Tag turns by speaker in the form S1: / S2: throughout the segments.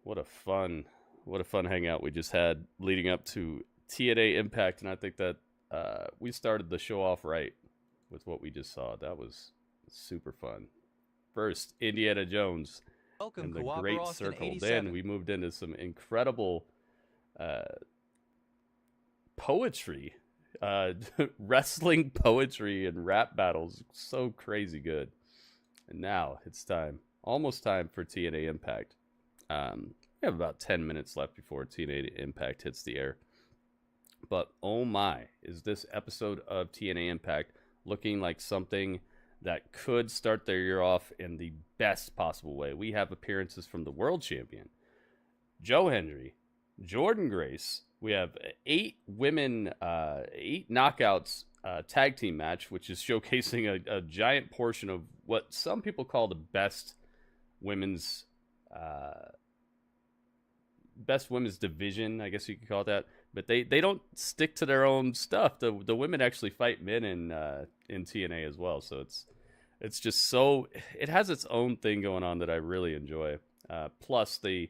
S1: What a fun hangout we just had leading up to TNA Impact, and I think that we started the show off right with what we just saw. That was super fun. First, Indiana Jones
S2: Welcome,
S1: and the
S2: Coopera
S1: Great
S2: Austin
S1: Circle. Then
S2: 87.
S1: we moved into some incredible poetry, wrestling poetry and rap battles. So crazy good. And now it's time, almost time for TNA Impact. We have about 10 minutes left before TNA Impact hits the air. But oh my, is this episode of TNA Impact looking like something that could start their year off in the best possible way? We have appearances from the world champion, Joe Hendry, Jordynne Grace. We have 8 women, 8 knockouts tag team match, which is showcasing a giant portion of what some people call the best women's division, I guess you could call it that. But they don't stick to their own stuff. The women actually fight men in TNA as well. So it's just so, it has its own thing going on that I really enjoy. Plus the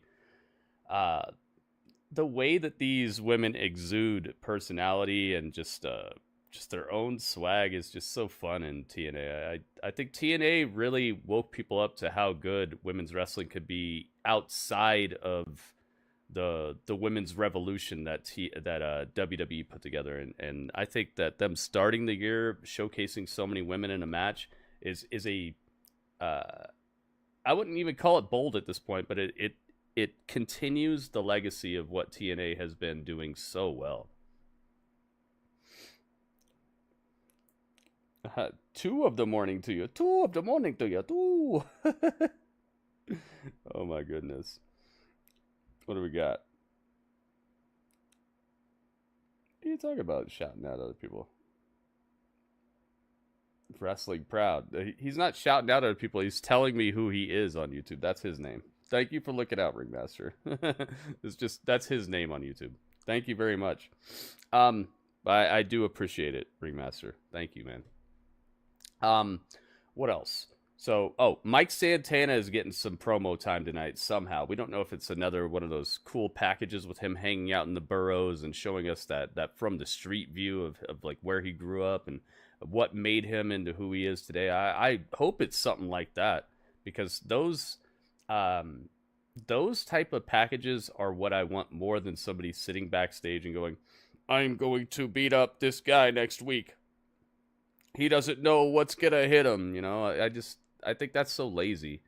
S1: way that these women exude personality and just their own swag is just so fun in TNA. I think TNA really woke people up to how good women's wrestling could be outside of the women's revolution that WWE put together, and I think that them starting the year showcasing so many women in a match is a I wouldn't even call it bold at this point, but it continues the legacy of what TNA has been doing so well. 2 of the morning to you. 2 of the morning to you. 2. Oh my goodness. What do we got? What are you talking about? Shouting out other people. Wrestling Proud. He's not shouting out other people. He's telling me who he is on YouTube. That's his name. Thank you for looking out, Ringmaster. That's his name on YouTube. Thank you very much. I do appreciate it, Ringmaster. Thank you, man. What else? So, Mike Santana is getting some promo time tonight somehow. We don't know if it's another one of those cool packages with him hanging out in the boroughs and showing us that from the street view of like where he grew up and what made him into who he is today. I hope it's something like that, because those type of packages are what I want more than somebody sitting backstage and going, I'm going to beat up this guy next week. He doesn't know what's gonna hit him, you know. I think that's so lazy.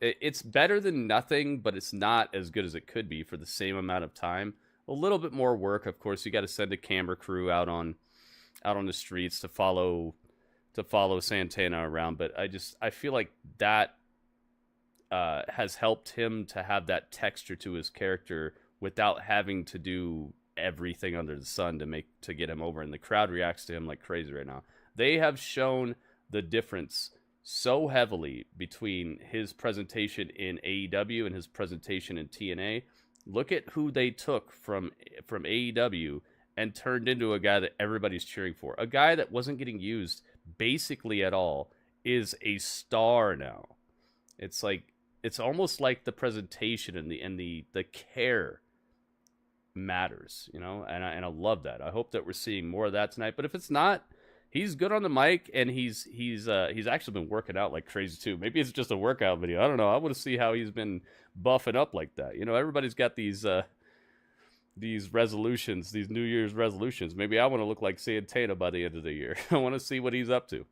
S1: It's better than nothing, but it's not as good as it could be for the same amount of time. A little bit more work, of course. You got to send a camera crew out on the streets to follow Santana around. But I feel like that has helped him to have that texture to his character without having to do everything under the sun to get him over. And the crowd reacts to him like crazy right now. They have shown the difference so heavily between his presentation in AEW and his presentation in TNA. Look at who they took from AEW and turned into a guy that everybody's cheering for. A guy that wasn't getting used basically at all is a star now. It's almost like the presentation and the care matters, you know, and I love that. I hope that we're seeing more of that tonight. But if it's not, he's good on the mic, and he's actually been working out like crazy too. Maybe it's just a workout video. I don't know. I want to see how he's been buffing up like that. You know, everybody's got these resolutions, these New Year's resolutions. Maybe I want to look like Santana by the end of the year. I want to see what he's up to.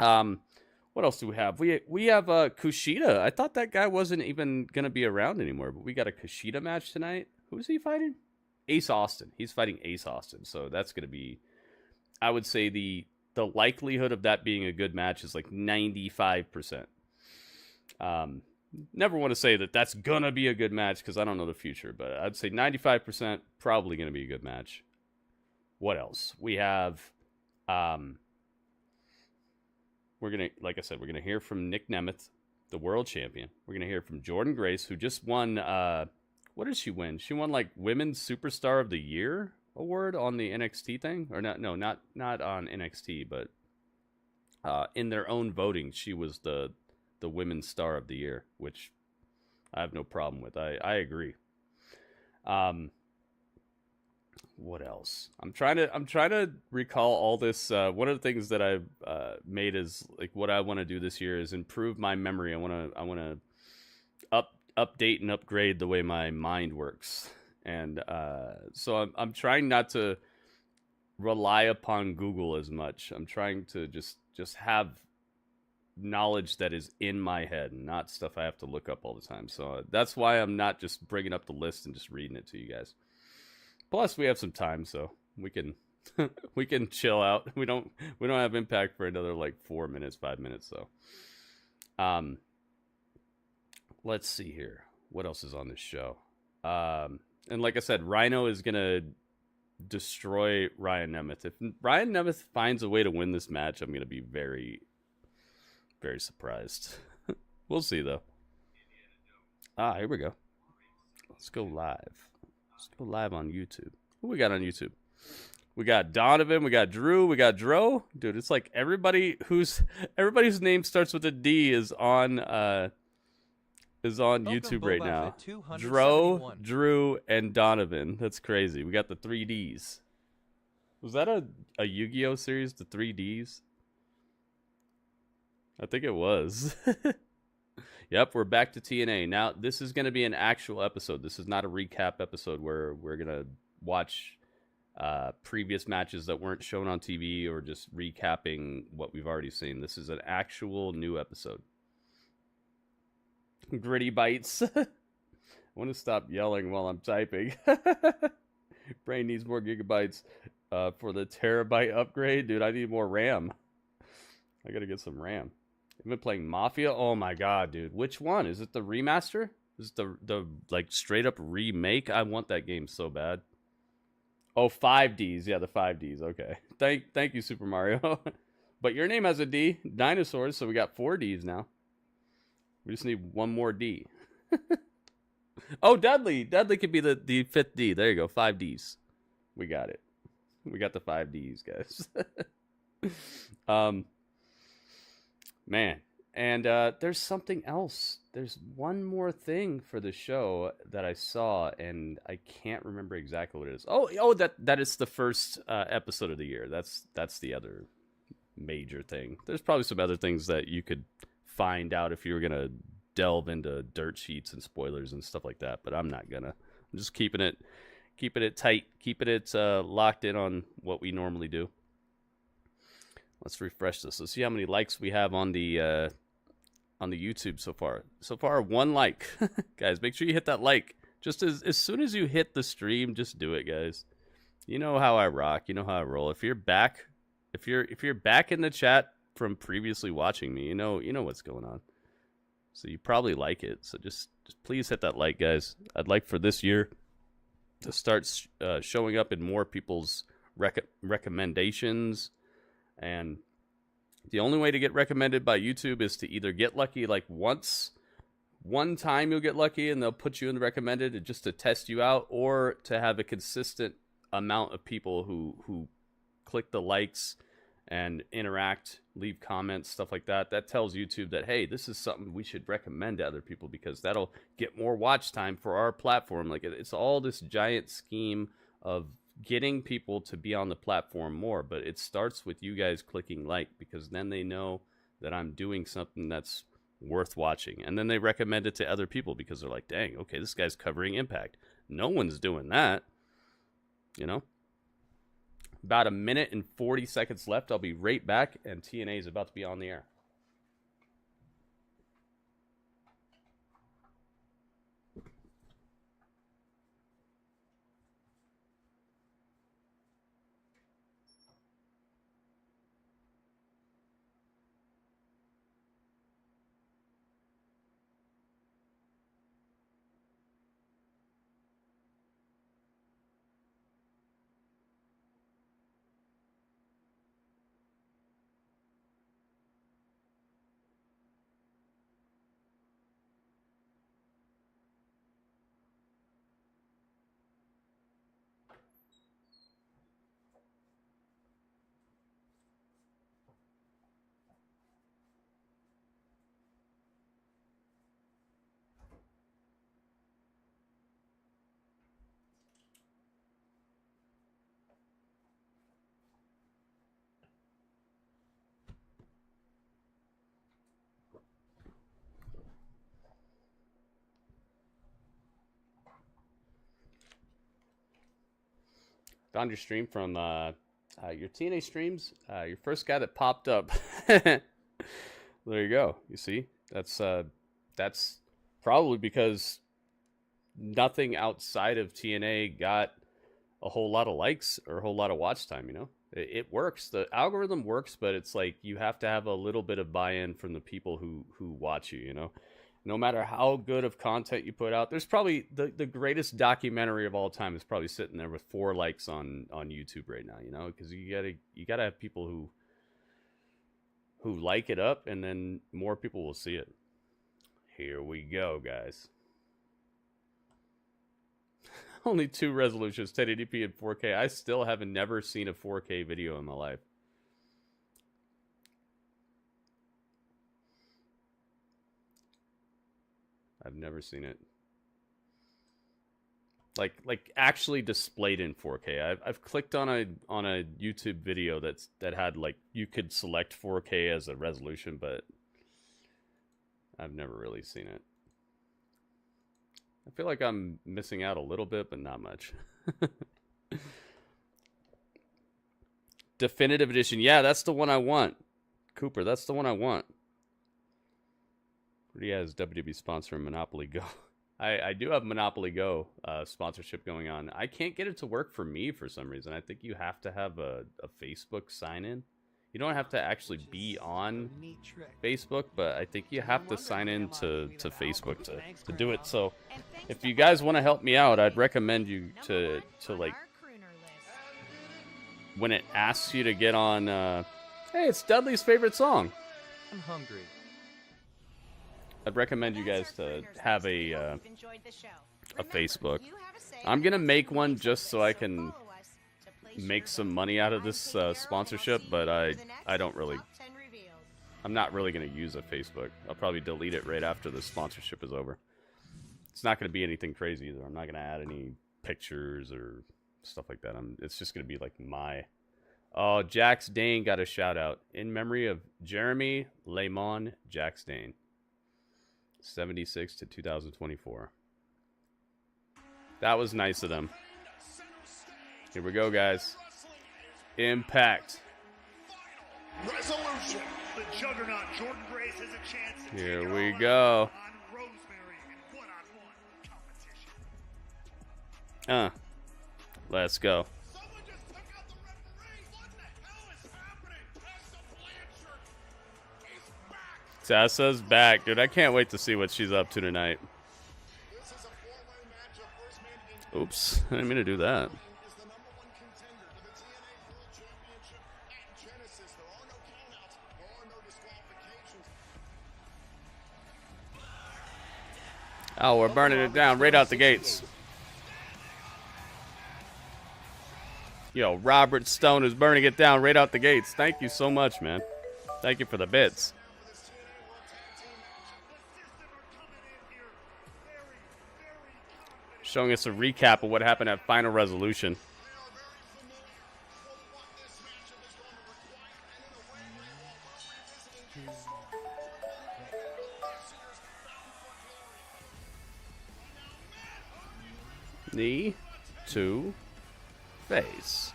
S1: What else do we have? We have Kushida. I thought that guy wasn't even gonna be around anymore, but we got a Kushida match tonight. Who's he fighting? Ace Austin. He's fighting Ace Austin. So that's gonna be, I would say the likelihood of that being a good match is like 95%. Never want to say that that's gonna be a good match because I don't know the future, but I'd say 95% probably gonna be a good match. What else? We have we're gonna, like I said, we're gonna hear from Nick Nemeth, the world champion. We're gonna hear from Jordynne Grace, who just won what did she win? She won like Women's Superstar of the Year award on the NXT thing, or not on NXT, but in their own voting, she was the Women's Star of the Year, which I have no problem with. I agree. Um, what else? I'm trying to recall all this. One of the things that I've made is like what I want to do this year is improve my memory. I want to update and upgrade the way my mind works, and so I'm trying not to rely upon Google as much. I'm trying to just have knowledge that is in my head, and not stuff I have to look up all the time. So that's why I'm not just bringing up the list and just reading it to you guys. Plus, we have some time, so we can we can chill out. We don't have Impact for another like 4 minutes, 5 minutes. So, let's see here. What else is on this show? And like I said, Rhino is gonna destroy Ryan Nemeth. If Ryan Nemeth finds a way to win this match, I'm gonna be very, very surprised. We'll see though. Here we go. Let's go live. Let's go live on YouTube. Who we got on YouTube? We got Donovan, we got Drew, we got Dro. Dude, it's like everybody's name starts with a D is on YouTube right now. Dro, Drew, and Donovan. That's crazy. We got the 3Ds. Was that a Yu-Gi-Oh series, the 3Ds? I think it was. Yep, we're back to TNA. Now, this is going to be an actual episode. This is not a recap episode where we're going to watch previous matches that weren't shown on TV or just recapping what we've already seen. This is an actual new episode. Gritty bites. I want to stop yelling while I'm typing. Brain needs more gigabytes for the terabyte upgrade. Dude, I need more RAM. I got to get some RAM. I've been playing Mafia. Oh my god, dude. Which one? Is it the remaster? Is it the like straight up remake? I want that game so bad. Oh, 5Ds. Yeah, the 5Ds. Okay. Thank you, Super Mario. But your name has a D. Dinosaurs, so we got 4 Ds now. We just need one more D. Oh, Dudley. Dudley could be the 5th D. There you go. 5 Ds. We got it. We got the 5 Ds, guys. Man. And there's something else. There's one more thing for the show that I saw, and I can't remember exactly what it is. Oh, that is the first episode of the year. That's the other major thing. There's probably some other things that you could find out if you were gonna delve into dirt sheets and spoilers and stuff like that, but I'm not gonna. I'm just keeping it tight, keeping it locked in on what we normally do. Let's refresh this. Let's see how many likes we have on the YouTube so far. So far, 1 like. Guys, make sure you hit that like. Just as soon as you hit the stream, just do it, guys. You know how I rock. You know how I roll. If you're back, if you're back in the chat from previously watching me, you know what's going on. So you probably like it. So just please hit that like, guys. I'd like for this year to start showing up in more people's recommendations. And the only way to get recommended by YouTube is to either get lucky like one time you'll get lucky and they'll put you in the recommended just to test you out, or to have a consistent amount of people who click the likes and interact, leave comments, stuff like that. That tells YouTube that, hey, this is something we should recommend to other people, because that'll get more watch time for our platform. Like, it's all this giant scheme of getting people to be on the platform more, but it starts with you guys clicking like, because then they know that I'm doing something that's worth watching, and then they recommend it to other people because they're like, dang, okay, this guy's covering Impact. No one's doing that, you know. About 1 minute and 40 seconds left. I'll be right back, and TNA is about to be on the air. Found your stream from your TNA streams. Your first guy that popped up. There you go. You see, that's probably because nothing outside of TNA got a whole lot of likes or a whole lot of watch time. You know, it works. The algorithm works, but it's like you have to have a little bit of buy-in from the people who watch you. You know. No matter how good of content you put out, there's probably the greatest documentary of all time is probably sitting there with 4 likes on YouTube right now, you know, because you gotta have people who like it up, and then more people will see it. Here we go, guys. Only 2 resolutions, 1080p and 4K. I still haven't never seen a 4K video in my life. I've never seen it. Like actually displayed in 4K. I've clicked on a YouTube video that had like you could select 4K as a resolution, but I've never really seen it. I feel like I'm missing out a little bit, but not much. Definitive edition. Yeah, that's the one I want. Cooper, that's the one I want. He has WWE sponsor Monopoly Go. I do have Monopoly Go sponsorship going on. I can't get it to work for me for some reason. I think you have to have a Facebook sign in. You don't have to actually be on Facebook, but I think you have to sign in to Facebook to do it. So if you guys want to help me out, I'd recommend you to like when it asks you to get on hey, it's Dudley's favorite song.
S2: I'm hungry.
S1: I'd recommend you guys to have a Facebook. I'm gonna make one just so I can make some money out of this sponsorship, but I don't really. I'm not really gonna use a Facebook. I'll probably delete it right after the sponsorship is over. It's not gonna be anything crazy either. I'm not gonna add any pictures or stuff like that. It's just gonna be like my. Oh, Jax Dane got a shout out in memory of Jeremy Lemon Jax Dane. 76 to 2024. That was nice of them. Here we go, guys. Impact.
S3: Resolution. The juggernaut Jordynne Grace has a chance to
S1: here we go.
S3: On Rosemary in one-on-one competition.
S1: Let's go.
S3: Someone just took out the referee. What the hell is happening? Tessa Blanchard is back.
S1: Tessa's back, dude. I can't wait to see what she's up to tonight.
S3: This is a four-way matchup. First man in
S1: Oops, I didn't mean to do that.
S3: is the #1 contender for the TNA World Championship at Genesis. There are no countouts. There are no disqualifications.
S1: Oh, we're burning it down right out the gates. Yo, Robert Stone is burning it down right out the gates. Thank you so much, man. Thank you for the bits. Showing us a recap of what happened at Final Resolution. Knee to face.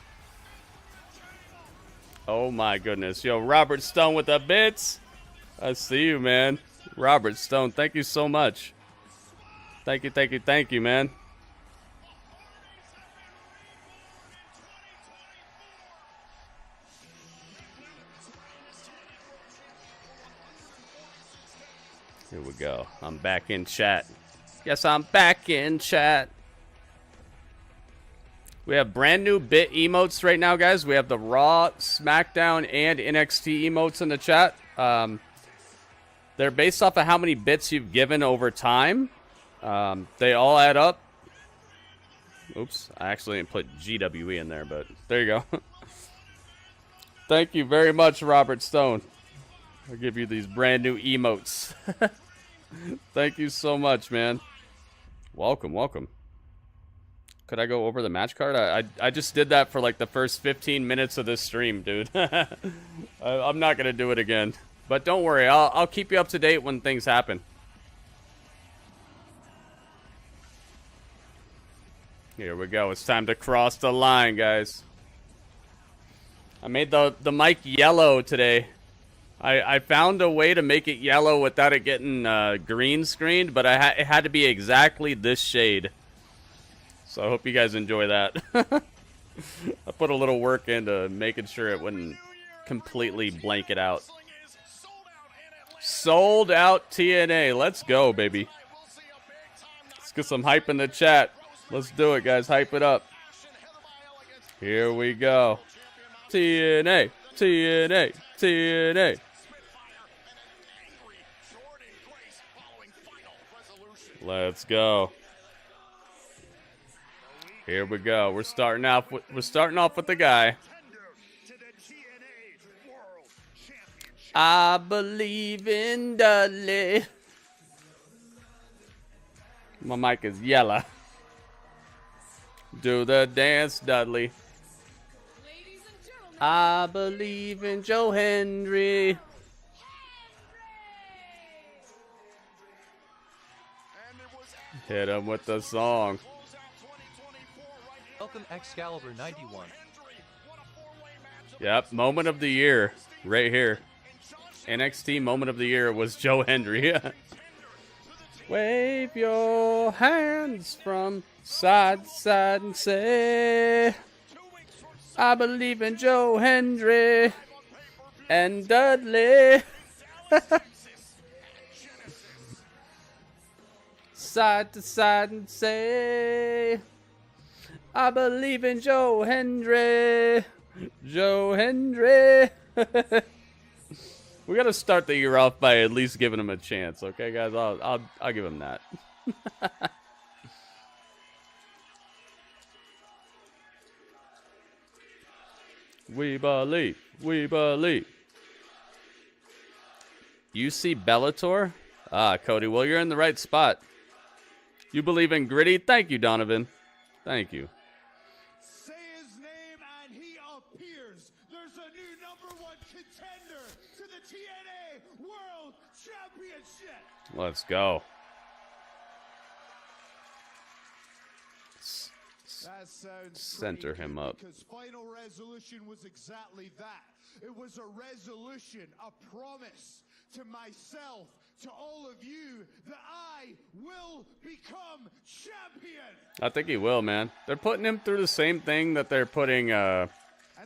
S1: Oh my goodness. Yo, Robert Stone with the bits. I see you, man. Robert Stone, thank you so much. Thank you, thank you, thank you, man. Here we go. I'm back in chat. Yes, I'm back in chat. We have brand new bit emotes right now, guys. We have the Raw, SmackDown, and NXT emotes in the chat. They're based off of how many bits you've given over time. They all add up. Oops, I actually didn't put GWE in there, but there you go. Thank you very much, Robert Stone. I'll give you these brand new emotes. Thank you so much, man. Welcome, welcome. Could I go over the match card? I just did that for like the first 15 minutes of this stream, dude. I'm not going to do it again. But don't worry, I'll keep you up to date when things happen. Here we go. It's time to cross the line, guys. I made the mic yellow today. I found a way to make it yellow without it getting green screened, but it had to be exactly this shade. So I hope you guys enjoy that. I put a little work into making sure it wouldn't completely blank it out. Sold out TNA. Let's go, baby. Let's get some hype in the chat. Let's do it, guys. Hype it up. Here we go. TNA, TNA, TNA. Let's go. Here we go. We're starting off with the guy. I believe in Dudley. My mic is yellow. Do the dance, Dudley. I believe in Joe Hendry. Hit him with the song.
S2: Welcome Excalibur 91.
S1: Yep, moment of the year right here. NXT moment of the year was Joe Hendry. Wave your hands from side to side and say, I believe in Joe Hendry and Dudley. Side to side and say, I believe in Joe Hendry. Joe Hendry. We gotta start the year off by at least giving him a chance, okay, guys? I'll give him that. We believe. We believe. You see Bellator? Ah, Cody. Well, you're in the right spot. You believe in gritty? Thank you, Donovan. Thank you.
S3: Say his name and he appears. There's a new #1 contender to the TNA World Championship.
S1: Let's go.
S3: That sounds
S1: Center
S3: pretty
S1: him
S3: good,
S1: up.
S3: because Final Resolution was exactly that. It was a resolution, a promise to myself, to all of you, that I will become champion.
S1: I think he will, man. They're putting him through the same thing that they're putting
S3: And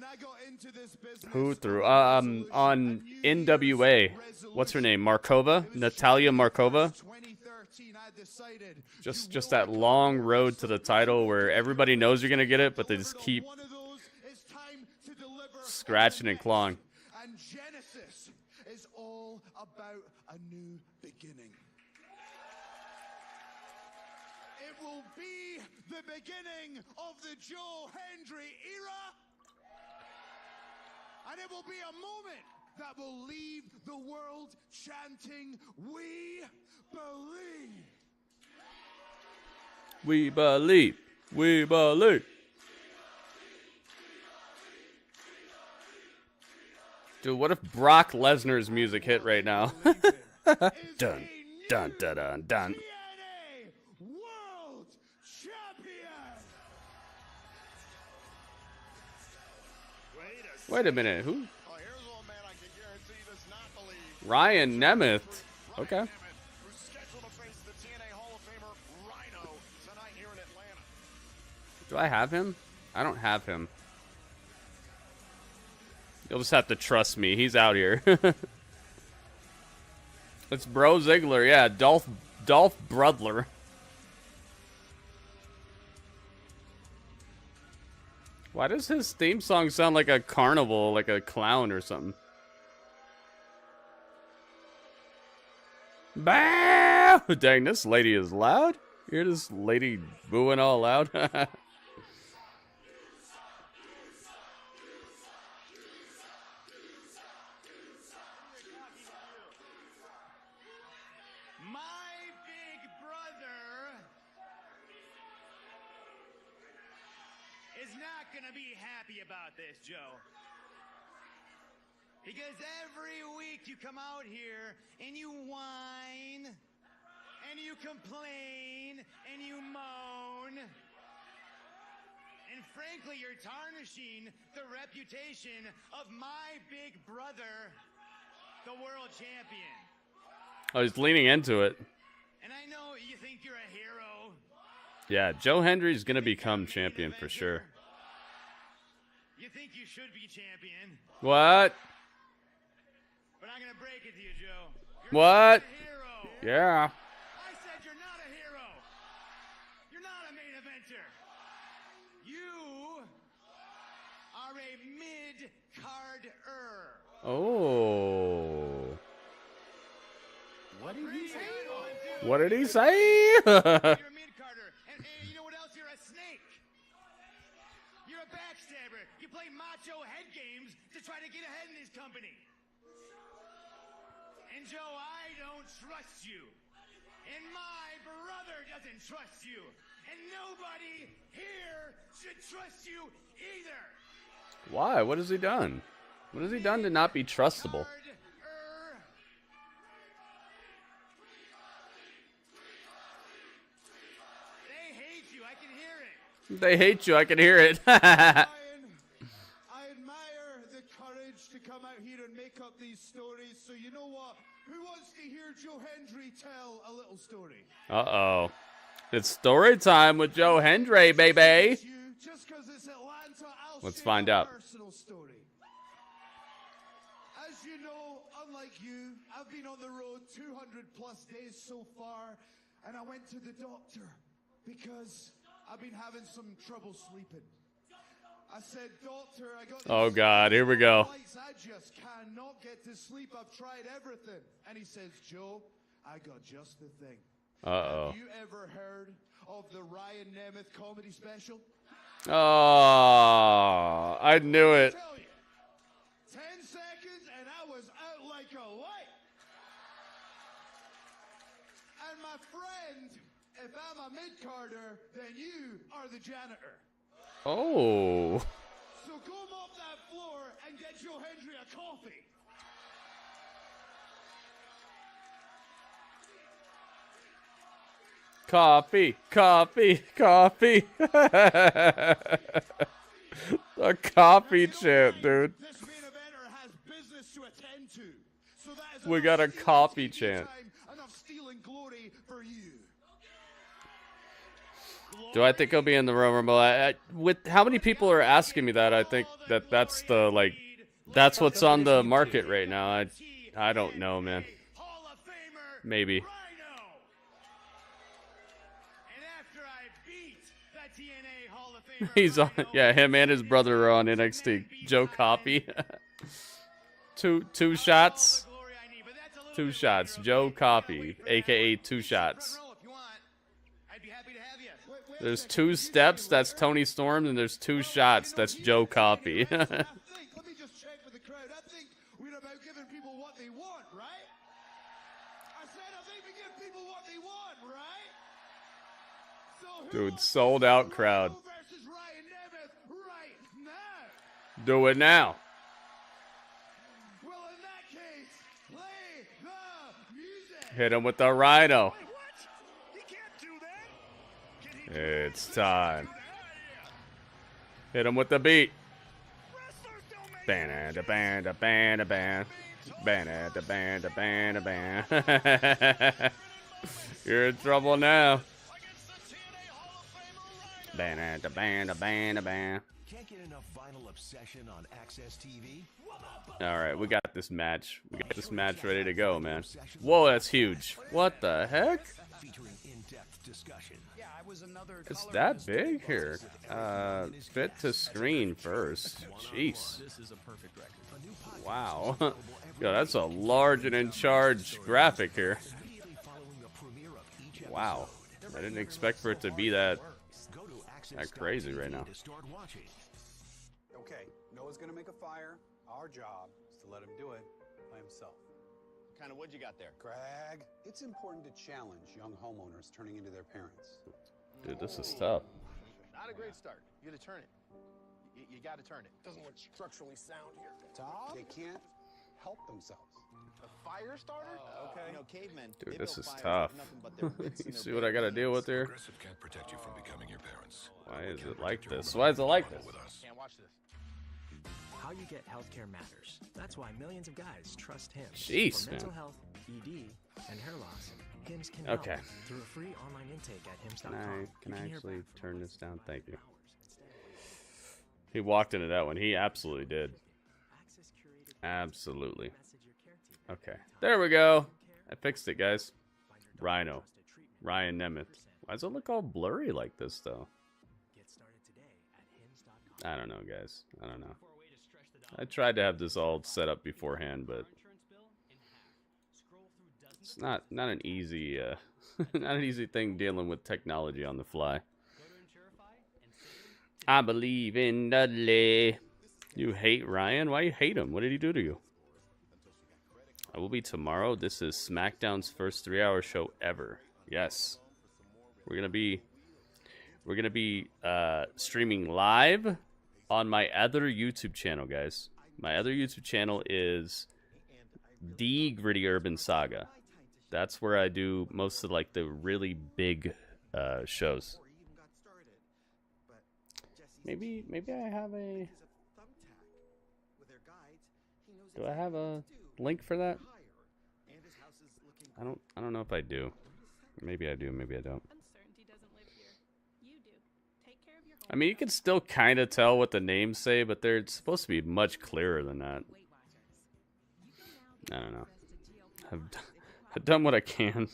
S3: I got into this business
S1: who through
S3: for a resolution,
S1: on
S3: a New
S1: NWA.
S3: Year's
S1: What's her name?
S3: resolution.
S1: Markova?
S3: It was
S1: Natalia
S3: July
S1: Markova?
S3: 1st, 2013, I decided
S1: Just
S3: you
S1: that
S3: will
S1: long
S3: become
S1: road to the title where everybody knows you're gonna get it, but they just keep
S3: one of those. It's time to deliver
S1: scratching and clawing.
S3: And Genesis is all about a new beginning. It will be the beginning of the Joe Hendry era. And it will be a moment that will leave the world chanting, "We believe."
S1: We believe. We believe. Dude, what if Brock Lesnar's music hit right now? Dun, dun, dun, dun, dun.
S3: TNA World Champion.
S1: Wait a minute. Who?
S3: Oh, here's one man I can guarantee does not believe.
S1: Ryan Nemeth. Okay.
S3: Who's scheduled to face the TNA Hall of Famer Rhino tonight here in Atlanta.
S1: Do I have him? I don't have him. You'll just have to trust me. He's out here. It's Bro Ziggler. Yeah, Dolph Brudler. Why does his theme song sound like a carnival, like a clown or something? Bow! Dang, this lady is loud. You hear this lady booing all loud?
S4: My big brother is not going to be happy about this, Joe. Because every week you come out here and you whine and you complain and you moan frankly, you're tarnishing the reputation of my big brother, the world champion.
S1: Oh, he's leaning into it.
S4: And I know you think you're a hero.
S1: Yeah, Joe Hendry's gonna become champion for sure.
S4: You think you should be champion.
S1: What?
S4: But I'm gonna break it to you, Joe. You're
S1: What?
S4: not a hero.
S1: Yeah.
S4: I said you're not a hero. You're not a main eventer. You are a mid-carder.
S1: Oh.
S4: What did he say?
S1: What did he say?
S4: You're a mid-carder. And you know what else? You're a snake. You're a backstabber. You play macho head games to try to get ahead in his company. And Joe, I don't trust you. And my brother doesn't trust you. And nobody here should trust you either.
S1: Why? What has he done? What has he done to not be trustable?
S4: They hate you. I can hear it.
S1: They hate you. I can hear it.
S3: Ryan, I admire the courage to come out here and make up these stories. So you know what? Who wants to hear Joe Hendry tell a little story?
S1: Uh-oh. It's story time with Joe Hendry, baby.
S3: Just 'cause it's Atlanta, I'll
S1: Let's
S3: share
S1: find
S3: a
S1: out.
S3: personal story. As you know, unlike you, I've been on the road 200 plus days so far, and I went to the doctor because I've been having some trouble sleeping. I said, doctor, I got
S1: Oh,
S3: these
S1: God, here we go.
S3: flights, I just cannot get to sleep. I've tried everything. And he says, Joe, I got just the thing.
S1: Uh-oh.
S3: Have you ever heard of the Ryan Nemeth comedy special?
S1: Oh, I knew it.
S3: Tell you, 10 seconds and I was out like a light. And my friend, if I'm a mid-carder, then you are the janitor.
S1: Oh.
S3: So go mop that floor and get Joe Hendry a coffee.
S1: Coffee, coffee, coffee. A coffee chant, dude.
S3: This main eventer has business to attend to. So that is
S1: We
S3: enough
S1: got a
S3: stealing
S1: coffee
S3: TV
S1: chant.
S3: time, enough stealing glory for you.
S1: Do I think he'll be in the Royal Rumble? With how many people are asking me that, I think that's the, like, that's what's on the market right now. I don't know, man.
S4: Hall of Famer
S1: Maybe.
S4: Rhino. And after I beat the TNA Hall of Famer
S1: He's on,
S4: Rhino,
S1: yeah, him and his brother are on NXT. Joe Coffey. two shots. Two shots. Joe Coffey, aka Two Shots. There's 2 steps, that's Tony Storm, and there's 2 shots, that's Joe Coffey.
S3: Let me just check with the crowd. I think we're about giving people what they want, right? I said I think we give people what they want, right? So who
S1: Dude,
S3: wants
S1: sold out crowd.
S3: Rhino versus Ryan Nemeth right now?
S1: Do it now.
S3: Well, in that case, play the music.
S1: Hit him with the Rhino.
S4: Wait, what? He can't do that. Can he do
S1: It's time.
S4: that?
S1: Hit him with the beat.
S4: Wrestlers don't make
S1: Banda, banda, banda, banda. Banda, banda, banda, banda. You're in trouble now.
S4: against the TNA Hall of Famer Rhino.
S1: Banda, banda, banda, banda.
S5: Can't get enough vinyl obsession on AXSTV?
S1: All right, we got this match. We got this match ready to go, man. Whoa, that's huge. What the heck?
S5: Featuring in-depth discussion.
S4: Yeah, I was another
S1: It's that big here. Fit to screen first. Jeez.
S2: This is a perfect record.
S1: Wow. Yo, that's a large and in charge graphic here.
S5: Immediately following the premiere of each
S1: Wow. I didn't expect for it to be that.
S5: go to
S1: That crazy right now.
S5: to start watching.
S6: Okay, Noah's gonna make a fire. Our job is to let him do it by himself.
S4: What kind of wood you got there?
S6: Greg, it's important to challenge young homeowners turning into their parents.
S1: Dude, this is tough.
S7: Not a great start. You gotta turn it. You gotta turn it.
S8: Doesn't look structurally sound here.
S6: Tom, they can't help themselves.
S7: A fire starter?
S6: Okay.
S4: You know, cavemen.
S1: Dude,
S4: they
S1: this
S4: built
S1: is
S4: fires
S1: tough.
S4: with nothing but their wits and
S1: You
S4: their
S1: see what I gotta
S4: bare
S1: deal with
S4: hands.
S1: here?
S9: Progressive can't protect you from becoming your parents.
S1: Why is it like this? Why is it like this?
S7: Can't watch this.
S9: How you get healthcare matters. That's why millions of guys trust Hims.
S1: Jeez,
S9: for
S1: man.
S9: mental health, ED, and hair loss. Hims can
S1: Okay.
S9: help through a free online intake at hims.com.
S1: Can I actually turn this down? Thank you. He walked into that one. He absolutely did. Absolutely. Okay. There we go. I fixed it, guys. Rhino. Ryan Nemeth. Why does it look all blurry like this, though? I don't know, guys. I don't know. I tried to have this all set up beforehand, but it's not an easy not an easy thing dealing with technology on the fly. I believe in Dudley. You hate Ryan? Why you hate him? What did he do to you? I will be tomorrow. This is SmackDown's first 3-hour show ever. Yes. We're gonna be streaming live on my other YouTube channel, guys. My other YouTube channel is The Gritty Urban Saga. That's where I do most of like the really big shows. Maybe I have a. Do I have a link for that? I don't know if I do. Maybe I do. Maybe I don't. I mean, you can still kind of tell what the names say, but they're supposed to be much clearer than that. I don't know. I've done what I can.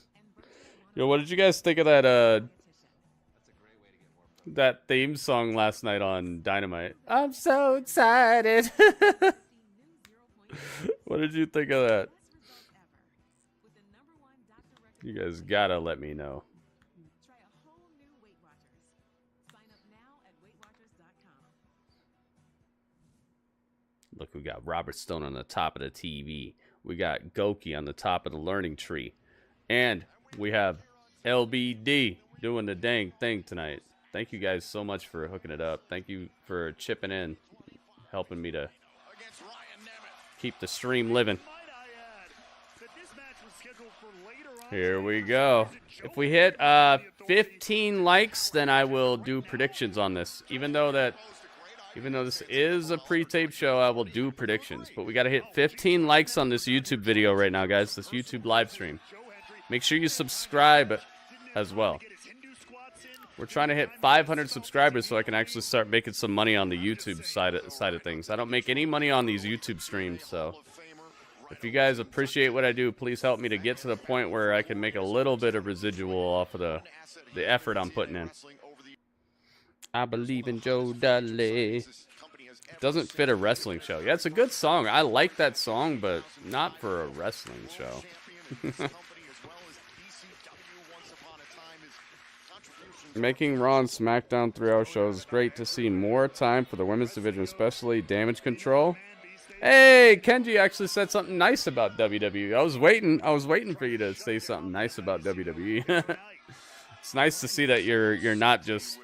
S1: Yo, what did you guys think of that theme song last night on Dynamite? I'm so excited. What did you think of that? You guys gotta let me know. Look, we got Robert Stone on the top of the TV. We got Goki on the top of the learning tree. And we have LBD doing the dang thing tonight. Thank you guys so much for hooking it up. Thank you for chipping in, helping me to keep the stream living. Here we go. If we hit 15 likes, then I will do predictions on this. Even though this is a pre-taped show, I will do predictions. But we got to hit 15 likes on this YouTube video right now, guys. This YouTube live stream. Make sure you subscribe as well. We're trying to hit 500 subscribers so I can actually start making some money on the YouTube side of things. I don't make any money on these YouTube streams, so if you guys appreciate what I do, please help me to get to the point where I can make a little bit of residual off of the effort I'm putting in. I believe in Joe Dudley. It doesn't fit a wrestling show. Yeah, it's a good song. I like that song, but not for a wrestling show. Making Raw and SmackDown 3-hour shows is great to see more time for the women's division, especially Damage Control. Hey, Kenji actually said something nice about WWE. I was waiting for you to say something nice about WWE. It's nice to see that you're not just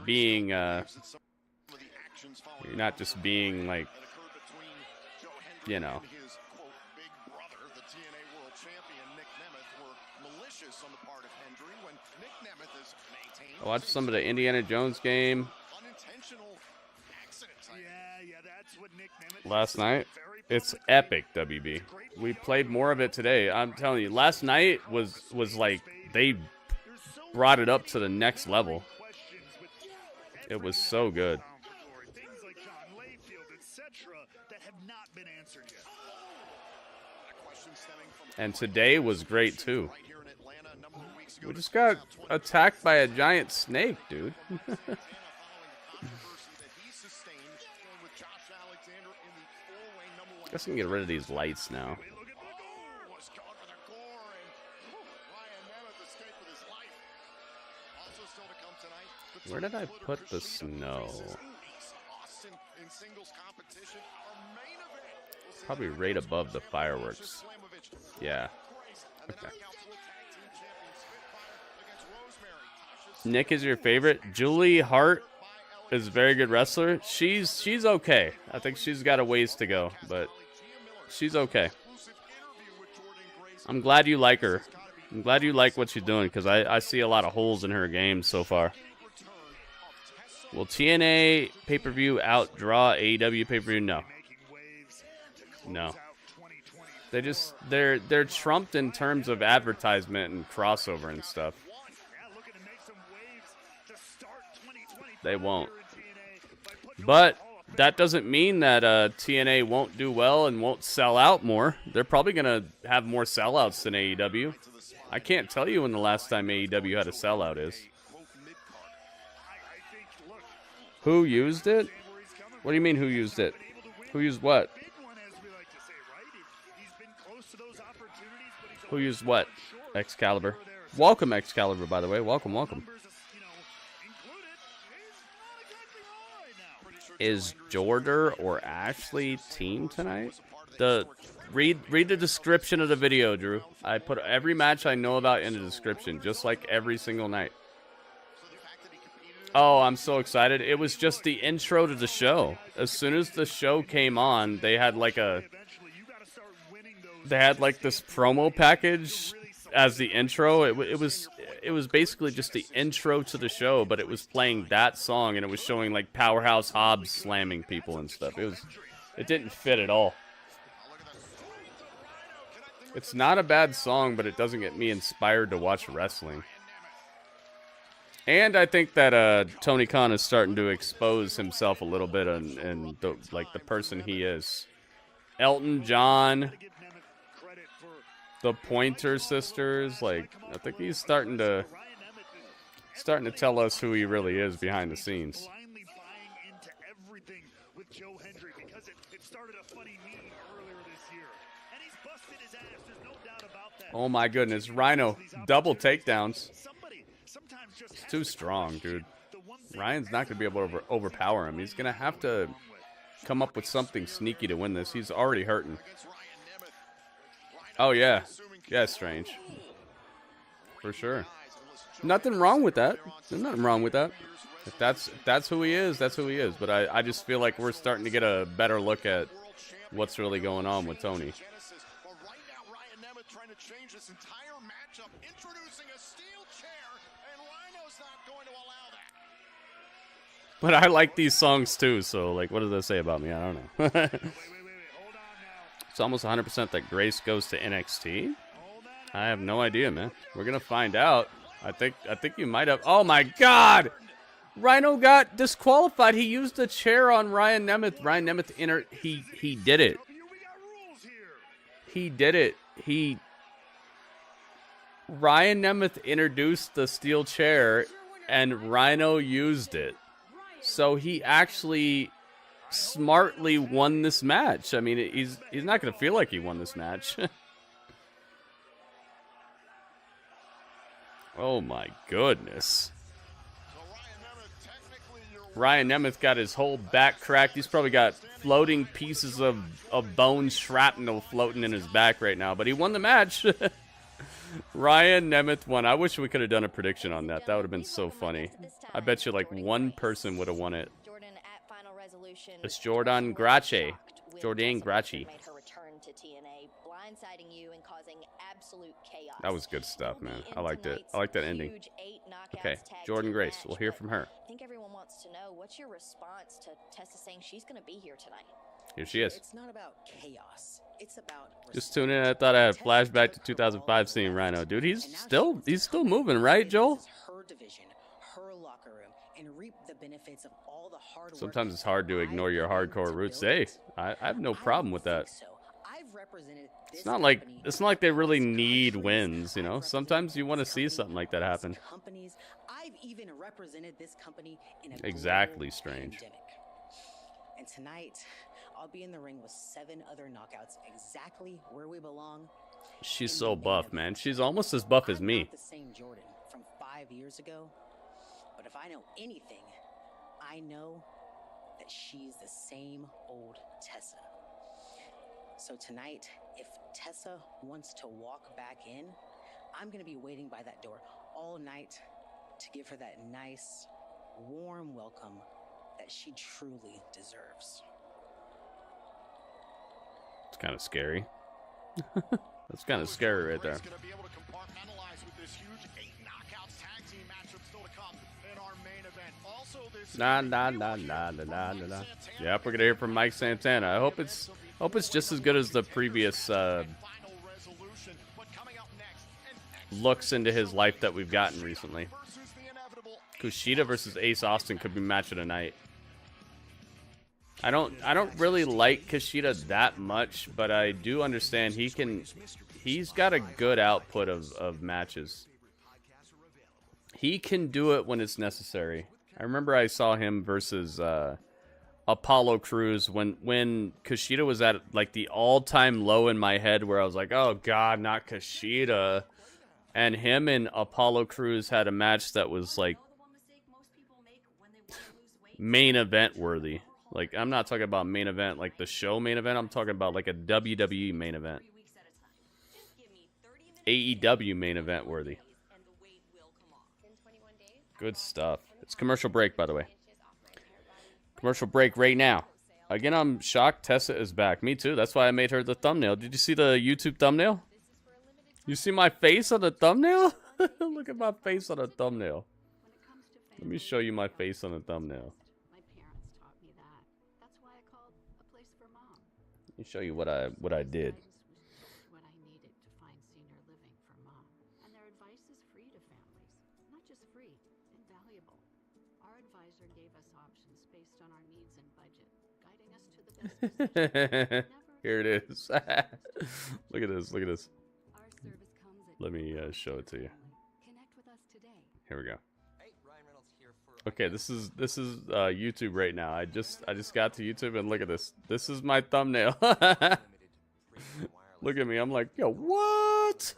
S1: being like, you know. I watched some of the Indiana Jones game last night. It's epic, WB. We played more of it today. I'm telling you, last night was like they brought it up to the next level. It was so good. And today was great too. We just got attacked by a giant snake, dude. Guess I can get rid of these lights now. Where did I put the snow? Probably right above the fireworks. Yeah. Okay. Nick is your favorite. Julie Hart is a very good wrestler. She's okay. I think she's got a ways to go, but she's okay. I'm glad you like her. I'm glad you like what she's doing, because I see a lot of holes in her game so far. Will TNA pay-per-view outdraw AEW pay-per-view? No. No. They're trumped in terms of advertisement and crossover and stuff. They won't. But that doesn't mean that TNA won't do well and won't sell out more. They're probably going to have more sellouts than AEW. I can't tell you when the last time AEW had a sellout is. Who used it? What do you mean who used it? Who used what? Who used what? Excalibur. Welcome, Excalibur, by the way. Welcome, welcome. Is Jordynne or Ashley team tonight? Read the description of the video, Drew. I put every match I know about in the description, just like every single night. Oh, I'm so excited. It was just the intro to the show. As soon as the show came on, they had like this promo package as the intro. It was basically just the intro to the show, but it was playing that song and it was showing like Powerhouse Hobbs slamming people and stuff. It didn't fit at all. It's not a bad song, but it doesn't get me inspired to watch wrestling. And I think that Tony Khan is starting to expose himself a little bit and the person he is. Elton John, the Pointer Sisters, like I think he's starting to tell us who he really is behind the scenes. Oh my goodness, Rhino, double takedowns. It's too strong, dude. Ryan's not going to be able to overpower him. He's going to have to come up with something sneaky to win this. He's already hurting. Oh, yeah. Yeah, Strange. For sure. Nothing wrong with that. There's nothing wrong with that. If that's who he is, that's who he is. But I just feel like we're starting to get a better look at what's really going on with Tony. But I like these songs too, so like, what does that say about me? I don't know. It's almost 100% that Grace goes to NXT. I have no idea, man. We're gonna find out. I think you might have. Oh my God! Rhino got disqualified. He used a chair on Ryan Nemeth. Ryan Nemeth he did it. He did it. Ryan Nemeth introduced the steel chair, and Rhino used it. So he actually smartly won this match. I mean, he's not going to feel like he won this match. Oh my goodness. Ryan Nemeth got his whole back cracked. He's probably got floating pieces of bone shrapnel floating in his back right now. But he won the match. Ryan Nemeth won. I wish we could have done a prediction on that. That would have been so funny. I bet you like one person would have won it. It's Jordynne Grace. Jordynne Grace. That was good stuff, man. I liked it. I like that ending. Okay, Jordynne Grace. We'll hear from her.
S10: I think everyone wants to know, what's your response to Tessa saying she's going to be here tonight?
S1: Here she is.
S11: It's not about chaos. It's about
S1: just tune in. I thought I had a flashback to 2005 seeing Rhino. Dude, he's still moving, right, Joel?
S11: Her division, her locker room, and reap the benefits of all the hard work.
S1: Sometimes it's hard to ignore your hardcore roots. Hey, I have no problem with that. It's not like they really need wins, you know. Sometimes you want to see something like that happen.
S11: I've even represented this company in a
S1: exactly Strange.
S11: Pandemic. And tonight, I'll be in the ring with 7 other knockouts, exactly where we belong.
S1: She's so buff, man. She's almost as buff as me.
S11: I'm not the same Jordynne from 5 years ago, but if I know anything, I know that she's the same old Tessa. So tonight, if Tessa wants to walk back in, I'm going to be waiting by that door all night to give her that nice, warm welcome that she truly deserves.
S1: It's kind of scary. That's kind of scary right there.
S3: Going to be able to compartmentalize with this huge 8 knockouts tag team matchup still to come in our main
S1: Nah. Yep, we're gonna hear from Mike Santana. I hope it's just as good as the previous looks into his life that we've gotten recently. Kushida versus Ace Austin could be match of the night. I don't really like Kushida that much, but I do understand he's got a good output of matches. He can do it when it's necessary. I remember I saw him versus Apollo Crews when Kushida was at like the all-time low in my head where I was like, oh god, not Kushida. And him and Apollo Crews had a match that was like main event worthy. Like, I'm not talking about main event like the show main event. I'm talking about like a WWE main event. AEW main event worthy. Good stuff. It's commercial break, by the way. Commercial break right now. Again, I'm shocked Tessa is back. Me too. That's why I made her the thumbnail. Did you see the YouTube thumbnail? You see my face on the thumbnail? Look at my face on the thumbnail. Let me show you my face on the thumbnail. Let me show you what I did. Here it is. Look at this. Look at this. Let me show it to you. Here we go. Okay, this is YouTube right now. I just got to YouTube and look at this. This is my thumbnail. Look at me. I'm like, yo, what?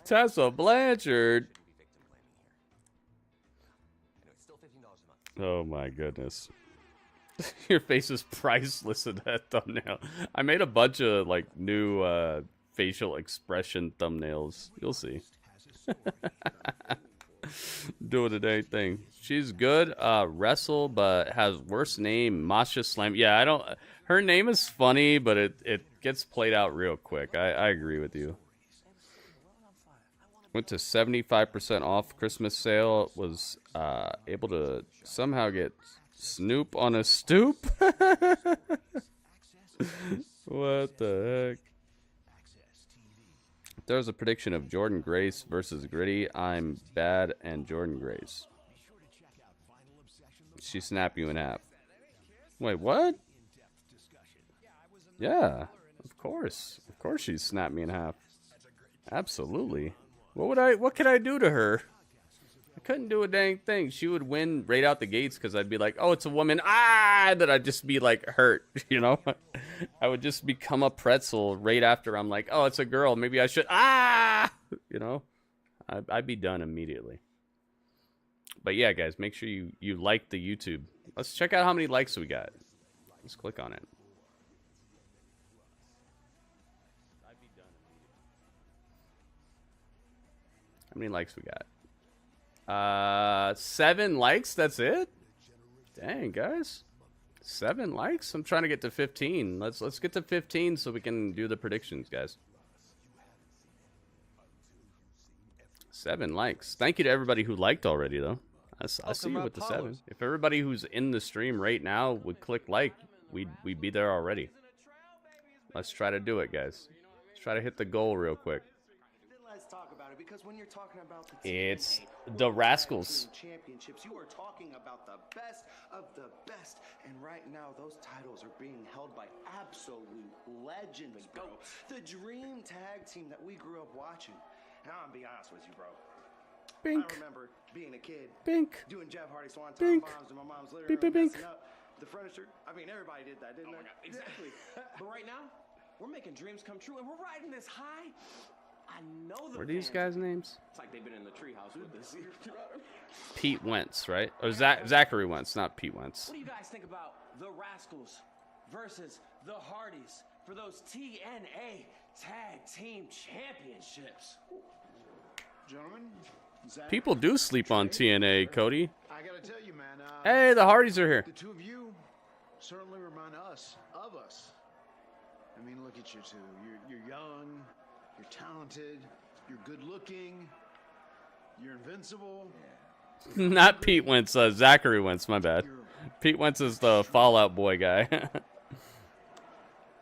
S1: Tessa Blanchard. Oh my goodness. Your face is priceless in that thumbnail. I made a bunch of like new facial expression thumbnails. You'll see. Doing the dang thing. She's good. Wrestle, but has worst name. Masha Slam. Yeah, I don't. Her name is funny, but it gets played out real quick. I agree with you. Went to 75% off Christmas sale. Was able to somehow get Snoop on a stoop. What the heck? There's a prediction of Jordynne Grace versus Gritty. I'm bad and Jordynne Grace. She snap you in half. Wait, what? Yeah, of course. Of course she'd snap me in half. Absolutely. What could I do to her? I couldn't do a dang thing. She would win right out the gates because I'd be like, oh, it's a woman. That I'd just be like hurt, you know? I would just become a pretzel right after I'm like, oh, it's a girl. Maybe I should, you know? I'd be done immediately. But yeah, guys, make sure you like the YouTube. Let's check out how many likes we got. Let's click on it. How many likes we got? 7 likes, that's it? Dang, guys. 7 likes? I'm trying to get to 15. Let's get to 15 so we can do the predictions, guys. 7 likes. Thank you to everybody who liked already, though. I see you with the 7. If everybody who's in the stream right now would click like, we'd be there already. Let's try to do it, guys. Let's try to hit the goal real quick.
S12: Let's talk about it, because when you're talking about the
S1: it's the Rascals
S12: championships, you are talking about the best of the best, and right now those titles are being held by absolute legends, bro. The dream tag team that we grew up watching. And I'm gonna be honest with you, bro.
S1: Bink.
S12: I remember being a kid,
S1: Bink.
S12: doing Jeff Hardy Swanton bombs, and my mom's literally messing up the furniture. I mean, everybody did that, didn't they?
S13: Exactly. But right now, we're making dreams come true, and we're riding this high. I know the
S1: What are these guys' names?
S13: It's like they've been in the treehouse with this.
S1: Pete Wentz, right? Or Zachary Wentz, not Pete Wentz.
S13: What do you guys think about the Rascals versus the Hardys for those TNA Tag Team Championships?
S3: Gentlemen,
S1: people do sleep on TNA, Cody.
S3: I gotta tell you, man.
S1: Hey, the Hardys are here.
S3: The two of you certainly remind us of us. I mean, look at you two. You're young. You're talented, you're good looking, You're invincible.
S1: Not Pete Wentz, Zachary Wentz, my bad. Pete Wentz is the Fallout Boy guy.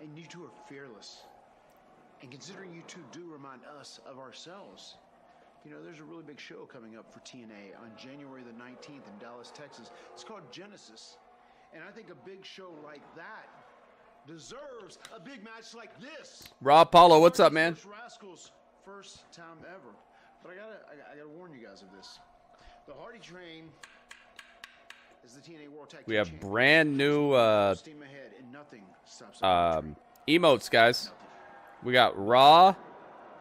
S3: And you two are fearless. And considering you two do remind us of ourselves, you know, there's a really big show coming up for TNA on January the 19th in Dallas, Texas. It's called Genesis. And I think a big show like that deserves a big match like this.
S1: Rob Paulo, what's up, man?
S3: Rascals, first time ever. But I gotta warn you guys of this. The Hardy Train is the TNA World Tag Team
S1: We have
S3: Champions.
S1: brand new
S3: Steam ahead and nothing stops
S1: emotes, guys. We got Raw,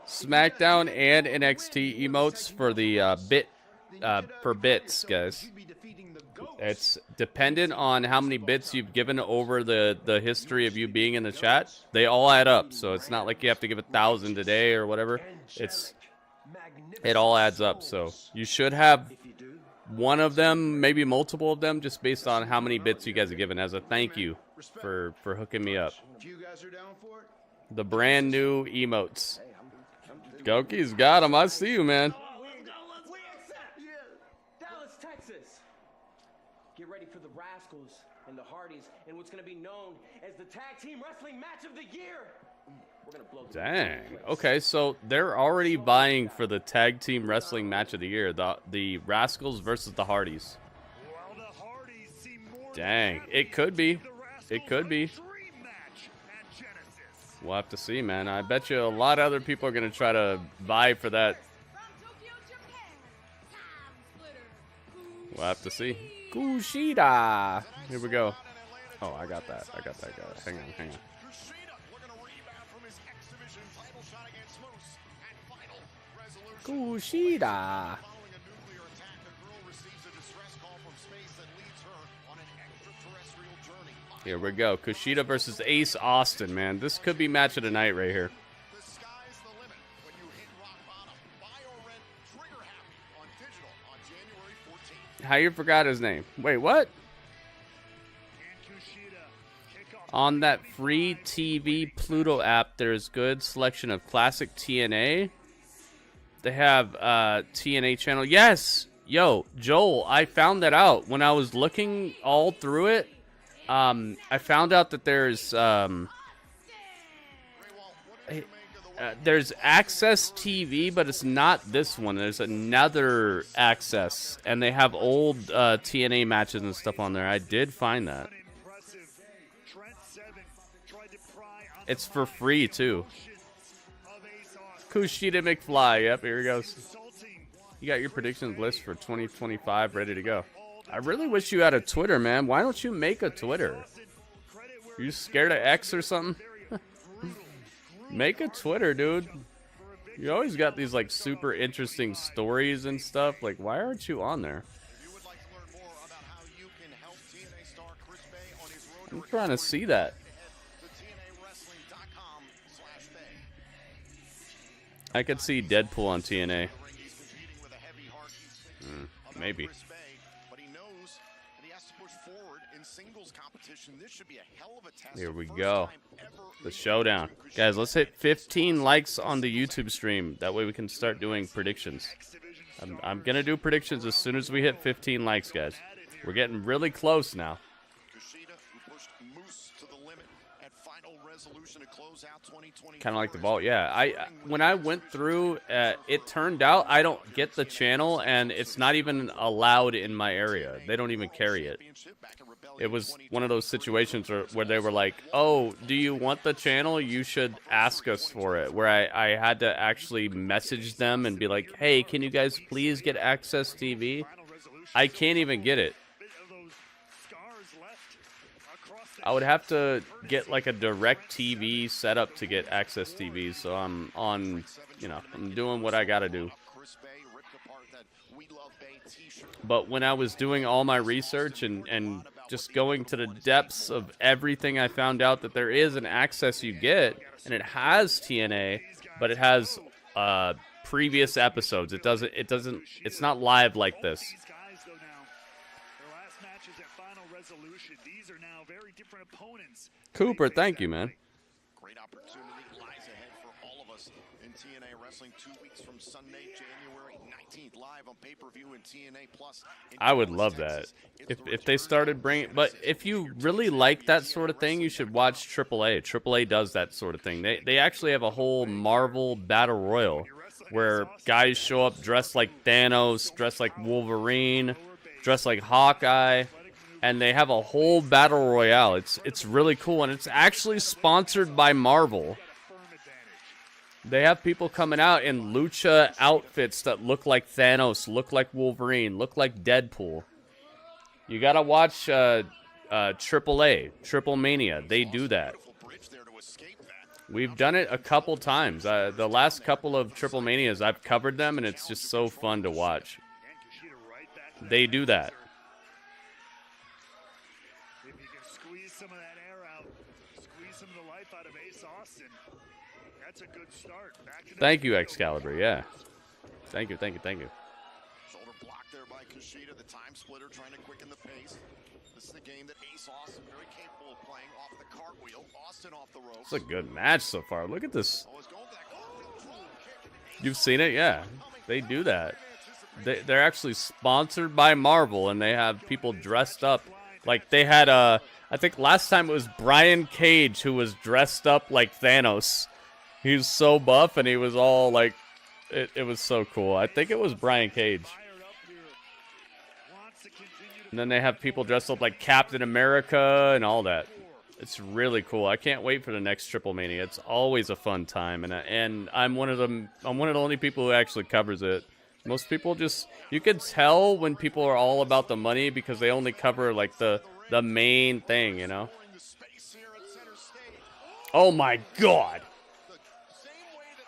S1: SmackDown, and NXT emotes for the for bits, guys. It's dependent on how many bits you've given over the history of you being in the chat. They all add up, so it's not like you have to give 1,000 today or whatever. It all adds up, so you should have one of them, maybe multiple of them, just based on how many bits you guys have given as a thank you for hooking me up. The brand new emotes. Goki's got them. I see you, man.
S13: We accept. Dallas, Texas. Get ready for the Rascals and the Hardys and what's going to be known as the Tag Team Wrestling Match of the Year. We're going to blow the
S1: Dang. Okay, so they're already vying for the Tag Team Wrestling Match of the Year. The Rascals versus the Hardys. Dang. It could be. It could be. We'll have to see, man. I bet you a lot of other people are going to try to vie for that. We'll have to see. Kushida. Here we go. Oh, I got that. Hang on. Kushida. Here we go. Kushida versus Ace Austin, man. This could be match of the night right here. How you forgot his name? Wait, what? On that free TV Pluto app, there's good selection of classic TNA. They have TNA channel. Yes! Yo, Joel, I found that out. When I was looking all through it, I found out that there's Access TV, but it's not this one. There's another Access, and they have old TNA matches and stuff on there. I did find that. It's for free, too. Kushida McFly. Yep, here he goes. You got your predictions list for 2025 ready to go. I really wish you had a Twitter, man. Why don't you make a Twitter? You scared of X or something? Make a Twitter, dude. You always got these like super interesting stories and stuff. Like, why aren't you on there? I'm trying to see that. I could see Deadpool on TNA. Maybe. Here we go. The showdown. Guys, let's hit 15 likes on the YouTube stream. That way we can start doing predictions. I'm going to do predictions as soon as we hit 15 likes, guys. We're getting really close now. Kind of like the vault, yeah. When I went through, it turned out I don't get the channel, and it's not even allowed in my area. They don't even carry it. It was one of those situations where they were like, "Oh, do you want the channel? You should ask us for it." Where I had to actually message them and be like, "Hey, can you guys please get Access TV?" I can't even get it. I would have to get like a direct TV setup to get Access TV, so I'm on, I'm doing what I gotta do. But when I was doing all my research and just going to the depths of everything, I found out that there is an Access you get, and it has TNA, but it has previous episodes. It's not live like this. Cooper, thank you, man.
S14: Great opportunity lies ahead for all of us in TNA Wrestling 2 weeks from Sunday, January 19th, live on pay-per-view and TNA Plus.
S1: I would love that if they started bringing. But if you really like that sort of thing, you should watch AAA. AAA does that sort of thing. They actually have a whole Marvel Battle Royal where guys show up dressed like Thanos, dressed like Wolverine, dressed like Hawkeye, and they have a whole battle royale. It's really cool, and it's actually sponsored by Marvel. They have people coming out in lucha outfits that look like Thanos, look like Wolverine, look like Deadpool. You gotta watch AAA, Triple Mania. They do that. We've done it a couple times. The last couple of Triple Manias, I've covered them, and it's just so fun to watch. They do that.
S3: If you can squeeze some of that air out, squeeze some of the life out of Ace Austin, that's a good start.
S1: Thank you, Excalibur. Yeah. Thank you, thank you, thank you.
S14: Shoulder blocked there by Kushida, the time splitter trying to quicken the pace. This is the game that Ace Austin very capable of playing off the cartwheel. Austin off the ropes.
S1: It's a good match so far. Look at this. You've seen it? Yeah. They do that. They're actually sponsored by Marvel, and they have people dressed up. Like, they had, I think last time it was Brian Cage who was dressed up like Thanos. He was so buff, and he was all, like, it was so cool. I think it was Brian Cage. And then they have people dressed up like Captain America and all that. It's really cool. I can't wait for the next Triple Mania. It's always a fun time, and I'm one of them. I'm one of the only people who actually covers it. Most people just, you can tell when people are all about the money because they only cover like the main thing, you know. Oh my God!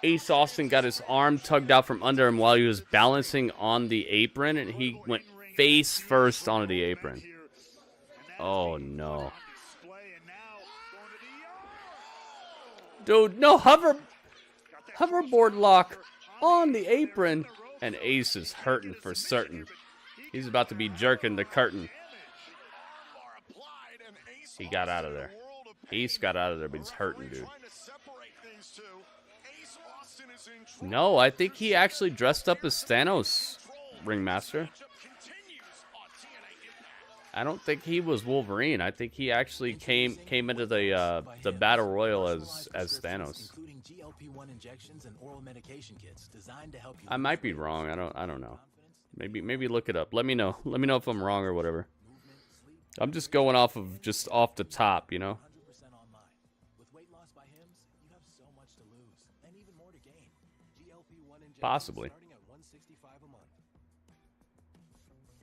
S1: Ace Austin got his arm tugged out from under him while he was balancing on the apron, and he went face first onto the apron. Oh no. Dude, no, hoverboard lock on the apron, and Ace is hurting for certain. He's about to be jerking the curtain. He got out of there. Ace got out of there, but he's hurting, dude. No, I think he actually dressed up as Thanos, Ringmaster. I don't think he was Wolverine. I think he actually came into the battle royal as Thanos. I might be wrong. I don't know. Maybe look it up. Let me know. Let me know if I'm wrong or whatever. I'm just going off the top, you know. Possibly.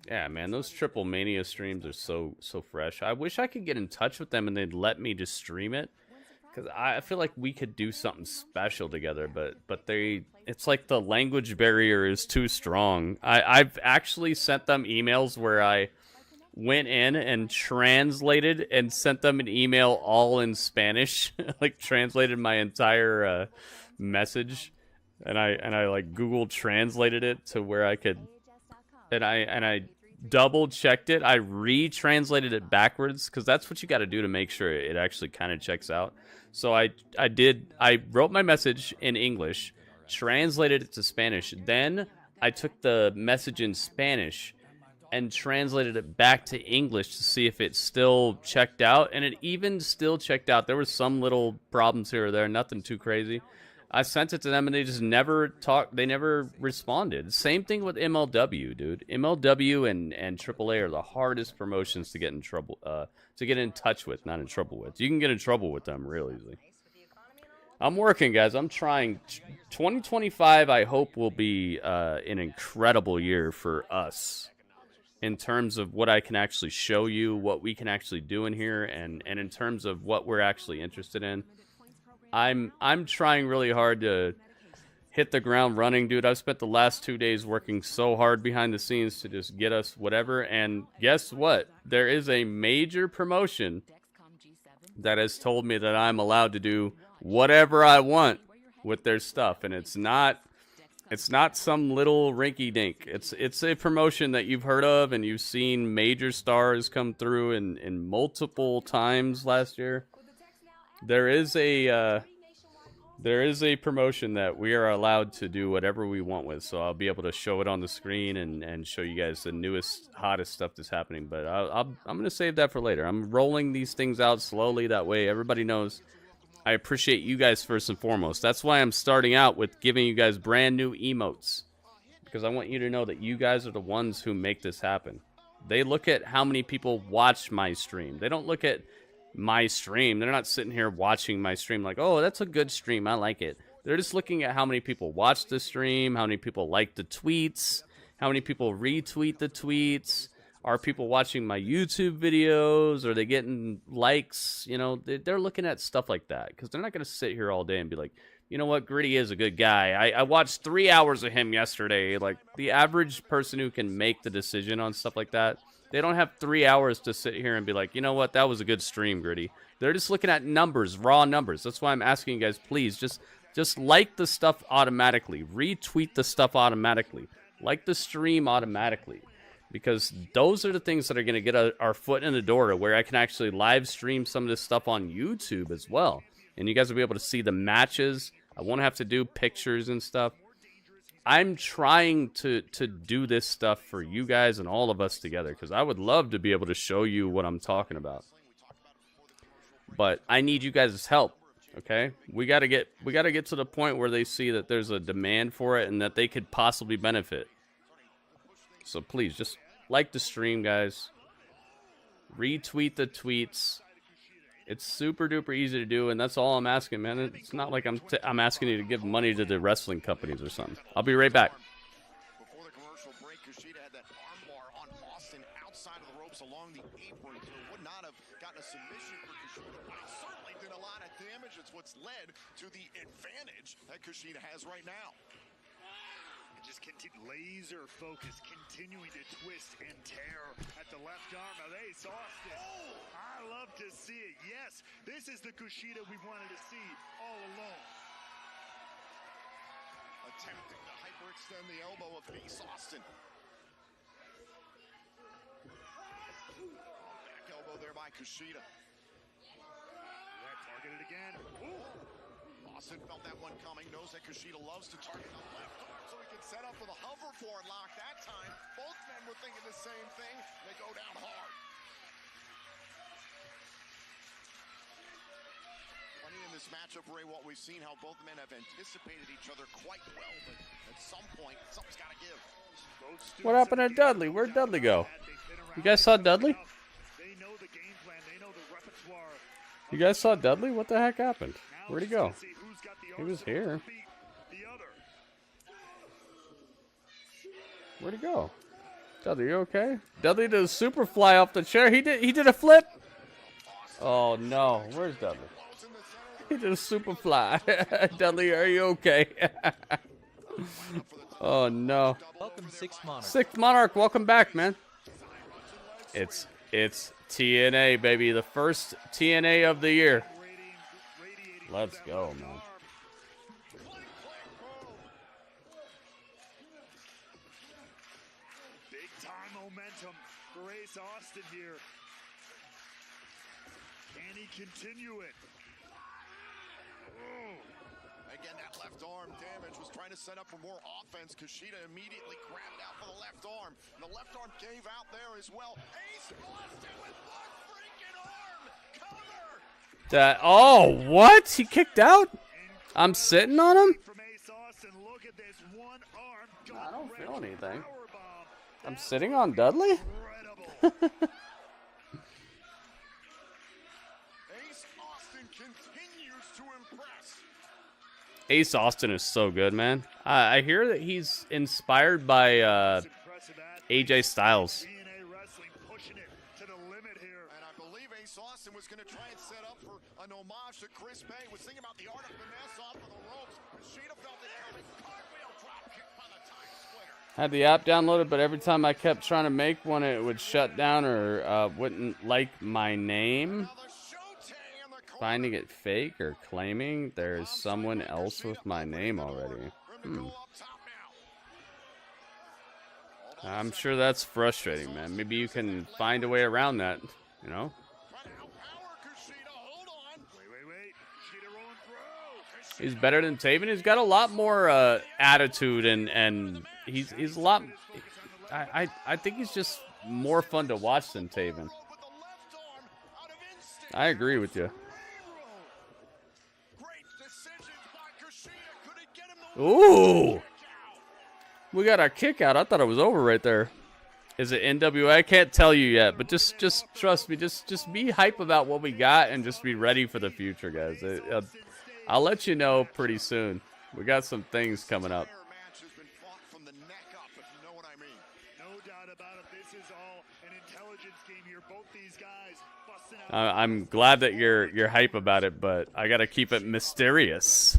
S1: Yeah, man, those Triple Mania streams are so fresh. I wish I could get in touch with them and they'd let me just stream it, because I feel like we could do something special together. But it's like the language barrier is too strong. I've actually sent them emails where I went in and translated and sent them an email all in Spanish, like translated my entire message, and I like Google translated it to where I could. And I double checked it. I retranslated it backwards because that's what you got to do to make sure it actually kind of checks out. So I wrote my message in English, translated it to Spanish. Then I took the message in Spanish and translated it back to English to see if it still checked out. And it even still checked out. There were some little problems here or there, nothing too crazy. I sent it to them, and they just never talked. They never responded. Same thing with MLW, dude. MLW and AAA are the hardest promotions to get in trouble, to get in touch with, not in trouble with. You can get in trouble with them real easily. I'm working, guys. I'm trying. 2025, I hope, will be an incredible year for us in terms of what I can actually show you, what we can actually do in here, and in terms of what we're actually interested in. I'm trying really hard to hit the ground running, dude. I've spent the last 2 days working so hard behind the scenes to just get us whatever. And guess what? There is a major promotion that has told me that I'm allowed to do whatever I want with their stuff, and it's not some little rinky-dink. It's a promotion that you've heard of, and you've seen major stars come through in multiple times last year. There is a promotion that we are allowed to do whatever we want with, so I'll be able to show it on the screen and show you guys the newest, hottest stuff that's happening. But I'm gonna save that for later. I'm rolling these things out slowly, that way everybody knows. I appreciate you guys first and foremost. That's why I'm starting out with giving you guys brand new emotes, because I want you to know that you guys are the ones who make this happen. They look at how many people watch my stream. They don't look at my stream. They're not sitting here watching my stream like, oh, that's a good stream, I like it. They're just looking at how many people watch the stream, how many people like the tweets, how many people retweet the tweets. Are people watching my YouTube videos? Are they getting likes? You know, they're looking at stuff like that, because they're not going to sit here all day and be like, you know what, Gritty is a good guy. I watched 3 hours of him yesterday. Like, the average person who can make the decision on stuff like that, they don't have 3 hours to sit here and be like, you know what, that was a good stream, Gritty. They're just looking at numbers, raw numbers. That's why I'm asking you guys, please, just like the stuff automatically. Retweet the stuff automatically. Like the stream automatically. Because those are the things that are going to get our foot in the door to where I can actually live stream some of this stuff on YouTube as well. And you guys will be able to see the matches. I won't have to do pictures and stuff. I'm trying to do this stuff for you guys and all of us together, because I would love to be able to show you what I'm talking about. But I need you guys' help, okay? We gotta get to the point where they see that there's a demand for it and that they could possibly benefit. So please, just like the stream, guys. Retweet the tweets. It's super duper easy to do, and that's all I'm asking, man. It's not like I'm asking you to give money to the wrestling companies or something. I'll be right back.
S14: Before the commercial break, Kushida had that armbar on Austin outside of the ropes along the apron, so it would not have gotten a submission for Kushida, but it certainly did a lot of damage. It's what's led to the advantage that Kushida has right now.
S3: Just continue laser focus, continuing to twist and tear at the left arm of Ace Austin. Oh, I love to see it. Yes, this is the Kushida we wanted to see all along.
S14: Attempting to hyperextend the elbow of Ace Austin. Back elbow there by Kushida.
S3: Yeah, targeted again. Ooh.
S14: Austin felt that one coming, knows that Kushida loves to target the left arm, so he can set up with a hoverboard lock that time. Both men were thinking the same thing. They go down hard. Plenty in this matchup, Ray, what we've seen, how both men have anticipated each other quite well, but at some point, something's got to give.
S1: What happened to Dudley? Where'd Dudley go? You guys saw Dudley?
S3: They know the game plan. They know the repertoire.
S1: You guys saw Dudley? What the heck happened? Where'd he go? He was here. Where'd he go? Dudley, you okay? Dudley did a super fly off the chair. He did a flip. Oh no, where's Dudley? He did a super fly. Dudley, are you okay? Oh no.
S2: Welcome, Sixth Monarch.
S1: Sixth Monarch, welcome back, man. It's TNA, baby. The first TNA of the year. Let's go, man.
S3: Big time momentum for Ace Austin here. Can he continue it? Oh.
S14: Again, that left arm damage was trying to set up for more offense. Kushida immediately grabbed out for the left arm. And the left arm gave out there as well. Ace Austin with one freaking arm. Cover.
S1: Oh, what? He kicked out? I'm sitting on him? I don't feel anything. I'm sitting on Dudley?
S14: Ace Austin continues to impress.
S1: Ace Austin is so good, man. I hear that he's inspired by AJ Styles.
S14: Austin was going to try and set up for an homage to Chris Bay. Was thinking about the art of finesse off of the ropes. Kushida felt it coming. Cartwheel drop kick by the time splitter.
S1: Had the app downloaded, but every time I kept trying to make one, it would shut down or wouldn't like my name. Finding it fake or claiming there's someone else with my name already. I'm sure that's frustrating, man. Maybe you can find a way around that, you know? He's better than Taven. He's got a lot more attitude, and he's a lot. I think he's just more fun to watch than Taven. I agree with you. Ooh, we got our kick out. I thought it was over right there. Is it NWA? I can't tell you yet, but just trust me. Just be hype about what we got and just be ready for the future, guys. I'll let you know pretty soon. We got some things coming up. I'm glad that you're hype about it, but I gotta keep it mysterious.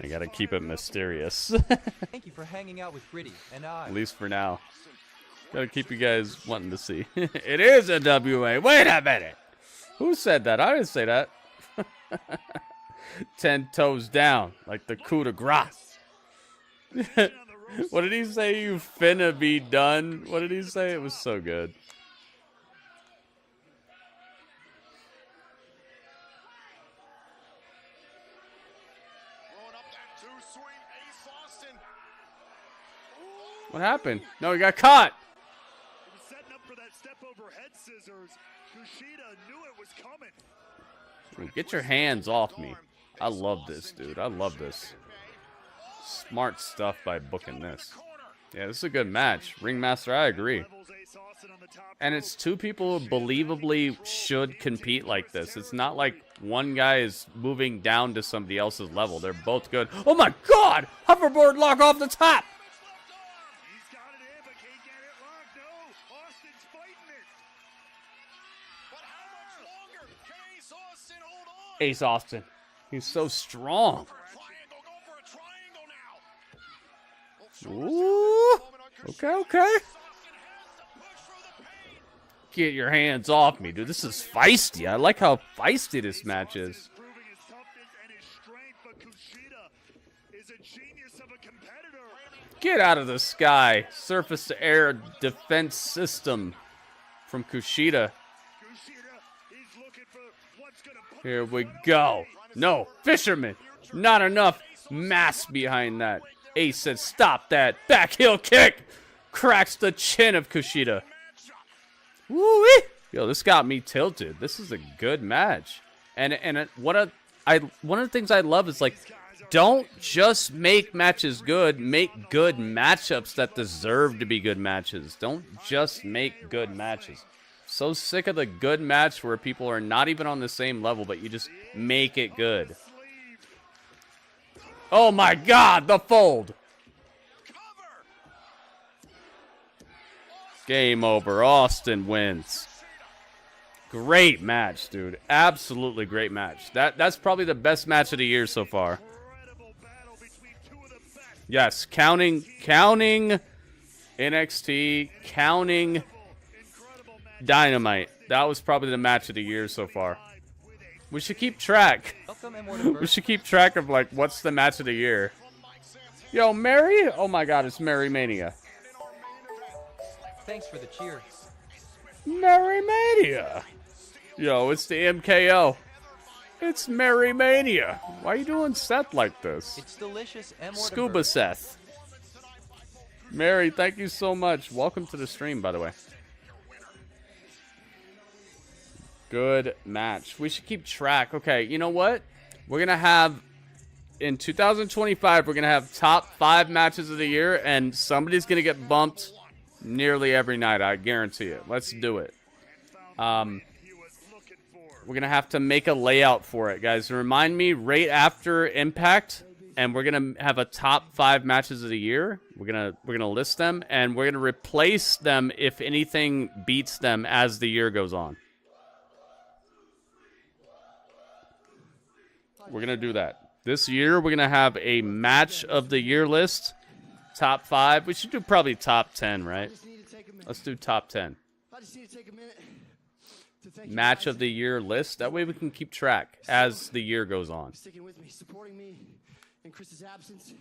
S1: I gotta keep it mysterious.
S2: Thank you for hanging out with Gritty and I.
S1: At least for now. Gotta keep you guys wanting to see. It is a WA. Wait a minute. Who said that? I didn't say that. 10 toes down, like the coup de grace. What did he say? You finna be done. What did he say? It was so good. What happened? No, he got caught.
S3: He was setting up for that step over head scissors. Kushida knew it was coming.
S1: Get your hands off me. I love this, dude. I love this. Smart stuff by booking this. Yeah, this is a good match. Ringmaster, I agree. And it's two people who believably should compete like this. It's not like one guy is moving down to somebody else's level. They're both good. Oh my god! Hoverboard lock off the top! Ace Austin. He's so strong. Ooh. Okay. Get your hands off me, dude. This is feisty. I like how feisty this match is. Get out of the sky. Surface to air defense system from Kushida. Here we go. No, Fisherman. Not enough mass behind that. Ace said, stop that. Back heel kick. Cracks the chin of Kushida. Woo-wee. Yo, this got me tilted. This is a good match. And one of the things I love is, like, don't just make matches good. Make good matchups that deserve to be good matches. Don't just make good matches. So sick of the good match where people are not even on the same level, but you just make it good. Oh my god, the fold. Game over. Austin wins. Great match, dude. Absolutely great match. That's probably the best match of the year so far. Yes, counting NXT, counting Dynamite. That was probably the match of the year so far. We should keep track. We should keep track of, like, what's the match of the year. Yo, Mary? Oh my god, it's Mary Mania.
S2: Thanks for the cheer.
S1: Mary Mania. Yo, it's the MKO. It's Mary Mania. Why are you doing Seth like this?
S2: It's delicious and more
S1: Scuba Seth. Mary, thank you so much. Welcome to the stream, by the way. Good match. We should keep track. Okay, you know what? We're going to have, in 2025, we're going to have top 5 matches of the year, and somebody's going to get bumped nearly every night. I guarantee it. Let's do it. We're going to have to make a layout for it, guys. Remind me right after Impact, and we're going to have a top 5 matches of the year. We're going to list them, and we're going to replace them if anything beats them as the year goes on. We're going to do that. This year, we're going to have a match of the year list. Top 5. We should do probably top 10, right? Let's do top 10.
S15: I just need to take a minute to thank
S1: match of the year list. That way we can keep track as the year goes on.
S15: Sticking with me, supporting me in Chris's absence.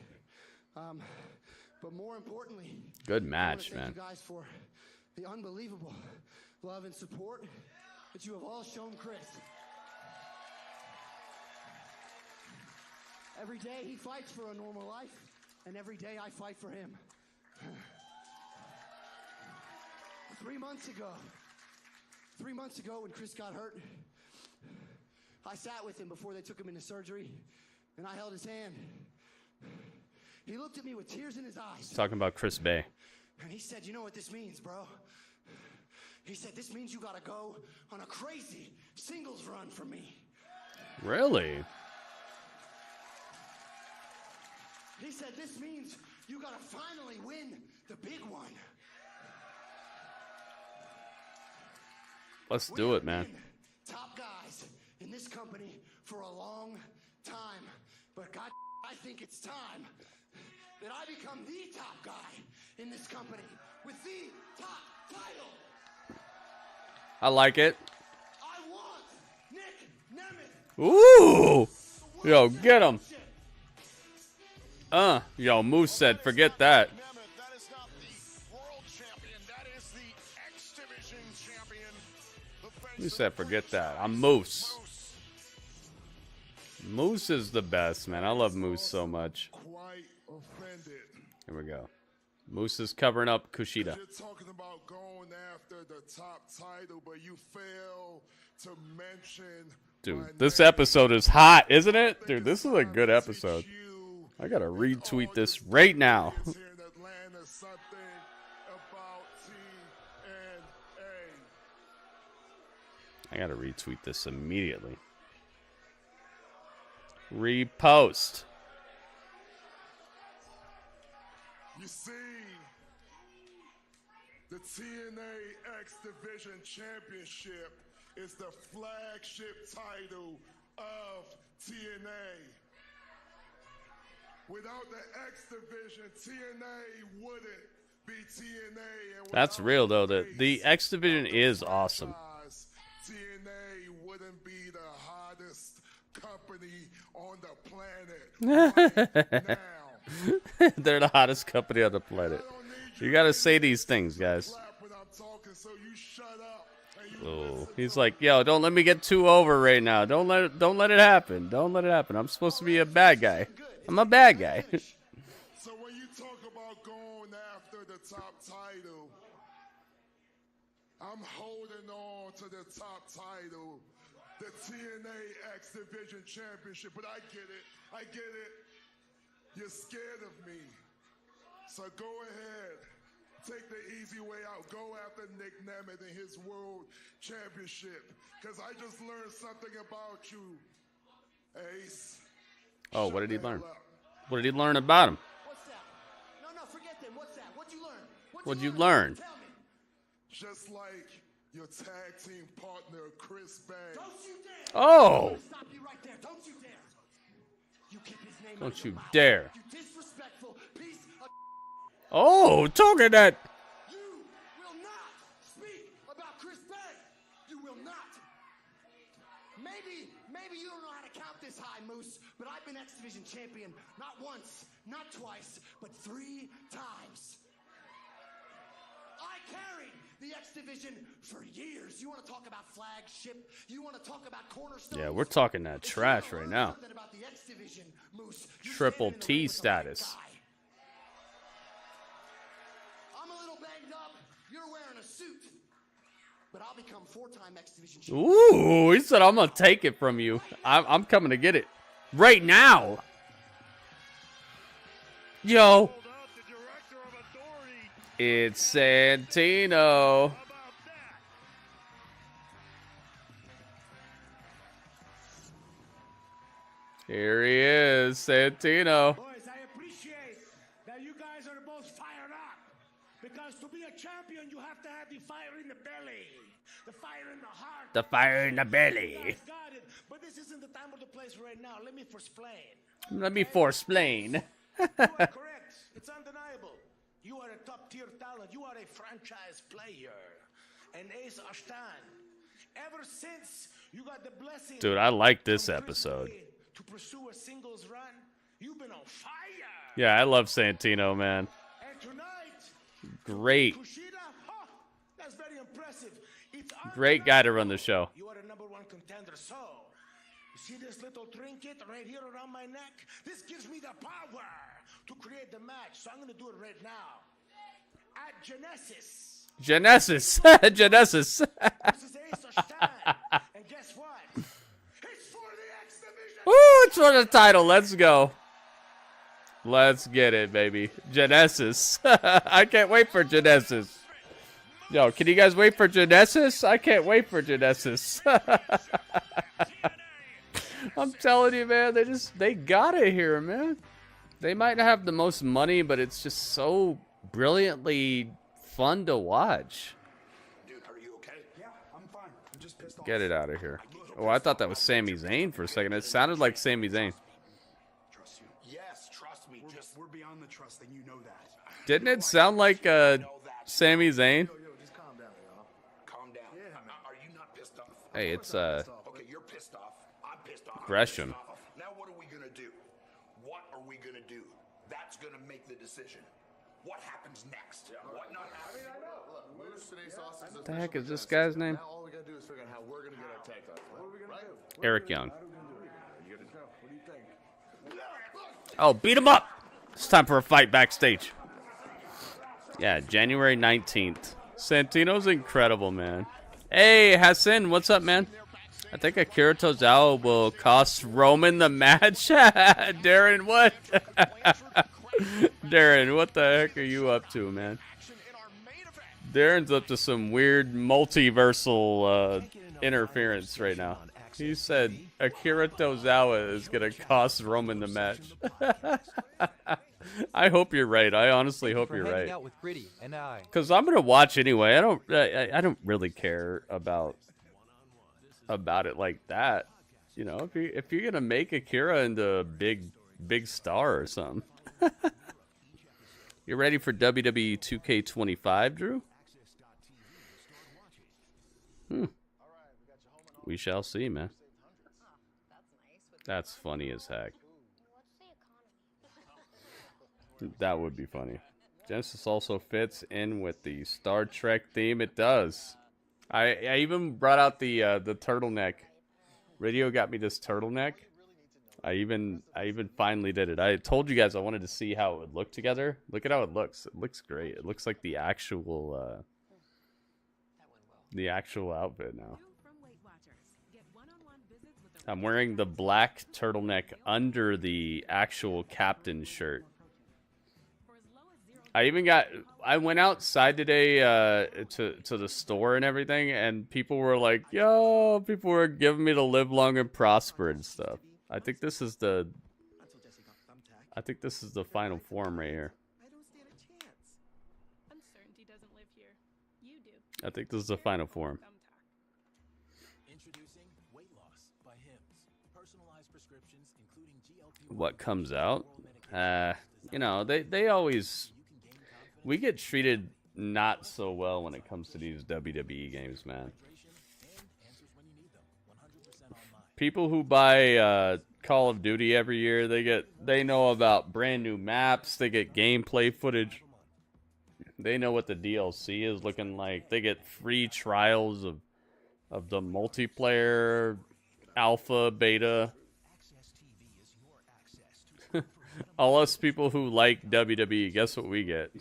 S15: But more importantly,
S1: good
S15: I
S1: match,
S15: wanna
S1: man.
S15: thank you guys for the unbelievable love and support that you have all shown Chris. Every day he fights for a normal life, and every day I fight for him. 3 months ago when Chris got hurt, I sat with him before they took him into surgery, and I held his hand. He looked at me with tears in his eyes.
S1: Talking about Chris Bay.
S15: And he said, you know what this means, bro? He said, this means you gotta go on a crazy singles run for me.
S1: Really?
S15: He said, this means you gotta finally win the big one.
S1: Let's do it, man.
S15: Top guys in this company for a long time. But God, I think it's time that I become the top guy in this company with the top title.
S1: I like it.
S15: I want Nick Nemeth.
S1: Ooh! Yo, get him. Yo, Moose said, forget that.
S14: That is not the world champion. That is the X Division champion.
S1: Moose said, forget that. I'm Moose. Moose is the best, man. I love Moose so much. Here we go. Moose is covering up Kushida.
S3: You're talking about going after the top title, but you fail to mention.
S1: Dude, this episode is hot, isn't it? Dude, this is a good episode. I gotta retweet this right now. I gotta retweet this immediately. Repost.
S3: You see, the TNA X Division Championship is the flagship title of TNA. Without the X Division, TNA wouldn't be TNA. And
S1: that's real, though. The X Division is awesome.
S3: TNA wouldn't be the hottest company on the planet right now.
S1: They're the hottest company on the planet. You gotta say these things, guys. Oh, he's like, yo, don't let me get too over right now. Don't let it happen. Don't let it happen. I'm supposed to be a bad guy. I'm a bad guy.
S3: So when you talk about going after the top title, I'm holding on to the top title, the TNA X Division Championship. But I get it. I get it. You're scared of me. So go ahead. Take the easy way out. Go after Nick Nemeth and his World Championship. Because I just learned something about you, Ace.
S1: Oh, what did he learn? What did he learn about him?
S15: What's that? No, forget them. What's that? What'd you learn?
S1: What'd you learn?
S15: Tell me.
S3: Just like your tag team partner, Chris Bay.
S15: Don't you dare.
S1: Oh!
S15: Stop you right there. Don't you dare. You keep his name
S1: Don't
S15: out
S1: you
S15: your mouth.
S1: dare.
S15: You disrespectful piece of.
S1: Oh, talking that.
S15: You will not speak about Chris Bay. You will not. Maybe you don't know how to count this high, Moose, but I've been X Division champion not once, not twice, but 3 times. I carried the X Division for years. You want to talk about flagship? You want to talk about cornerstone?
S1: Yeah, we're talking that trash right now.
S15: About the X Division, Moose,
S1: Triple T status.
S15: I'm a little banged up. You're wearing a suit. But I'll become 4-time X Division champion.
S1: Ooh, he said, I'm going to take it from you. I'm coming to get it right now. Yo. It's Santino. Here he is, Santino.
S16: Boys, I appreciate that you guys are both fired up. Because to be a champion, you have to have the fire in the belly. The fire in the heart.
S1: The fire in the belly.
S16: You guys got it. But this isn't the time or the place right now. Let me forsplain.
S1: Let me forsplain.
S16: You are correct. It's undeniable. You are a top-tier talent. You are a franchise player. And Ace Ashtan, ever since you got the blessing...
S1: Dude, I like this episode.
S16: To pursue a singles run, you've been on fire.
S1: Yeah, I love Santino, man.
S16: And tonight,
S1: Great.
S16: Kushida, that's very impressive. It's
S1: Great guy to run the show.
S16: You are a #1 contender, so you see this little trinket right here around my neck? This gives me the power to create the match, so I'm going to do it right now. At Genesis.
S1: Genesis. Genesis.
S16: This is Ace Ashtan. And guess what? It's for the X Division.
S1: Woo, it's for the title. Let's go. Let's get it, baby. Genesis. I can't wait for Genesis. Yo, can you guys wait for Genesis? I can't wait for Genesis. I'm telling you, man, they got it here, man. They might not have the most money, but it's just so brilliantly fun to watch.
S8: Dude, are you okay? Yeah, I'm fine. I'm just pissed off.
S1: Get it out of here. Oh, I thought that was Sami Zayn for a second. It sounded like Sami Zayn.
S8: Trust you. Yes, trust me. We're beyond the trusting. You know that.
S1: Didn't it sound like Sami Zayn?
S8: Just calm down, y'all. Calm down. Yeah, are you not pissed off?
S1: Hey, it's
S8: Okay, you're pissed off. I'm pissed off.
S1: Gresham.
S8: Now what are we gonna do? What are we gonna do? That's gonna make the decision. What happens next? What not happens? I know. Look, Moose Today Sauce is
S1: What the heck is this guy's name?
S8: Now all we gotta do is figure out how we're gonna get our take on. What are we gonna do?
S1: Eric Young.
S8: What do you think?
S1: Oh, beat him up! It's time for a fight backstage. Yeah, January 19th. Santino's incredible, man. Hey, Hassan, what's up, man? I think Akira Tozawa will cost Roman the match. Darren, what? Darren, what the heck are you up to, man? Darren's up to some weird multiversal interference right now. He said Akira Tozawa is going to cost Roman the match. I hope you're right. I honestly hope you're right. Because I'm going to watch anyway. I don't really care about it like that. You know, if you're going to make Akira into a big star or something. You ready for WWE 2K25, Drew? We shall see, man. That's funny as heck. That would be funny. Genesis also fits in with the Star Trek theme. It does. I even brought out the turtleneck. Radio got me this turtleneck. I even finally did it. I told you guys I wanted to see how it would look together. Look at how it looks. It looks great. It looks like the actual outfit now. I'm wearing the black turtleneck under the actual captain shirt. I went outside today to the store and everything, and people were like, yo, people were giving me the live long and prosper and stuff. I think this is the final form right here. I think this is the final form. What comes out? You know, they always, we get treated not so well when it comes to these WWE games, man. People who buy Call of Duty every year, they know about brand new maps, they get gameplay footage. They know what the DLC is looking like. They get free trials of the multiplayer, alpha, beta. All us people who like WWE, guess what we get?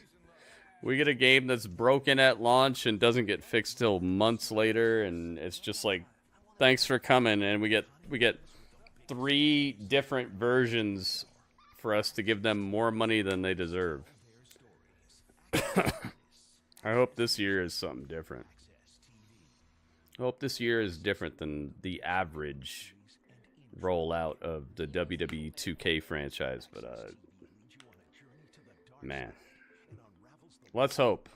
S1: We get a game that's broken at launch and doesn't get fixed till months later, and it's just like, thanks for coming, and we get 3 different versions for us to give them more money than they deserve. I hope this year is something different. I hope this year is different than the average rollout of the WWE 2K franchise, but man, let's hope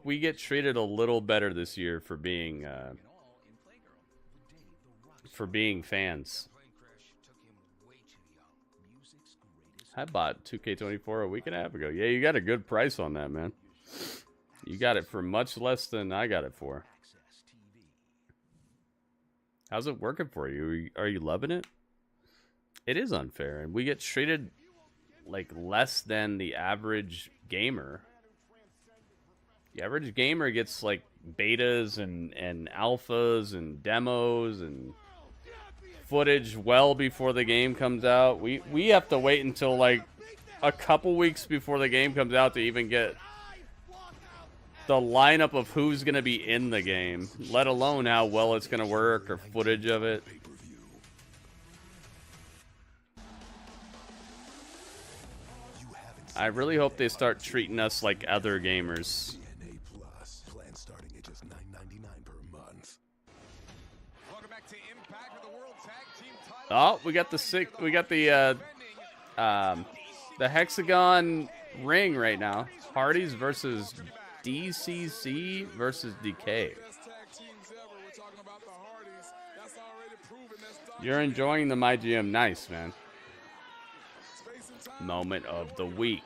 S1: we get treated a little better this year for being fans. I bought 2K24 a week and a half ago. Yeah, you got a good price on that, man. You got it for much less than I got it for. How's it working for you? Are you loving it? It is unfair, and we get treated like less than the average gamer. The average gamer gets like betas and alphas and demos and footage well before the game comes out. We have to wait until like a couple weeks before the game comes out to even get the lineup of who's going to be in the game, let alone how well it's going to work or footage of it. I really hope they start treating us like other gamers.
S5: TNA Plus. Plan starting at just $9.99 per month.
S17: Welcome back to Impact with the World Tag Team title.
S1: Oh, we got the hexagon ring right now. Hardys versus DCC versus DK. You're enjoying the My GM. Nice, man. Moment of the week.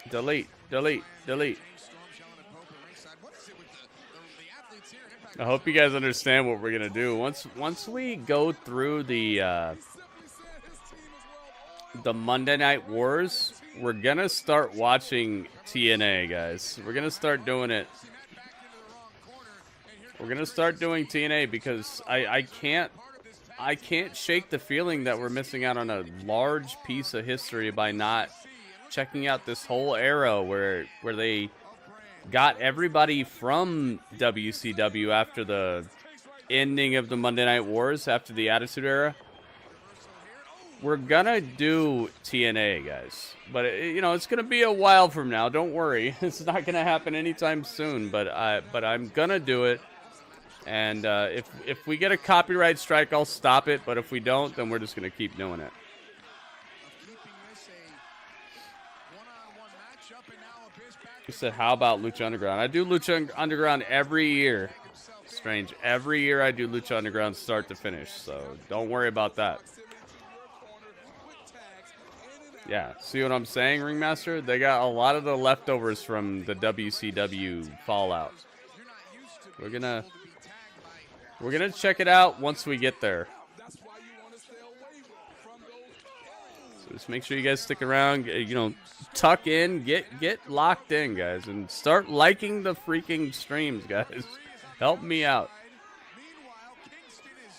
S1: Delete. I hope you guys understand what we're gonna do. Once we go through the Monday Night Wars, we're gonna start watching TNA, guys. We're gonna start doing it. We're gonna start doing TNA because I can't shake the feeling that we're missing out on a large piece of history by not checking out this whole era where they got everybody from WCW after the ending of the Monday Night Wars, after the Attitude Era. We're gonna do TNA, guys, but it's gonna be a while from now. Don't worry, it's not gonna happen anytime soon. But I'm gonna do it, and if we get a copyright strike, I'll stop it. But if we don't, then we're just gonna keep doing it. You said, how about Lucha Underground? I do Lucha Underground every year. Strange, every year I do Lucha Underground start to finish, so don't worry about that. Yeah, see what I'm saying, Ringmaster? They got a lot of the leftovers from the WCW Fallout. We're gonna check it out once we get there. So just make sure you guys stick around. Tuck in, get locked in, guys, and start liking the freaking streams, guys. Help me out.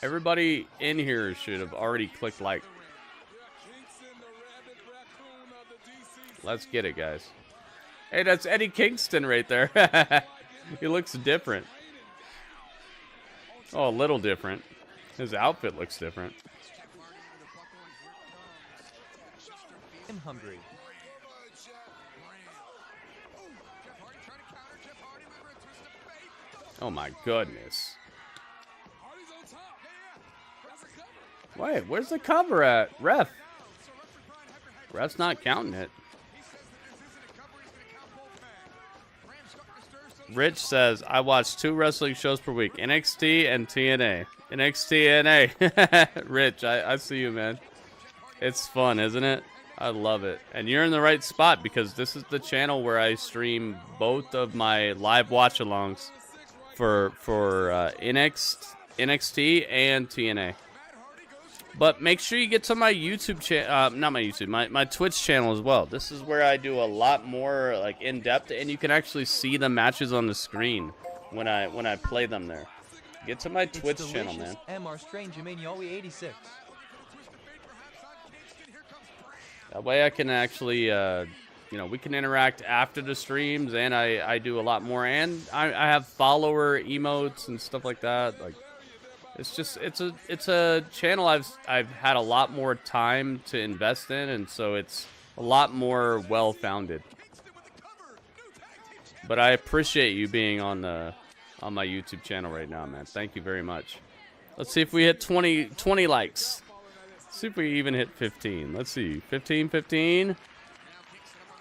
S1: Everybody in here should have already clicked like. Let's get it, guys. Hey, that's Eddie Kingston right there. He looks different. Oh, a little different. His outfit looks different.
S2: I'm hungry.
S1: Oh my goodness. Wait, where's the cover at? Ref's not counting it. Rich says, I watch 2 wrestling shows per week, NXT and TNA. NXT, TNA. Rich, I see you, man. It's fun, isn't it? I love it. And you're in the right spot because this is the channel where I stream both of my live watch-alongs for NXT and TNA. But make sure you get to my YouTube channel, not my YouTube, my Twitch channel as well. This is where I do a lot more like in depth, and you can actually see the matches on the screen when I play them there. Get to my Twitch channel, man.
S2: MR Strange, Yoli 86.
S1: That way I can actually, we can interact after the streams, and I do a lot more, and I have follower emotes and stuff like that. Like, it's a channel I've had a lot more time to invest in, and so it's a lot more well-founded. But I appreciate you being on my YouTube channel right now, man. Thank you very much. Let's see if we hit 20 likes. Let's see if we even hit 15. Let's see. 15.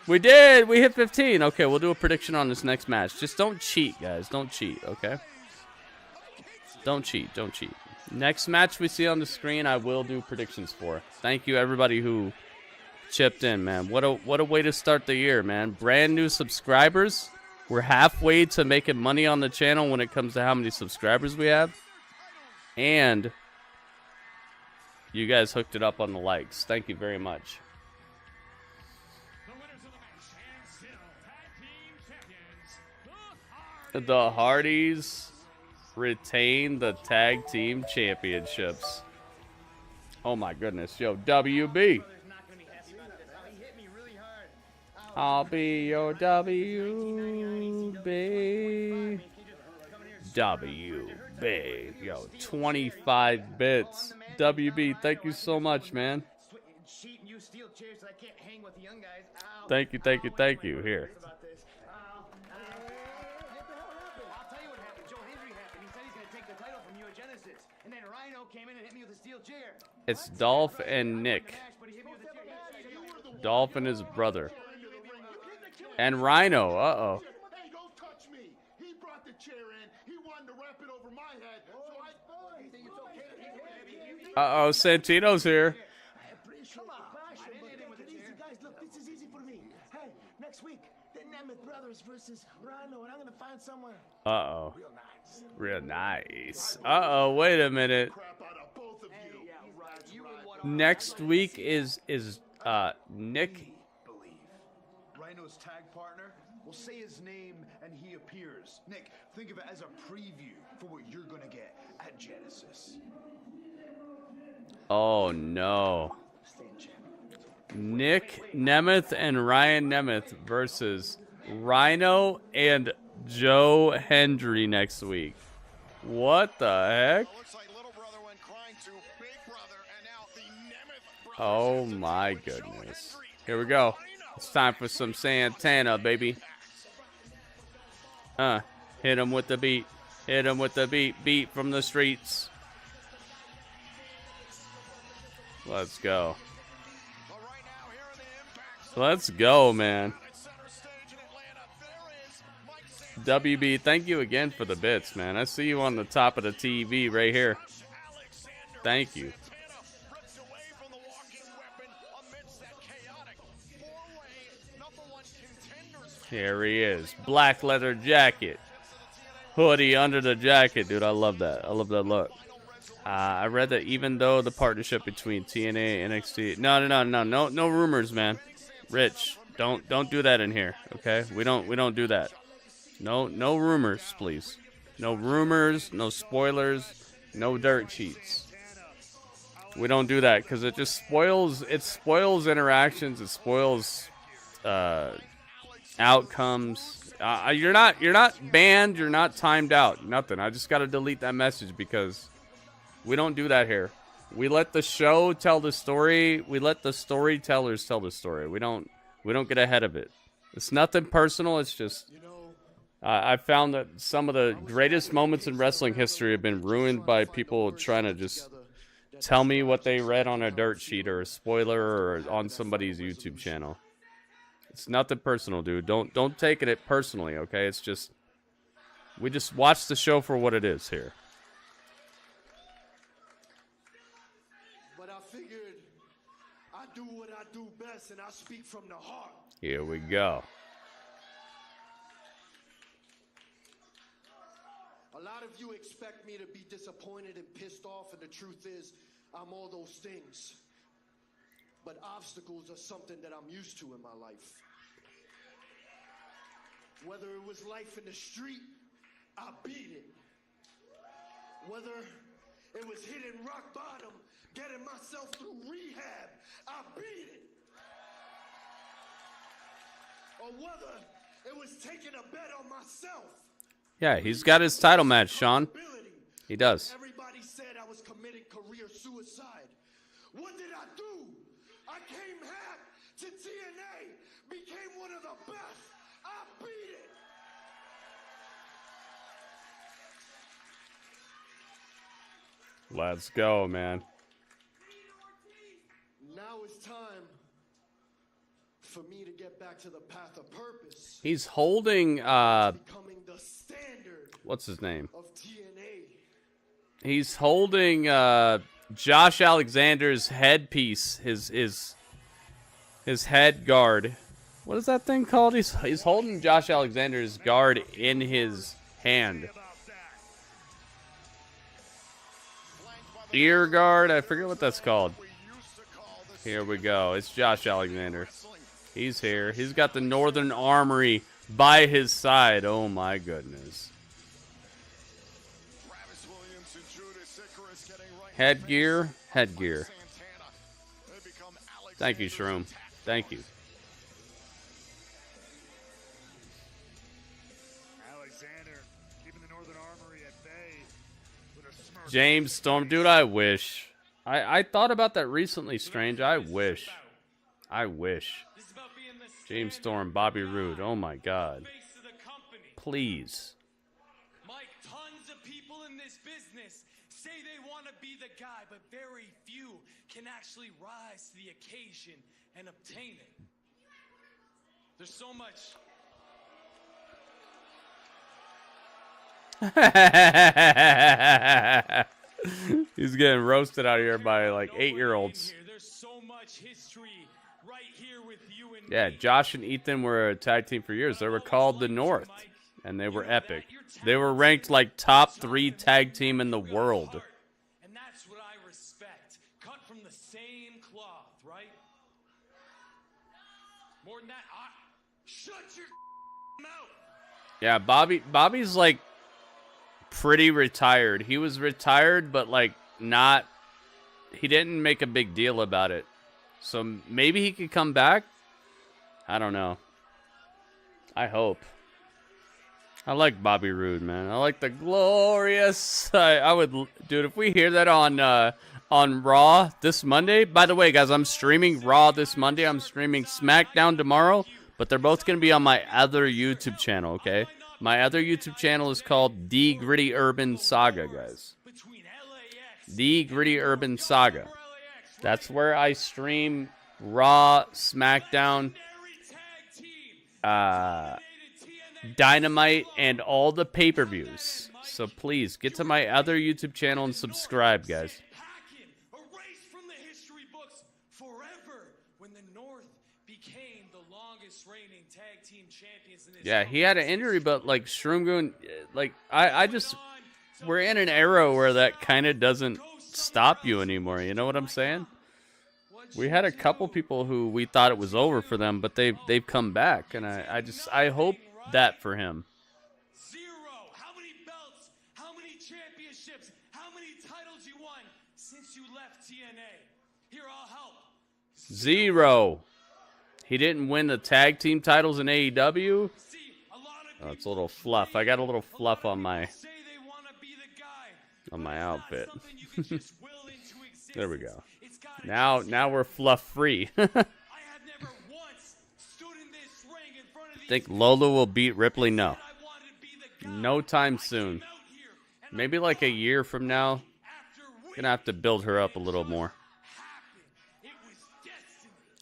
S1: We did. We hit 15. Okay, we'll do a prediction on this next match. Just don't cheat, guys. Don't cheat, okay? Don't cheat. Next match we see on the screen, I will do predictions for. Thank you, everybody who chipped in, man. What a way to start the year, man. Brand new subscribers. We're halfway to making money on the channel when it comes to how many subscribers we have. And You guys hooked it up on the likes. Thank you very much. The Hardys retain the tag team championships. Oh my goodness. Yo, WB. I'll be your WB. WB. Yo, 25 bits. WB, thank you so much, man. Thank you, thank you, thank you. Here.
S4: I'll tell you what happened. Joe Hendry happened. He said he's going to take the title from you at Genesis. And then Rhino came in and hit me with a steel chair.
S1: It's Dolph and Nick. Dolph and his brother. And Rhino. Uh-oh.
S3: Hey, don't touch me. He brought the chair in. He wanted to wrap it over my head. So
S1: Uh-oh, Santino's here.
S16: Guys, look, this is easy for me. Hey, next week, the Nemeth brothers versus Rhino, and I'm gonna find someone.
S1: Uh-oh. Real nice. Uh-oh, wait a minute. Next week is Nick.
S6: Rhino's tag partner will say his name and he appears. Nick, think of it as a preview for what you're gonna get at Genesis.
S1: Oh no. Nick Nemeth and Ryan Nemeth versus Rhino and Joe Hendry next week. What the heck? Oh my goodness. Here we go. It's time for some Santana, baby. Hit him with the beat. Hit him with the beat. Beat from the streets. Let's go. Let's go, man. WB, thank you again for the bits, man. I see you on the top of the TV right here. Thank you. Here he is. Black leather jacket. Hoodie under the jacket. Dude, I love that. I love that look. I read that even though the partnership between TNA and NXT... No rumors, man. Rich, don't do that in here, okay? We don't do that. No rumors, please. No rumors, no spoilers, no dirt sheets. We don't do that because it just spoils interactions, it spoils outcomes. You're not banned, you're not timed out, nothing. I just got to delete that message because we don't do that here. We let the show tell the story. We let the storytellers tell the story. We don't get ahead of it. It's nothing personal. It's just I found that some of the greatest moments in wrestling history have been ruined by people trying to just tell me what they read on a dirt sheet or a spoiler or on somebody's YouTube channel. It's nothing personal, dude. Don't take it personally, okay? It's just we just watch the show for what it is here.
S3: But I figured I do what I do best and I speak from the heart.
S1: Here we go.
S3: A lot of you expect me to be disappointed and pissed off, and the truth is, I'm all those things. But obstacles are something that I'm used to in my life. Whether it was life in the street, I beat it. Whether it was hitting rock bottom, getting myself through rehab, I beat it. Or whether it was taking a bet on myself.
S1: Yeah, he's got his title match, Sean. He does.
S3: Everybody said I was committing career suicide. What did I do? I came back to TNA, became one of the best. I beat it.
S1: Let's go, man.
S3: Now it's time for me to get back to the path of purpose.
S1: He's holding
S3: Becoming the standard
S1: what's his name?
S3: of TNA.
S1: He's holding Josh Alexander's headpiece, his head guard. What is that thing called? He's holding Josh Alexander's guard in his hand. ear guard. I forget what that's called. Here we go. It's Josh Alexander. He's here. He's got the Northern Armory by his side. Oh my goodness. Headgear. Headgear. Thank you, Shroom. Thank you. James Storm. Dude, I wish. I thought about that recently, Strange. I wish. I wish. James Storm, Bobby Roode. Oh my God. Please.
S18: Mike, tons of people in this business say they want to be the guy, but very few can actually rise to the occasion and obtain it. There's so much.
S1: He's getting roasted out here by like 8-year-olds.
S18: There's so much history right here with you and
S1: Yeah, Josh and Ethan were a tag team for years. They were called the North, and they were epic. They were ranked like top 3 tag team in the world.
S18: And that's what I respect. Cut from the same cloth, right? More than that, shut your mouth.
S1: Yeah, Bobby's like pretty retired. He was retired, but like not. He didn't make a big deal about it. So maybe he could come back. I don't know. I hope. I like Bobby Roode, man. I like the glorious. I would, dude. If we hear that on Raw this Monday. By the way, guys, I'm streaming Raw this Monday. I'm streaming SmackDown tomorrow. But they're both gonna be on my other YouTube channel. Okay. My other YouTube channel is called The Gritty Urban Saga, guys. The Gritty Urban Saga. That's where I stream Raw, SmackDown, Dynamite, and all the pay-per-views. So please, get to my other YouTube channel and subscribe, guys. Yeah, he had an injury, but like Shroomgoon, like I just, we're in an era where that kind of doesn't stop you anymore. You know what I'm saying? We had a couple people who we thought it was over for them, but they've come back, and I hope that for him.
S18: Zero. How many belts? How many championships? How many titles you won since you left TNA? Here, I'll help.
S1: 0. He didn't win the tag team titles in AEW. Oh, it's a little fluff. I got a little fluff on my outfit. There we go. Now we're fluff free. I think Lola will beat Ripley. No time soon. Maybe like a year from now. Gonna have to build her up a little more.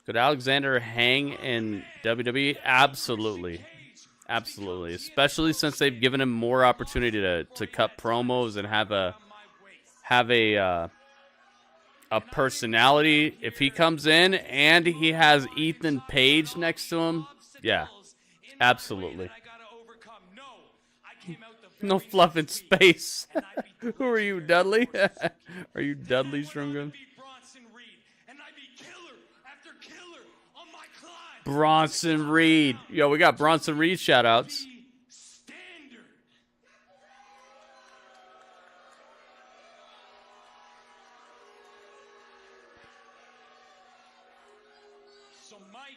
S1: Could Alexander hang in WWE? Absolutely. Absolutely. Especially since they've given him more opportunity to cut promos and have a personality. If he comes in and he has Ethan Page next to him, yeah, absolutely. No fluff in space. Who are you, Dudley? Are you Dudley Strungan? Bronson Reed. Yo, we got Bronson Reed shout-outs.
S18: So, Mike,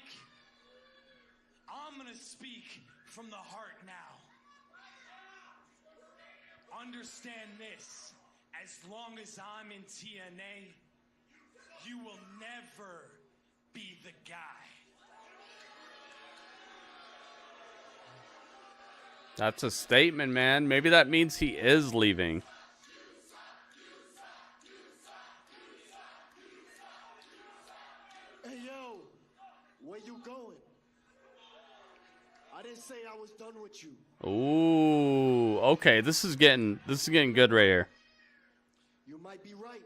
S18: I'm going to speak from the heart now. Understand this. As long as I'm in TNA, you will never be the guy.
S1: That's a statement, man. Maybe that means he is leaving.
S15: Hey, yo, where you going? I didn't say I was done with you.
S1: Ooh, okay. This is getting good right here.
S15: You might be right.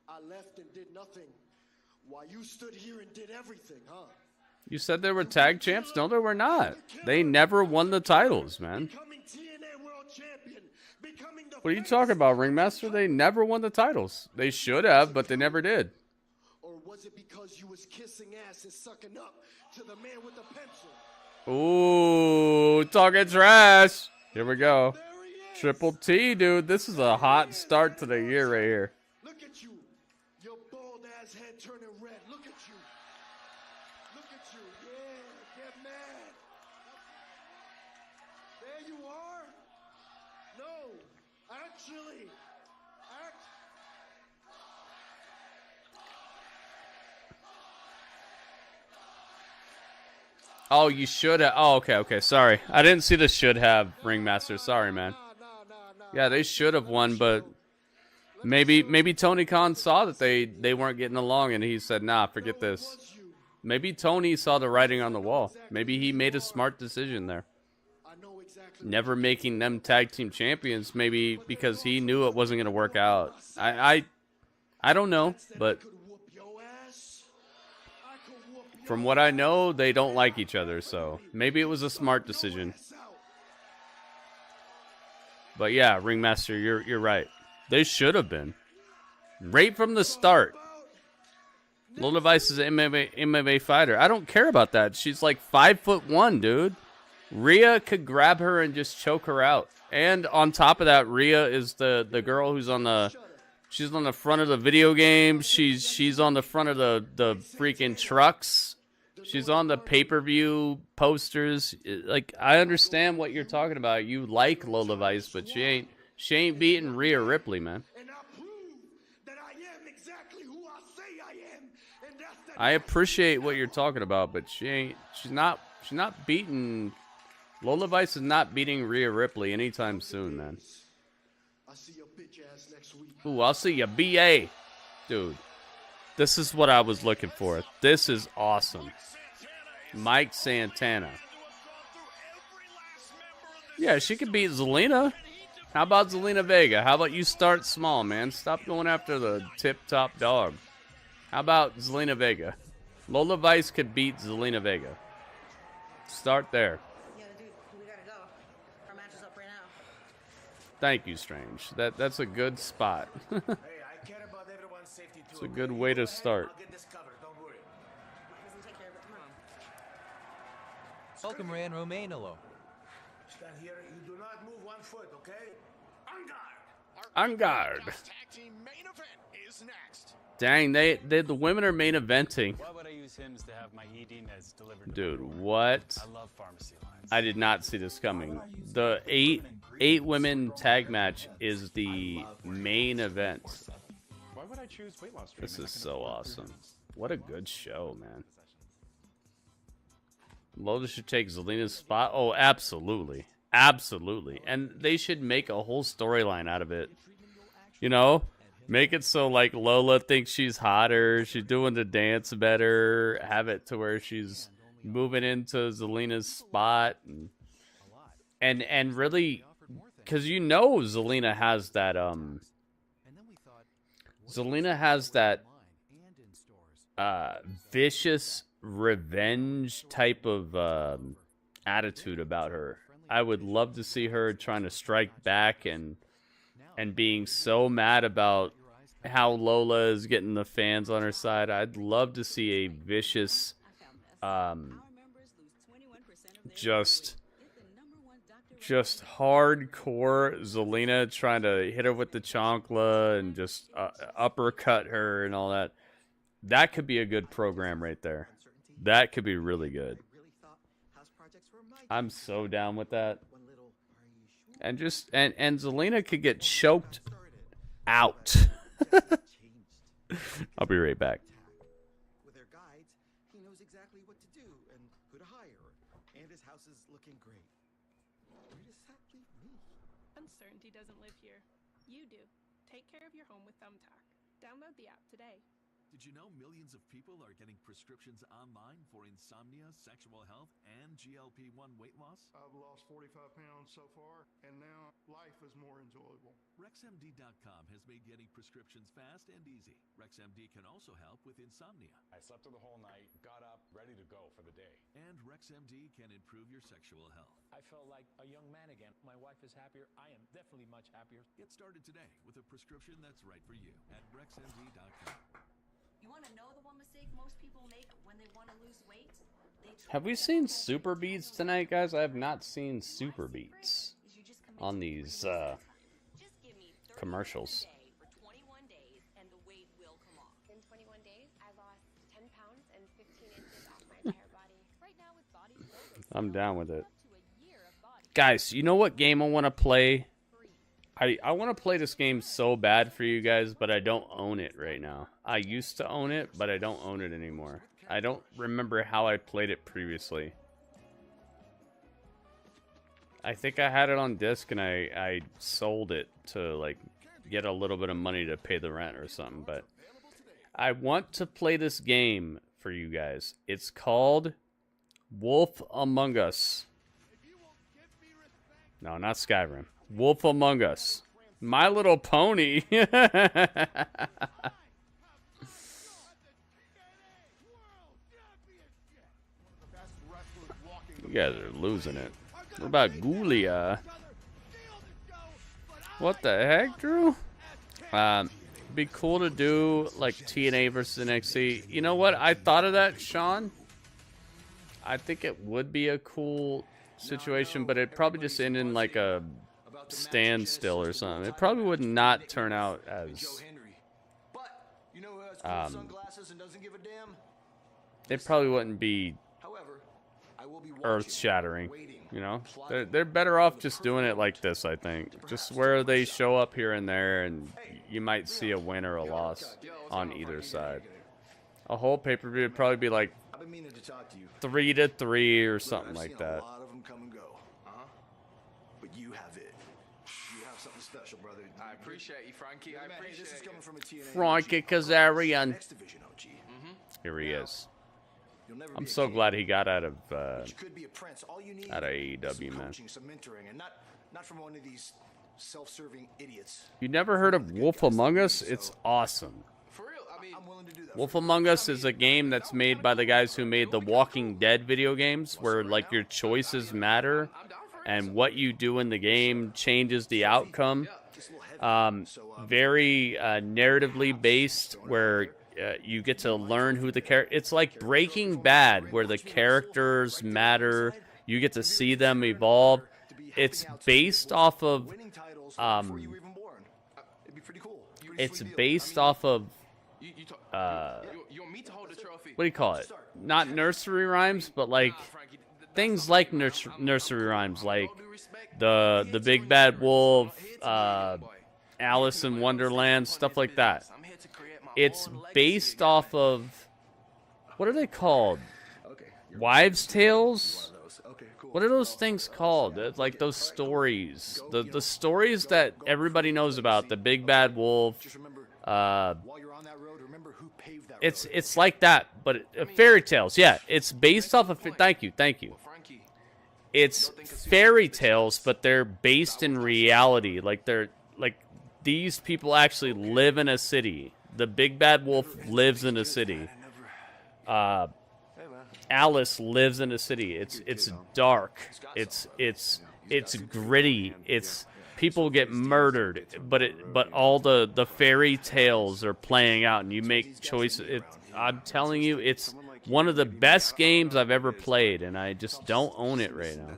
S15: I left and did nothing, while you stood here and did everything, huh?
S1: You said they were tag champs? No, they were not. They never won the titles, man. What are you talking about, Ringmaster? They never won the titles. They should have, but they never did.
S15: Or was it because you was kissing ass and sucking up to the man with the pencil?
S1: Ooh, talking trash. Here we go. Triple T, dude. This is a hot start to the year right here.
S15: Look at you. Your bald ass head turning red. Look at you. Look at you. Yeah, get mad. There you are. No, actually.
S1: Oh, you should have. Oh, okay. Sorry. I didn't see the should have, Ringmaster. Sorry, man. Yeah, they should have won, but maybe Tony Khan saw that they weren't getting along, and he said, nah, forget this. Maybe Tony saw the writing on the wall. Maybe he made a smart decision there. Never making them tag team champions, maybe because he knew it wasn't going to work out. I don't know, but from what I know, they don't like each other, so maybe it was a smart decision. But yeah, Ringmaster, you're right. They should have been. Right from the start. Lola Vice is an MMA fighter. I don't care about that. She's like 5'1", dude. Rhea could grab her and just choke her out. And on top of that, Rhea is the girl who's on the... She's on the front of the video game. She's on the front of the freaking trucks. She's on the pay-per-view posters. Like, I understand what you're talking about. You like Lola Vice, but she ain't beating Rhea Ripley, man. I appreciate what you're talking about, but she's not beating... Lola Vice is not beating Rhea Ripley anytime soon, man. Ooh, I'll see ya, BA. Dude, this is what I was looking for. This is awesome. Mike Santana. Yeah, she could beat Zelina. How about Zelina Vega? How about you start small, man? Stop going after the tip-top dog. How about Zelina Vega? Lola Vice could beat Zelina Vega. Start there. Thank you, Strange. That's a good spot. It's a good way to start.
S2: Welcome, Ryan Romanolo.
S16: Stand here. You do not move 1 foot, okay?
S1: On guard. Dang, the women are main eventing.
S19: Why would I use hymns to have my eating as delivered?
S1: Dude, what?
S19: I love pharmacy lines.
S1: I did not see this coming. The eight women tag match is the main event.
S20: Why would I choose weight loss?
S1: This is so awesome. What a good show, man. Lola should take Zelina's spot. Oh, absolutely. Absolutely. And they should make a whole storyline out of it. You know? Make it so, like, Lola thinks she's hotter. She's doing the dance better. Have it to where she's moving into Zelina's spot. And really... Because you know Zelina has that, Zelina has that vicious revenge type of attitude about her. I would love to see her trying to strike back and being so mad about how Lola is getting the fans on her side. I'd love to see a vicious, just hardcore Zelina trying to hit her with the chancla and just uppercut her and all that. That could be a good program right there. That could be really good. I'm so down with that. And just and Zelina could get choked out. I'll be right back.
S21: With their guides, he knows exactly what to do and who to hire. And his house is looking great. Where does that leave me?
S22: Uncertainty doesn't live here. You do. Take care of your home with Thumbtack. Download the app today.
S7: Did you know millions of people are getting prescriptions online for insomnia, sexual health, and GLP-1 weight loss?
S3: I've lost 45 pounds so far, and now life is more enjoyable.
S7: RexMD.com has made getting prescriptions fast and easy. RexMD can also help with insomnia.
S20: I slept through the whole night, got up, ready to go for the day.
S7: And RexMD can improve your sexual health.
S9: I felt like a young man again. My wife is happier. I am definitely much happier.
S7: Get started today with a prescription that's right for you at RexMD.com.
S22: You want to know the one mistake most people make when they want to lose weight?
S1: Have we seen Super Beats tonight, guys? I have not seen Super Beats on these commercials.
S22: For 21 days, and the weight will come off.
S23: In 21 days, I lost 10 pounds and 15 inches off my entire body.
S22: Right now with body
S1: I'm down with it. Guys, you know what game I want to play? I want to play this game so bad for you guys, but I don't own it right now. I used to own it, but I don't own it anymore. I don't remember how I played it previously. I think I had it on disc and I sold it to like get a little bit of money to pay the rent or something, but I want to play this game for you guys. It's called Wolf Among Us. No, not Skyrim. Wolf Among Us. My Little Pony. You guys are losing it. What about Ghoulia? What the heck, Drew? Be cool to do like TNA versus NXT. You know what? I thought of that, Sean. I think it would be a cool situation, but it'd probably just end in like a standstill or something. It probably would not turn out as it probably wouldn't be earth-shattering, you know. They're better off just doing it like this, I think. Just where they show up here and there, and you might see a win or a loss on either side. A whole pay-per-view would probably be like 3-3 or something like that.
S12: But you have it. You have something special, brother.
S24: I appreciate you, Frankie. I appreciate
S12: this is coming from a TNA
S1: Frankie Kazarian.
S12: Next division OG.
S1: Here he is. I'm so glad he got out of AEW, man.
S12: Some mentoring, and not from one of these self-serving idiots.
S1: You never heard of Wolf Among Us? It's awesome.
S12: I'm willing to do that.
S1: Wolf Among Us is a game that's made by the guys who made the Walking Dead video games, where like your choices matter and what you do in the game changes the outcome. Very narratively based, where you get to learn who the character. It's like Breaking Bad, where the characters matter. You get to see them evolve. It's based off of. It's based off of. What do you call it? Not nursery rhymes, but like things like nursery rhymes, like the Big Bad Wolf, Alice in Wonderland, stuff like that. It's based off of, what are they called? Wives' tales? What are those things called? It's like those stories, the stories that everybody knows about. The Big Bad Wolf. It's like that, but fairy tales. Yeah, it's based off of. Thank you. It's fairy tales, but they're based in reality. Like these people actually live in a city. The Big Bad Wolf lives in a city. Alice lives in a city. It's dark. It's gritty. It's people get murdered, but all the fairy tales are playing out, and you make choices. I'm telling you, it's one of the best games I've ever played, and I just don't own it right now.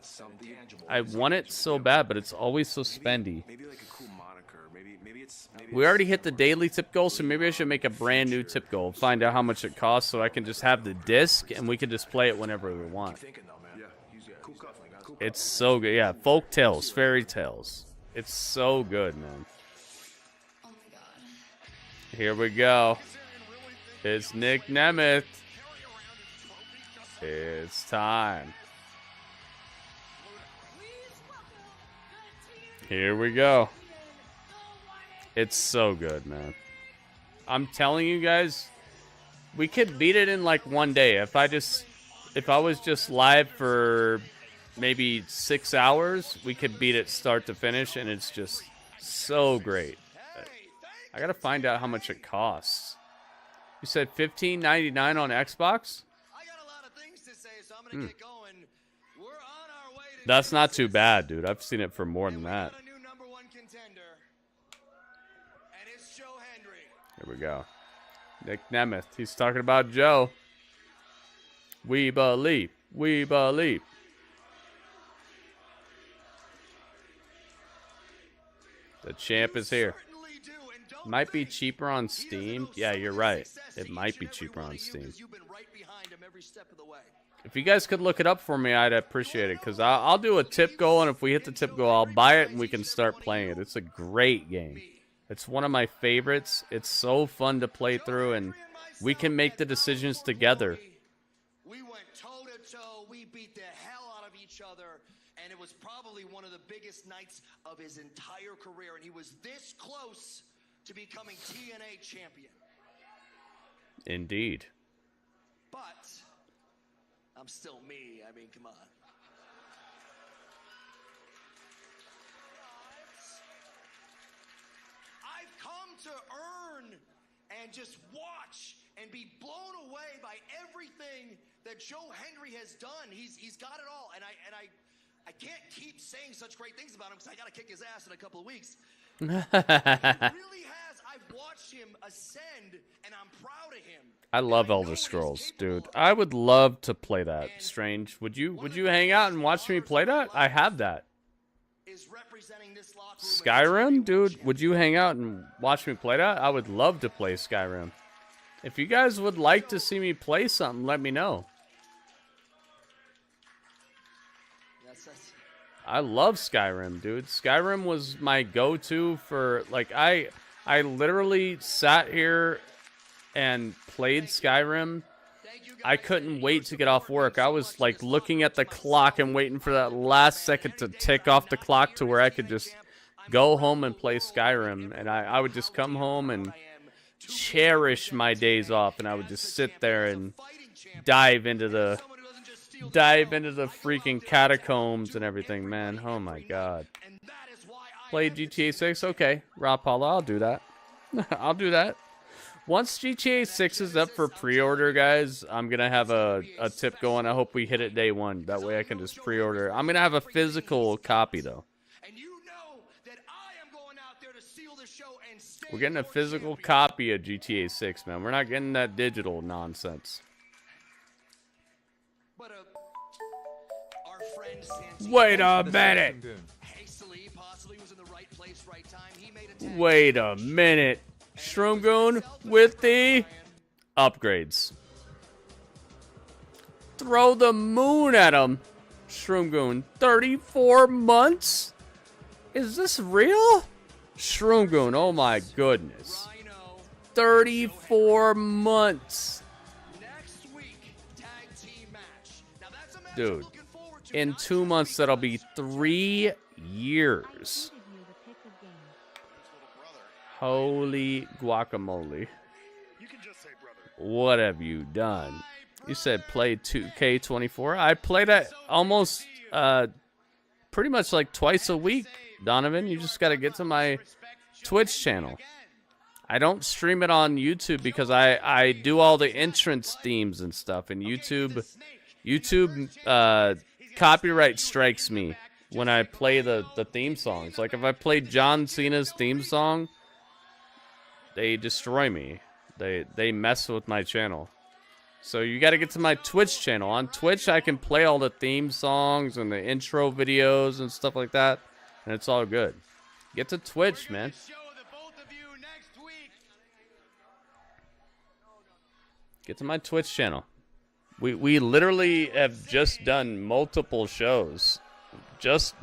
S1: I want it so bad, but it's always so spendy. We already hit the daily tip goal, so maybe I should make a brand new tip goal. Find out how much it costs, so I can just have the disc, and we can just play it whenever we want. It's so good. Yeah, folk tales, fairy tales. It's so good, man.
S22: Oh my god.
S1: Here we go. It's Nick Nemeth. It's time. Here we go. It's so good, man. I'm telling you guys, We could beat it in like one day. If I was just live for maybe 6 hours, we could beat it start to finish, and it's just so great. I gotta find out how much it costs. You said $15.99 on Xbox? That's not too bad, dude. I've seen it for more than that. Here we go. Nick Nemeth. He's talking about Joe. We believe. We believe. The champ is here. Might be cheaper on Steam. Yeah, you're right. It might be cheaper on Steam. If you guys could look it up for me, I'd appreciate it. Because I'll do a tip goal, and if we hit the tip goal, I'll buy it, and we can start playing it. It's a great game. It's one of my favorites. It's so fun to play through, and we can make the decisions together.
S12: We went toe-to-toe. We beat the hell out of each other. And it was probably one of the biggest nights of his entire career. And he was this close to becoming TNA champion.
S1: Indeed.
S12: But I'm still me. I mean, come on. I've come to earn and just watch and be blown away by everything that Joe Hendry has done. He's got it all. And I can't keep saying such great things about him because I got to kick his ass in a couple of weeks. He really has. I've watched him ascend, and I'm proud of him.
S1: I love Elder Scrolls, dude. I would love to play that. Strange. Would you hang out and watch me play that? I have that. Skyrim, dude. Would you hang out and watch me play that? I would love to play Skyrim. If you guys would like to see me play something, let me know. I love Skyrim, dude. Skyrim was my go-to for, like, I literally sat here and played Skyrim. I couldn't wait to get off work. I was, like, looking at the clock and waiting for that last second to tick off the clock to where I could just go home and play Skyrim. And I would just come home and cherish my days off, and I would just sit there and dive into the freaking catacombs and everything, man. Oh my god. Play GTA 6? Okay, Rob Paula, I'll do that. I'll do that. Once GTA 6 is up for pre-order, guys, I'm going to have a tip going. I hope we hit it day one. That way I can just pre-order. I'm going to have a physical copy, though. We're getting a physical copy of GTA 6, man. We're not getting that digital nonsense. Wait a minute. Wait a minute. Shroomgoon with the upgrades. Throw the moon at him. Shroomgoon, 34 months? Is this real? Shroomgoon, oh my goodness. 34 months. Dude, in 2 months, that'll be 3 years. Holy guacamole. What have you done? You said play 2K24. I play that almost pretty much like twice a week, Donovan. You just got to get to my Twitch channel. I don't stream it on YouTube because I do all the entrance themes and stuff. And YouTube copyright strikes me when I play the theme songs. Like if I play John Cena's theme song, they destroy me. They mess with my channel. So you got to get to my Twitch channel. On Twitch, I can play all the theme songs and the intro videos and stuff like that, and it's all good. Get to Twitch, man. Get to my Twitch channel. We literally have just done multiple shows. Just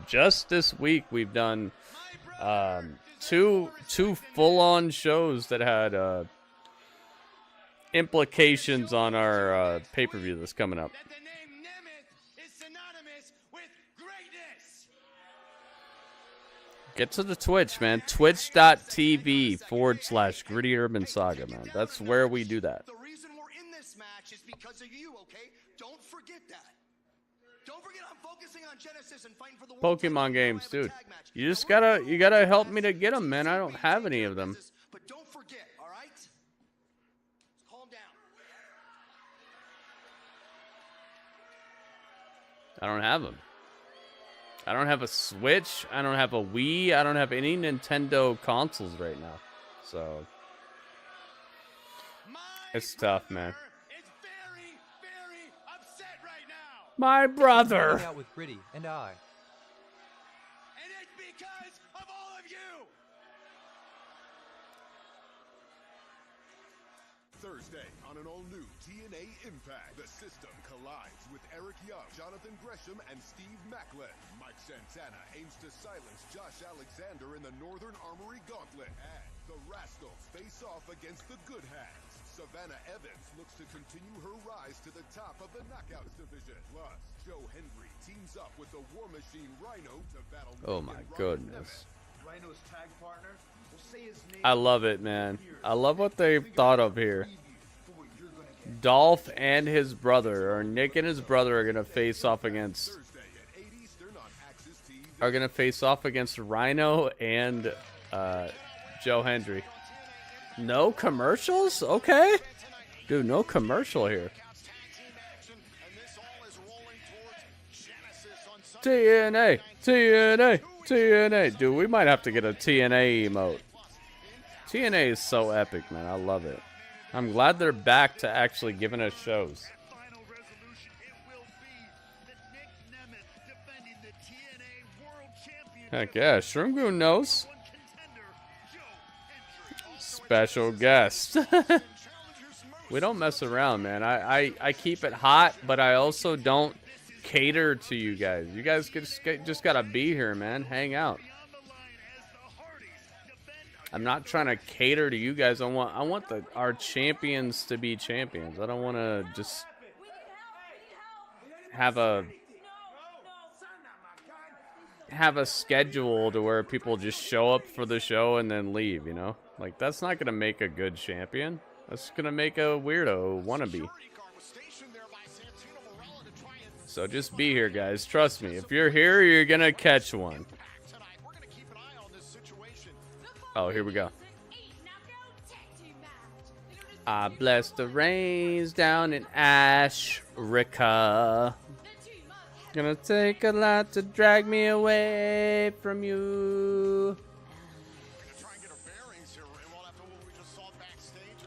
S1: this week, we've done two full-on shows that had implications on our pay-per-view that's coming up. Get to the Twitch, man. Twitch.tv/Gritty Urban Saga, man. That's where we do that.
S15: because of you, okay? Don't forget that. Don't forget I'm focusing on Genesis and fighting for the world
S1: Pokemon games, dude. You just gotta help me to get them, man. I don't have any of them.
S15: But don't forget, all right? Calm down.
S1: I don't have them. I don't have a Switch. I don't have a Wii. I don't have any Nintendo consoles right now. So it's tough, man. My brother.
S2: Out with Gritty and I.
S4: And it's because of all of you.
S10: Thursday on an all-new TNA Impact, the system collides with Eric Young, Jonathan Gresham, and Steve Macklin. Mike Santana aims to silence Josh Alexander in the Northern Armory Gauntlet, and the Rascals face off against the Good Hands. Savannah Evans looks to continue her rise to the top of the Knockouts division. Plus, Joe Hendry teams up with the War Machine Rhino to battle.
S1: Oh my goodness.
S6: Rhino's tag partner will say his name.
S1: I love it, man. I love what they've thought of here. Dolph and his brother, or Nick and his brother, are gonna face off against Rhino and Joe Hendry. No commercials? Okay. Dude, no commercial here. TNA, TNA, TNA. Dude, we might have to get a TNA emote. TNA is so epic, man. I love it. I'm glad they're back to actually giving us shows. Heck yeah, Shroom knows. Special guest. We don't mess around, man. I keep it hot, but I also don't cater to you guys. You guys just gotta be here, man. Hang out. I'm not trying to cater to you guys. I want our champions to be champions. I don't want to just have a schedule to where people just show up for the show and then leave, you know? Like, that's not going to make a good champion. That's going to make a weirdo wannabe. So just be here, guys. Trust me. If you're here, you're going to catch one. Oh, here we go. I bless the rains down in Ashrica. Gonna take a lot to drag me away from you.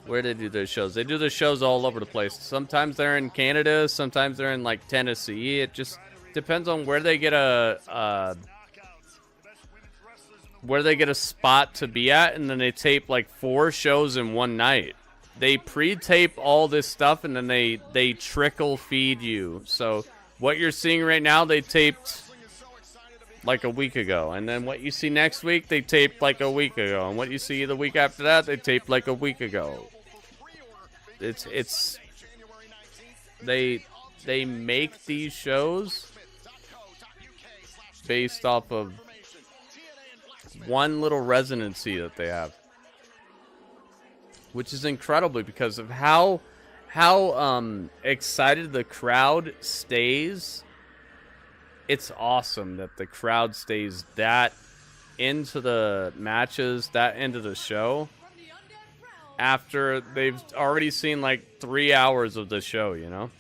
S1: Where do they do their shows? They do their shows all over the place. Sometimes they're in Canada, sometimes they're in like Tennessee. It just depends on where they get a spot to be at, and then they tape like 4 shows in one night. They pre-tape all this stuff and then they trickle feed you. So what you're seeing right now, they taped like a week ago. And then what you see next week, they taped like a week ago. And what you see the week after that, they taped like a week ago. They make these shows based off of one little residency that they have. Which is incredible because of how excited the crowd stays. It's awesome that the crowd stays that into the matches, that into the show, after they've already seen like 3 hours of the show, you know?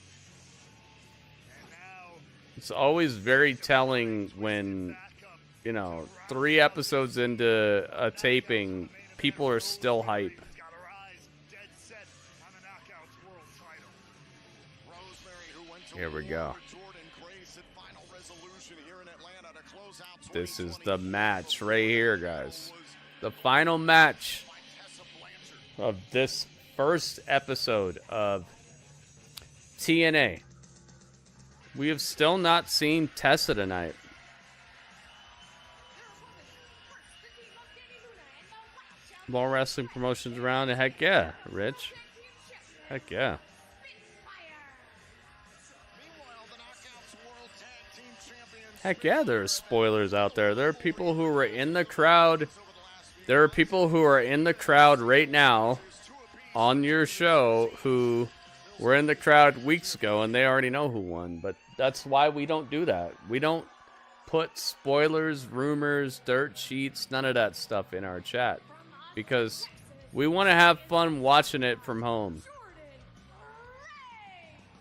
S1: It's always very telling when, you know, 3 episodes into a taping, people are still hype. Here we go. This is the match right here, guys. The final match of this first episode of TNA. We have still not seen Tessa tonight. More wrestling promotions around. Heck yeah, Rich. Heck yeah. Heck yeah, there are spoilers out there. There are people who are in the crowd. There are people who are in the crowd right now on your show who were in the crowd weeks ago, and they already know who won. But that's why we don't do that. We don't put spoilers, rumors, dirt sheets, none of that stuff in our chat. Because we want to have fun watching it from home.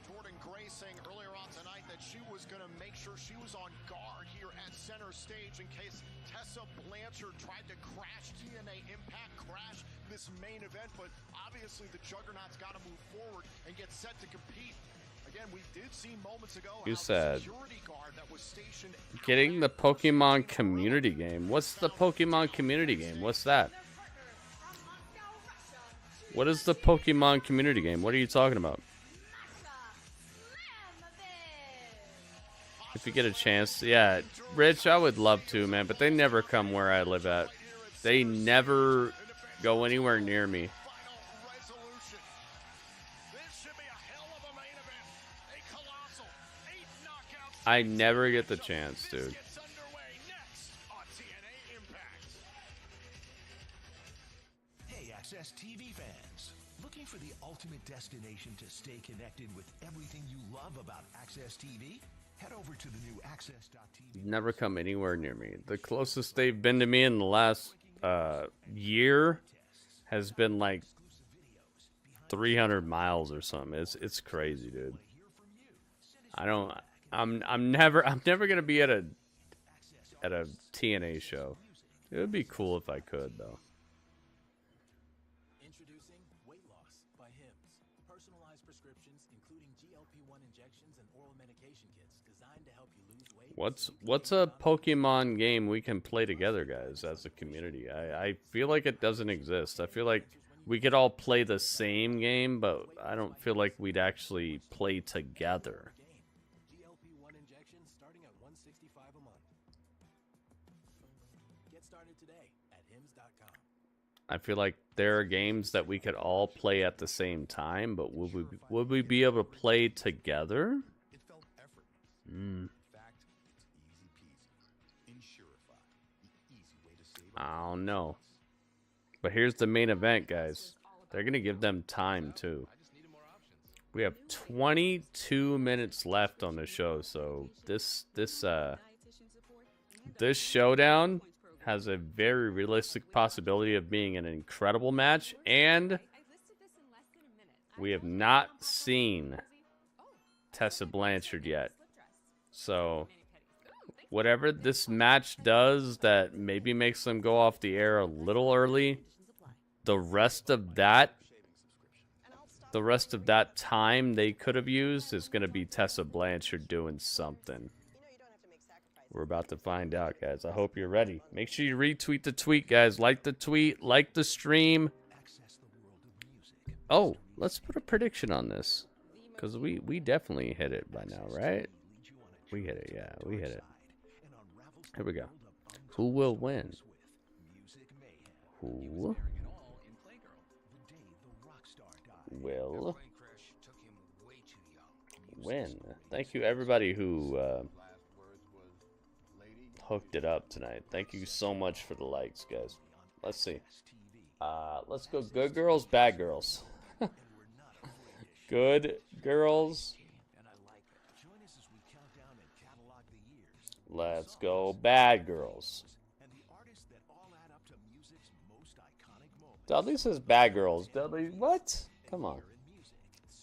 S8: Jordynne Gray saying earlier on tonight that she was going to make sure she was on guard here at center stage in case Tessa Blanchard tried to crash TNA Impact, crash this main event. But obviously the Juggernaut's got to move forward and get set to compete. Again, we did see moments ago
S1: You
S8: how
S1: said
S8: the security guard that was stationed
S1: getting the Pokemon community game. What's the Pokemon community game? What's that? What is the Pokemon community game? What are you talking about? If you get a chance, yeah, Rich, I would love to, man, but they never come where I live at. They never go anywhere near me. I never get the chance, dude.
S5: Hey, AXSTV fans. Looking for the ultimate destination to stay connected with everything you love about AXSTV? Head over to the new AXS.TV.
S1: Never come anywhere near me. The closest they've been to me in the last year has been like 300 miles or something. It's crazy, dude. I'm never gonna be at a TNA show. It would be cool if I could, though.
S9: Introducing Weight Loss by Hims. Personalized prescriptions, including GLP-1 injections and oral medication kits designed to help you lose weight.
S1: What's a Pokemon game we can play together, guys, as a community? I feel like it doesn't exist. I feel like we could all play the same game, but I don't feel like we'd actually play together.
S9: GLP-1 injections starting at $165 a month. Get started today at hims.com.
S1: I feel like there are games that we could all play at the same time, but would we be able to play together?
S10: It felt effortless.
S1: Mm.
S10: In fact, it's easy peasy. Insurify, the easy way to save.
S1: I don't know. But here's the main event, guys. They're going to give them time, too. We have 22 minutes left on the show, so this showdown has a very realistic possibility of being an incredible match, and we have not seen Tessa Blanchard yet. So whatever this match does that maybe makes them go off the air a little early, the rest of that time they could have used is going to be Tessa Blanchard doing something. We're about to find out, guys. I hope you're ready. Make sure you retweet the tweet, guys. Like the tweet, like the stream. Oh, let's put a prediction on this, because we definitely hit it by now, right? We hit it, yeah, we hit it. Here we go. Who will win? Who will win? Thank you, everybody who hooked it up tonight. Thank you so much for the likes, guys. Let's see. Let's go good girls, bad girls. Good girls. Let's go bad girls. Dudley says bad girls. Dudley, what? Come on.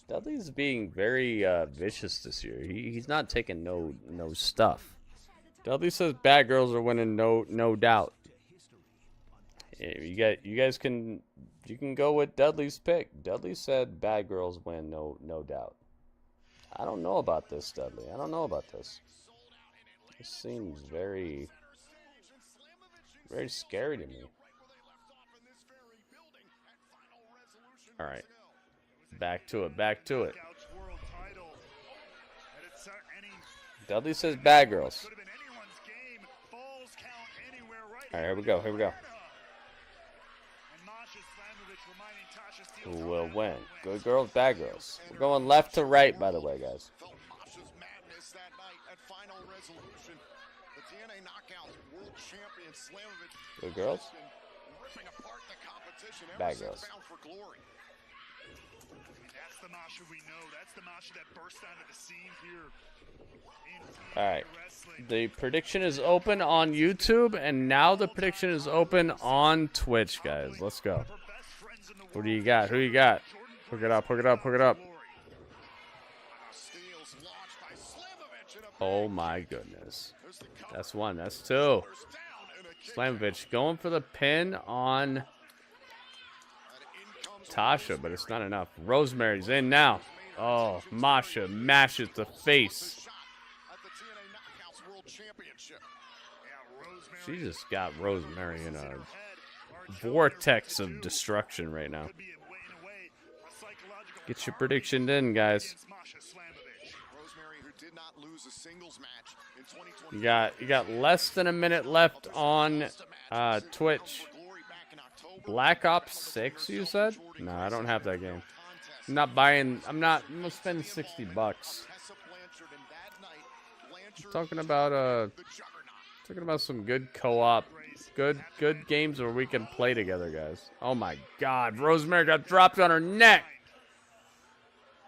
S1: Dudley's being very vicious this year. He's not taking no stuff. Dudley says bad girls are winning, no doubt. Yeah, you guys can go with Dudley's pick. Dudley said bad girls win, no doubt. I don't know about this, Dudley. I don't know about this. This seems very scary to me. All right. Back to it. Dudley says bad girls. All right, here we go. Who will win? Good girls, bad girls. We're going left to right, by the way, guys. Good girls, bad girls.
S3: That's the Masha we know. That's the Masha that burst onto the scene here.
S1: All right. The prediction is open on YouTube, and now the prediction is open on Twitch, guys. Let's go. Who do you got? Who you got? Hook it up, hook it up, hook it up. Oh my goodness. That's one. That's two. Slammovich going for the pin on Tasha, but it's not enough. Rosemary's in now. Oh, Masha mashes the face. She just got Rosemary in a vortex of destruction right now. Get your prediction in, guys. You got less than a minute left on Twitch. Black Ops 6, you said? No, I don't have that game. I'm not buying. I'm gonna spend $60. I'm talking about some good co-op, good games where we can play together, guys. Oh my God, Rosemary got dropped on her neck.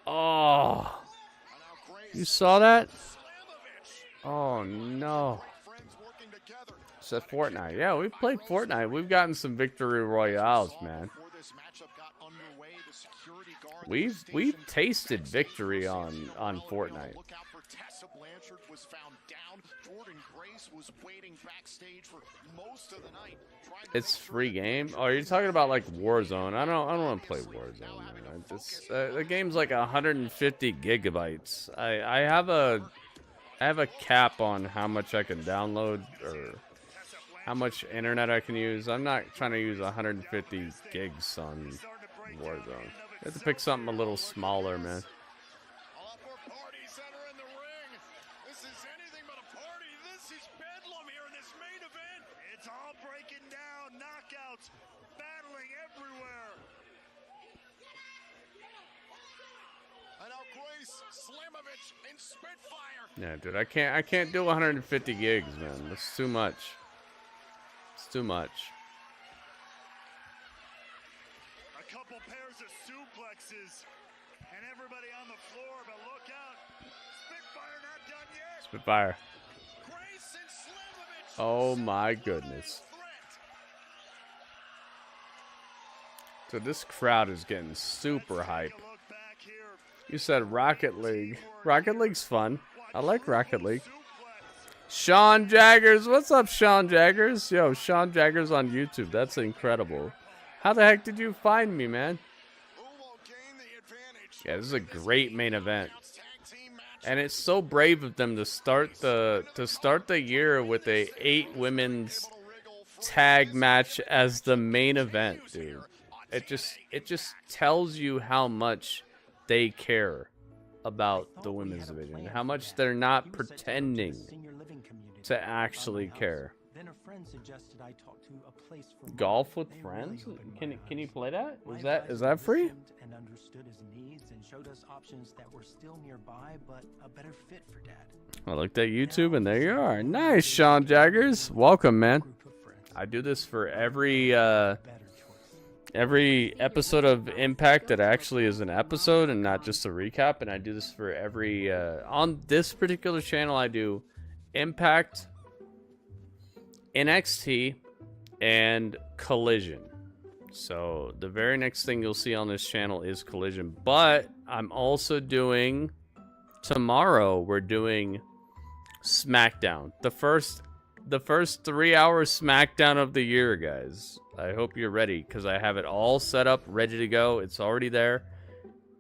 S1: Oh, you saw that? Oh no. It's at Fortnite. Yeah, we've played Fortnite. We've gotten some victory royales, man. We've tasted victory on Fortnite.
S8: Tessa Blanchard was found down. Jordynne was waiting backstage for most of the night.
S1: It's free game. Oh, you're talking about like Warzone. I don't want to play Warzone, man. The game's like 150 gigabytes. I have a cap on how much I can download or how much internet I can use. I'm not trying to use 150 gigs on Warzone. You have to pick something a little smaller, man.
S3: It's all breaking down, knockouts, battling everywhere.
S8: And now Grace, Slammovich, and Spitfire.
S1: Yeah, dude, I can't do 150 gigs, man. That's too much. It's too much.
S3: A couple pairs of suplexes, and everybody on the floor, but look out. Spitfire not done yet.
S1: Spitfire. Oh my goodness. So this crowd is getting super hype. You said Rocket League. Rocket League's fun. I like Rocket League. Sean Jaggers. What's up, Sean Jaggers? Yo, Sean Jaggers on YouTube. That's incredible. How the heck did you find me, man? Yeah, this is a great main event. And it's so brave of them to start the year with a 8 women's tag match as the main event, dude. It just tells you how much they care about the women's division, how much they're not pretending to actually care. Golf with friends? Can you play that? Is that free?
S11: And understood his needs and showed us options that were still nearby but a better fit for Dad.
S1: I looked at YouTube and there you are. Nice, Sean Jaggers. Welcome, man. I do this for every episode of Impact that actually is an episode and not just a recap, and I do this for every on this particular channel. I do Impact, NXT, and Collision. So the very next thing you'll see on this channel is Collision, but I'm also doing tomorrow. We're doing SmackDown, the first 3-hour SmackDown of the year, guys. I hope you're ready because I have it all set up, ready to go. It's already there.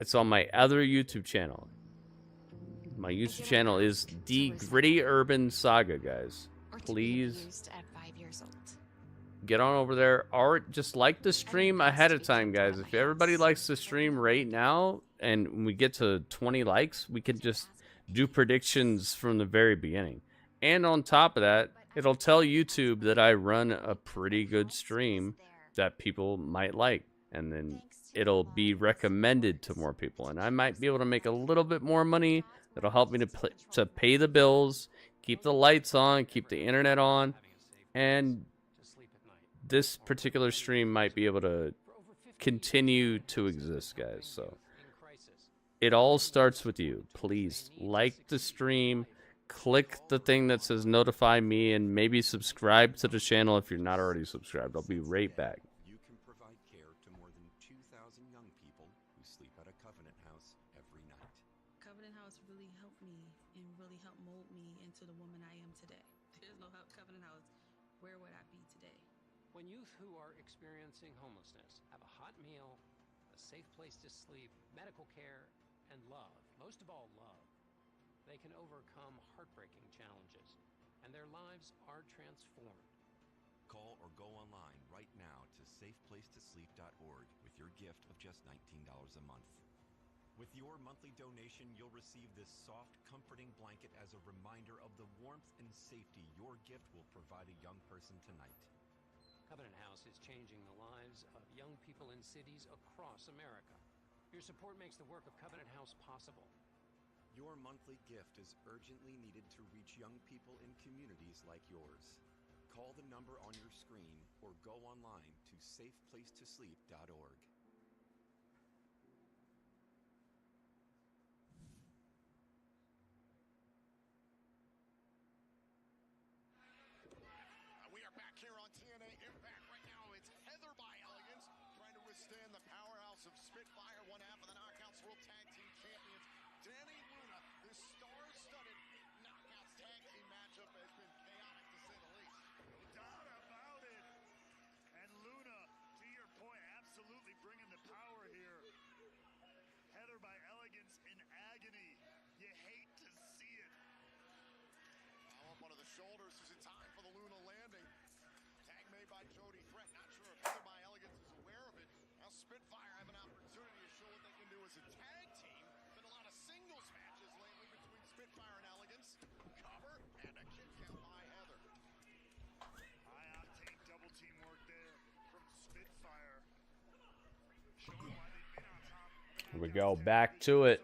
S1: It's on my other YouTube channel. My YouTube channel is The Gritty Urban Saga, guys. Please get on over there, or just like the stream ahead of time, guys. If everybody likes the stream right now and when we get to 20 likes, we can just do predictions from the very beginning. And on top of that, it'll tell YouTube that I run a pretty good stream that people might like, and then it'll be recommended to more people, and I might be able to make a little bit more money. That'll help me to pay the bills, keep the lights on, keep the internet on, and this particular stream might be able to continue to exist, guys. So It all starts with you. Please like the stream, click the thing that says notify me, and maybe subscribe to the channel if you're not already subscribed. I'll be right back.
S13: You can provide care to more than 2,000 young people who sleep at a Covenant House every night.
S14: Covenant House really helped me and really helped mold me into the woman I am today. There's no help Covenant House, where would I be today?
S17: When youth who are experiencing homelessness have a hot meal, a safe place to sleep, medical care, and love, most of all love, they can overcome heartbreaking challenges, and their lives are transformed.
S13: Call or go online right now to safeplacetosleep.org with your gift of just $19 a month. With your monthly donation, you'll receive this soft, comforting blanket as a reminder of the warmth and safety your gift will provide a young person tonight.
S17: Covenant House is changing the lives of young people in cities across America. Your support makes the work of Covenant House possible.
S13: Your monthly gift is urgently needed to reach young people in communities like yours. Call the number on your screen or go online to safeplacetosleep.org.
S8: We are back here on TNA Impact right now. It's Heather by Elegance trying to withstand the powerhouse of Spitfire, one half of the Knockouts World Tag Team Champions. Danny Luna, this star-studded Knockouts Tag Team matchup has been chaotic to say the least.
S3: No doubt about it. And Luna, to your point, absolutely bringing the power here. Heather by Elegance in agony. You hate to see it.
S8: Now up under the shoulders. Is it time for the Luna landing? Tag made by Jody Threat. Not sure if Heather by Elegance is aware of it. Now Spitfire have an opportunity to show what they can do as a tag team. Been a lot of singles matches lately between Spitfire and Elegance. Cover and a kick out by Heather.
S3: High octane double team work there from Spitfire. Showing why they've been on top.
S1: Here we go, back to it.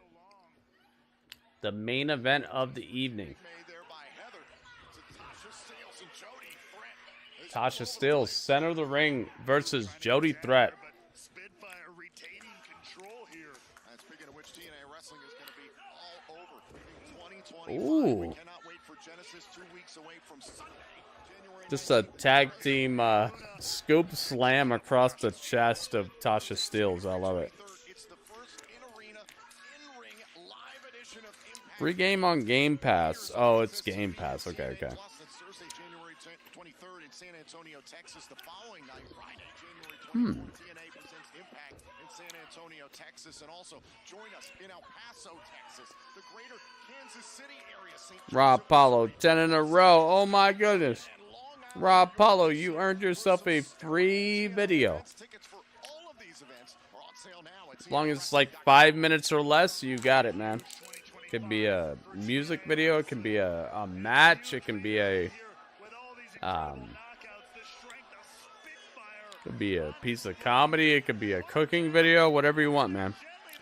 S1: The main event of the evening.
S8: Made there by Heather. To Tasha Steelz and Jody Threat.
S1: Tasha Steelz, center of the ring versus Jody Threat.
S3: Spitfire retaining control here.
S8: And speaking of which, TNA Wrestling is going to be all over 2025.
S1: Ooh.
S8: We cannot wait for Genesis 2 weeks away from Sunday, January
S1: Just a tag team scoop slam across the chest of Tasha Steelz. I love it.
S8: It's the first in-arena, in-ring live edition of Impact.
S1: Free game on Game Pass. Oh, it's Game Pass. Okay, okay.
S8: Plus, that's Thursday, January 23rd in San Antonio, Texas. The following night, Friday, January 24th, TNA presents Impact in San Antonio, Texas. And also, join us in El Paso, Texas, the greater Kansas City area. St.
S1: Rob Paulo, 10 in a row. Oh my goodness. Rob Paulo, you earned yourself a free video.
S8: Tickets for all of these events are on sale now.
S1: As long as it's like 5 minutes or less, you got it, man. It could be a music video. It can be a match. It can be a could be a piece of comedy. It could be a cooking video. Whatever you want, man.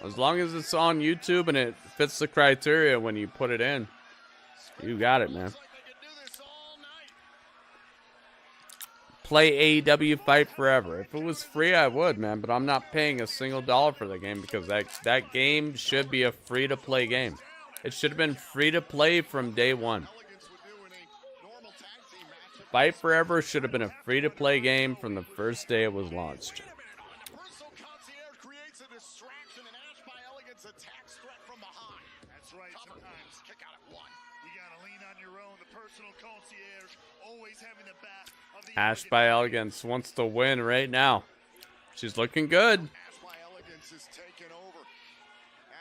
S1: As long as it's on YouTube and it fits the criteria when you put it in, you got it, man. Play AEW Fight Forever. If it was free, I would, man. But I'm not paying a single dollar for the game because that game should be a free-to-play game. It should have been free-to-play from day one. Fight Forever should have been a free-to-play game from the first day it was launched.
S8: Personal concierge creates a distraction, and Ash by Elegance attacks Threat from behind.
S3: That's right. Sometimes
S8: kick out at one.
S3: You gotta lean on your own. The personal concierge always having the back of the
S1: Ash by Elegance wants to win right now. She's looking good.
S8: Ash by Elegance is taking over.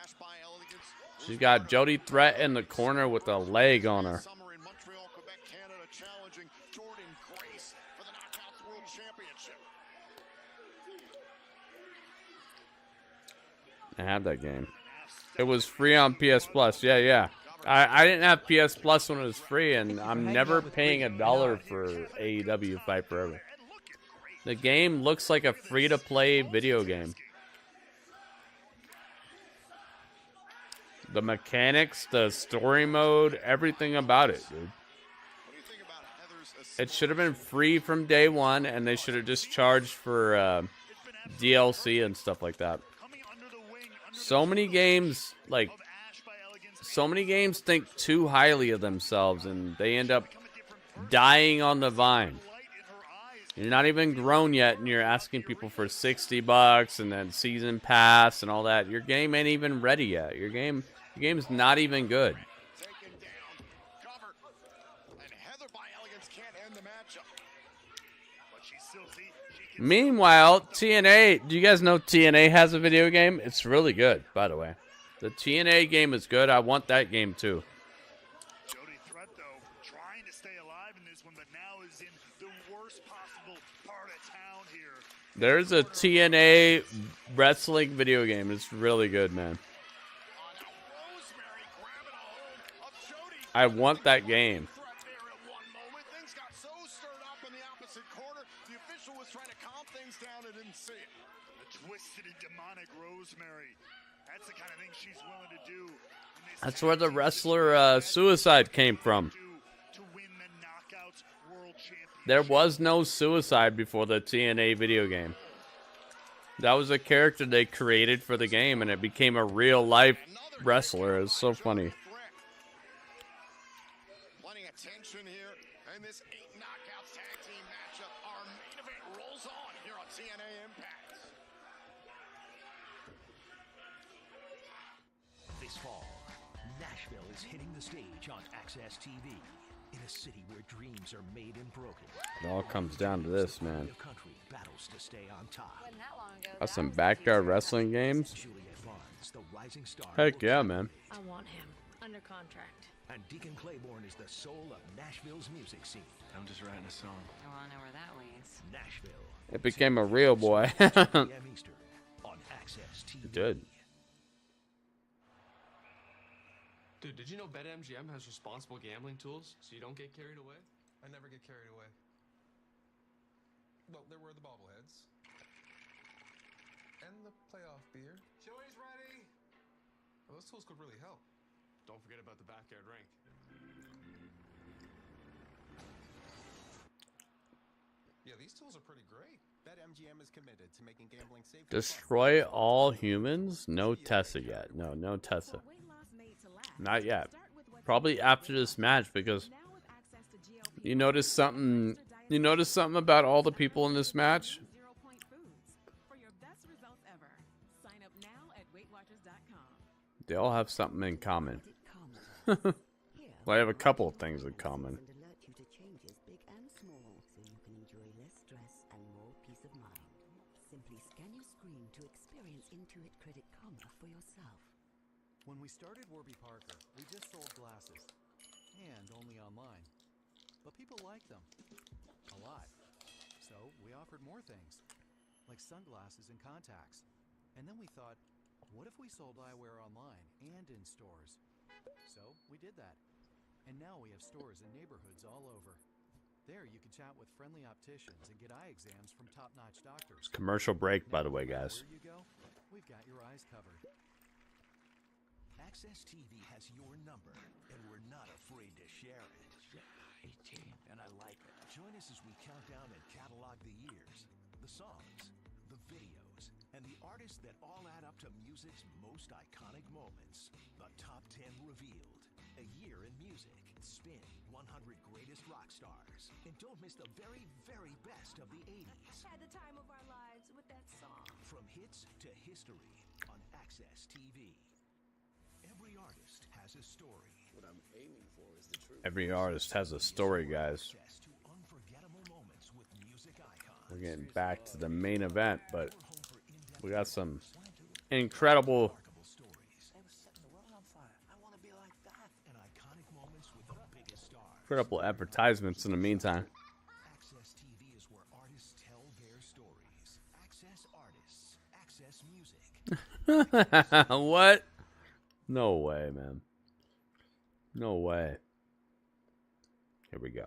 S8: Ash by Elegance.
S1: She's got Jody Threat in the corner with a leg on her.
S8: Summer in Montreal, Quebec, Canada, challenging Jordynne Grace for the Knockouts World Championship.
S1: I had that game. It was free on PS Plus. Yeah. I didn't have PS Plus when it was free, and I'm never paying $1 for AEW Fight Forever. The game looks like a free-to-play video game. The mechanics, the story mode, everything about it, dude. It should have been free from day one, and they should have just charged for DLC and stuff like that.
S3: coming under the wing
S1: So many games, like, so many games think too highly of themselves, and they end up dying on the vine. You're not even grown yet, and you're asking people for $60 and then season pass and all that. Your game ain't even ready yet. Your game's not even good. Meanwhile, TNA, do you guys know TNA has a video game? It's really good, by the way. The TNA game is good. I want that game too.
S3: Jody Threat, though, trying to stay alive in this one, but now is in the worst possible part of town here.
S1: There's a TNA wrestling video game. It's really good, man. I want that game.
S8: Things got so stirred up in the opposite corner, the official was trying to calm things down and didn't see it.
S3: The twisted and demonic Rosemary. That's the kind of thing she's willing to do.
S1: That's where the wrestler Suicide came from. There was no Suicide before the TNA video game. That was a character they created for the game, and it became a real-life wrestler. It's so funny.
S8: Plenty of tension here, and this 8 knockouts tag team matchup. Our main event rolls on here on TNA Impact.
S5: This fall, Nashville is hitting the stage on AXSTV. In a city where dreams are made and broken.
S1: It all comes down to this, man.
S5: The country battles to stay on top.
S1: That's some backyard wrestling games. Heck yeah, man.
S16: I want him under contract.
S5: And Deacon Claiborne is the soul of Nashville's music scene.
S18: I'm just writing a song.
S16: I want to know where that leads.
S5: Nashville.
S1: It became a real boy.
S5: On AXSTV.
S1: It did.
S18: Dude, did you know BetMGM has responsible gambling tools so you don't get carried away?
S19: I never get carried away. Well, there were the bobbleheads. And the playoff beer.
S18: Joey's ready!
S19: Well, those tools could really help.
S18: Don't forget about the backyard rink.
S19: Yeah, these tools are pretty great. BetMGM is committed to making gambling safe.
S1: Destroy all humans? No Tessa yet. No Tessa. Not yet. Probably after this match, because you notice something. You notice something about all the people in this match. They all have something in common. Well, I have a couple of things in common.
S21: When we started Warby Parker, we just sold glasses, and only online. But people liked them, a lot. So we offered more things, like sunglasses and contacts. And then we thought, what if we sold eyewear online and in stores? So we did that. And now we have stores in neighborhoods all over. There you can chat with friendly opticians and get eye exams from top-notch doctors.
S1: It's commercial break, by the way, guys.
S21: Where you go, we've got your eyes covered.
S5: AXSTV has your number, and we're not afraid to share it. 18, and I like it. Join us as we count down and catalog the years, the songs, the videos, and the artists that all add up to music's most iconic moments. The top 10 revealed. A year in music. Spin 100 greatest rock stars. And don't miss the very, very best of the 80s.
S22: Had the time of our lives with that song.
S5: From hits to history on AXSTV. Every artist has a story. What I'm aiming for is the truth.
S1: Every artist has a story, guys. We're getting back to the main event, but we got some incredible advertisements in the meantime.
S5: AXSTV is where artists tell their stories. Access artists, access music.
S1: What? No way, man. No way. Here we go.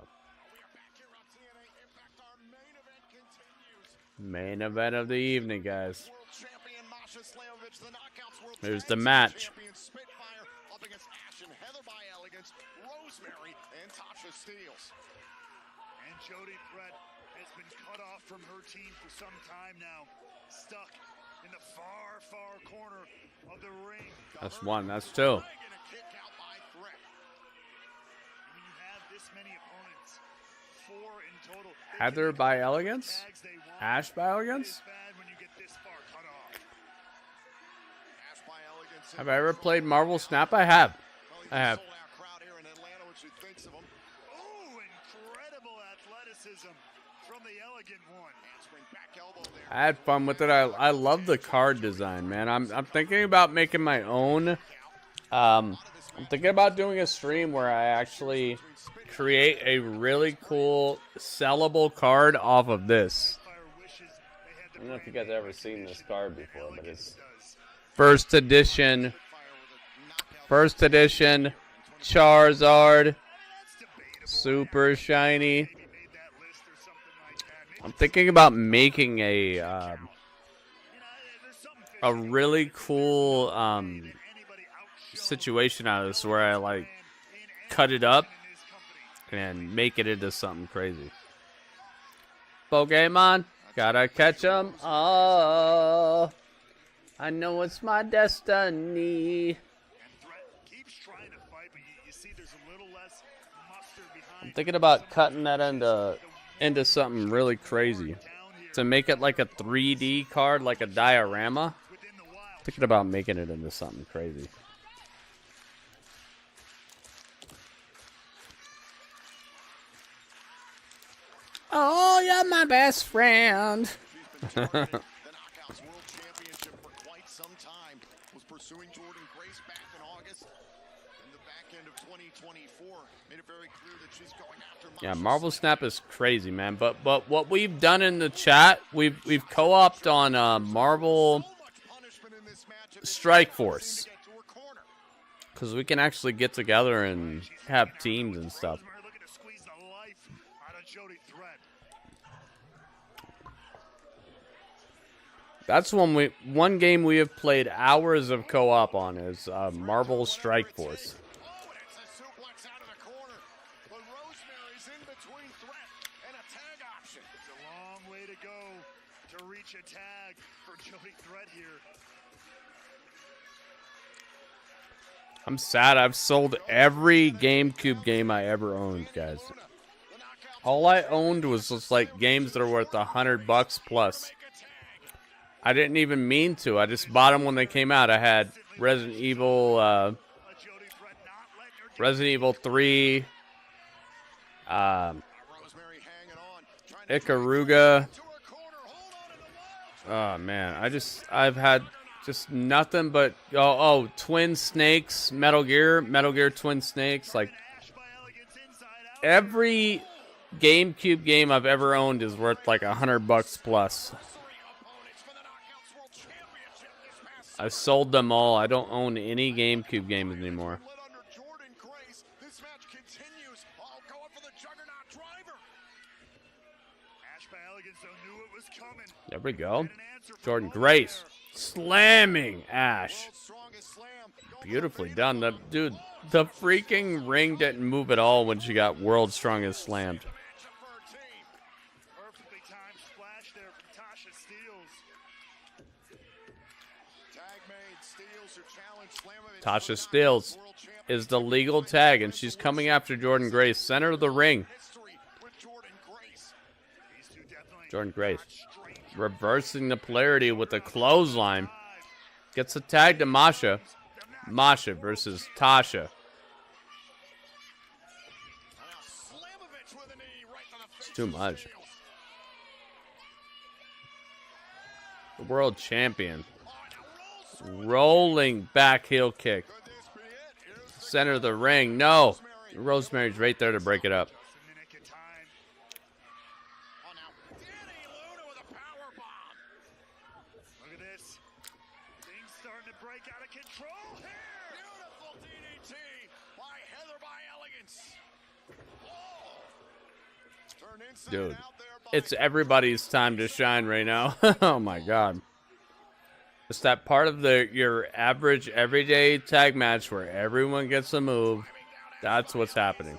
S1: Main event of the evening, guys. Here's the match.
S8: Spitfire up against Heather by Elegance, Rosemary, and Tasha Steelz.
S3: And Jody Threat has been cut off from her team for some time now. Stuck in the far, far corner of the ring.
S1: That's one. That's two.
S3: When you have this many opponents, 4 in total.
S1: Heather by Elegance? Ash by Elegance? Have I ever played Marvel Snap? I have. I have. I had fun with it. I love the card design, man. I'm thinking about making my own. I'm thinking about doing a stream where I actually create a really cool sellable card off of this. I don't know if you guys have ever seen this card before, but it's first edition Charizard, super shiny. I'm thinking about making a really cool situation out of this where I like cut it up and make it into something crazy. Pokemon, gotta catch 'em all. I know it's my destiny. I'm thinking about cutting that into something really crazy to make it like a 3D card, like a diorama. Thinking about making it into something crazy. Oh, you're my best friend.
S8: Pursuing Jordynne Grace back in August. In the back end of 2024, made it very clear that she's going after Masha.
S1: Yeah, Marvel Snap is crazy, man. But what we've done in the chat, we've co-opted on Marvel Strike Force, because we can actually get together and have teams and stuff. That's one game we have played hours of co-op on is Marvel Strike Force.
S3: It's a long way to go to reach a tag for Jody Threat here.
S1: I'm sad. I've sold every GameCube game I ever owned, guys. All I owned was just like games that are worth $100 plus. I didn't even mean to. I just bought them when they came out. I had Resident Evil 3, Ikaruga. Oh man, I've had just nothing but Twin Snakes, Metal Gear Twin Snakes. Like every GameCube game I've ever owned is worth like $100 plus. I sold them all. I don't own any GameCube games anymore. There we go. Jordynne Grace slamming Ash. Beautifully done. The freaking ring didn't move at all when she got World's Strongest slammed.
S3: Perfectly timed splash there from Tasha Steelz.
S1: Tasha Steelz is the legal tag, and she's coming after Jordynne Grace. Center of the ring. Jordynne Grace reversing the polarity with a clothesline. Gets a tag to Masha. Masha versus Tasha. It's too much. The world champion. Rolling back heel kick. Center of the ring. No. Rosemary's right there to break it up.
S3: Look at this. Things starting to break out of control here. Beautiful DDT by Heather by Elegance.
S1: Dude, it's everybody's time to shine right now. Oh my god. It's that part of your average everyday tag match where everyone gets a move. That's what's happening.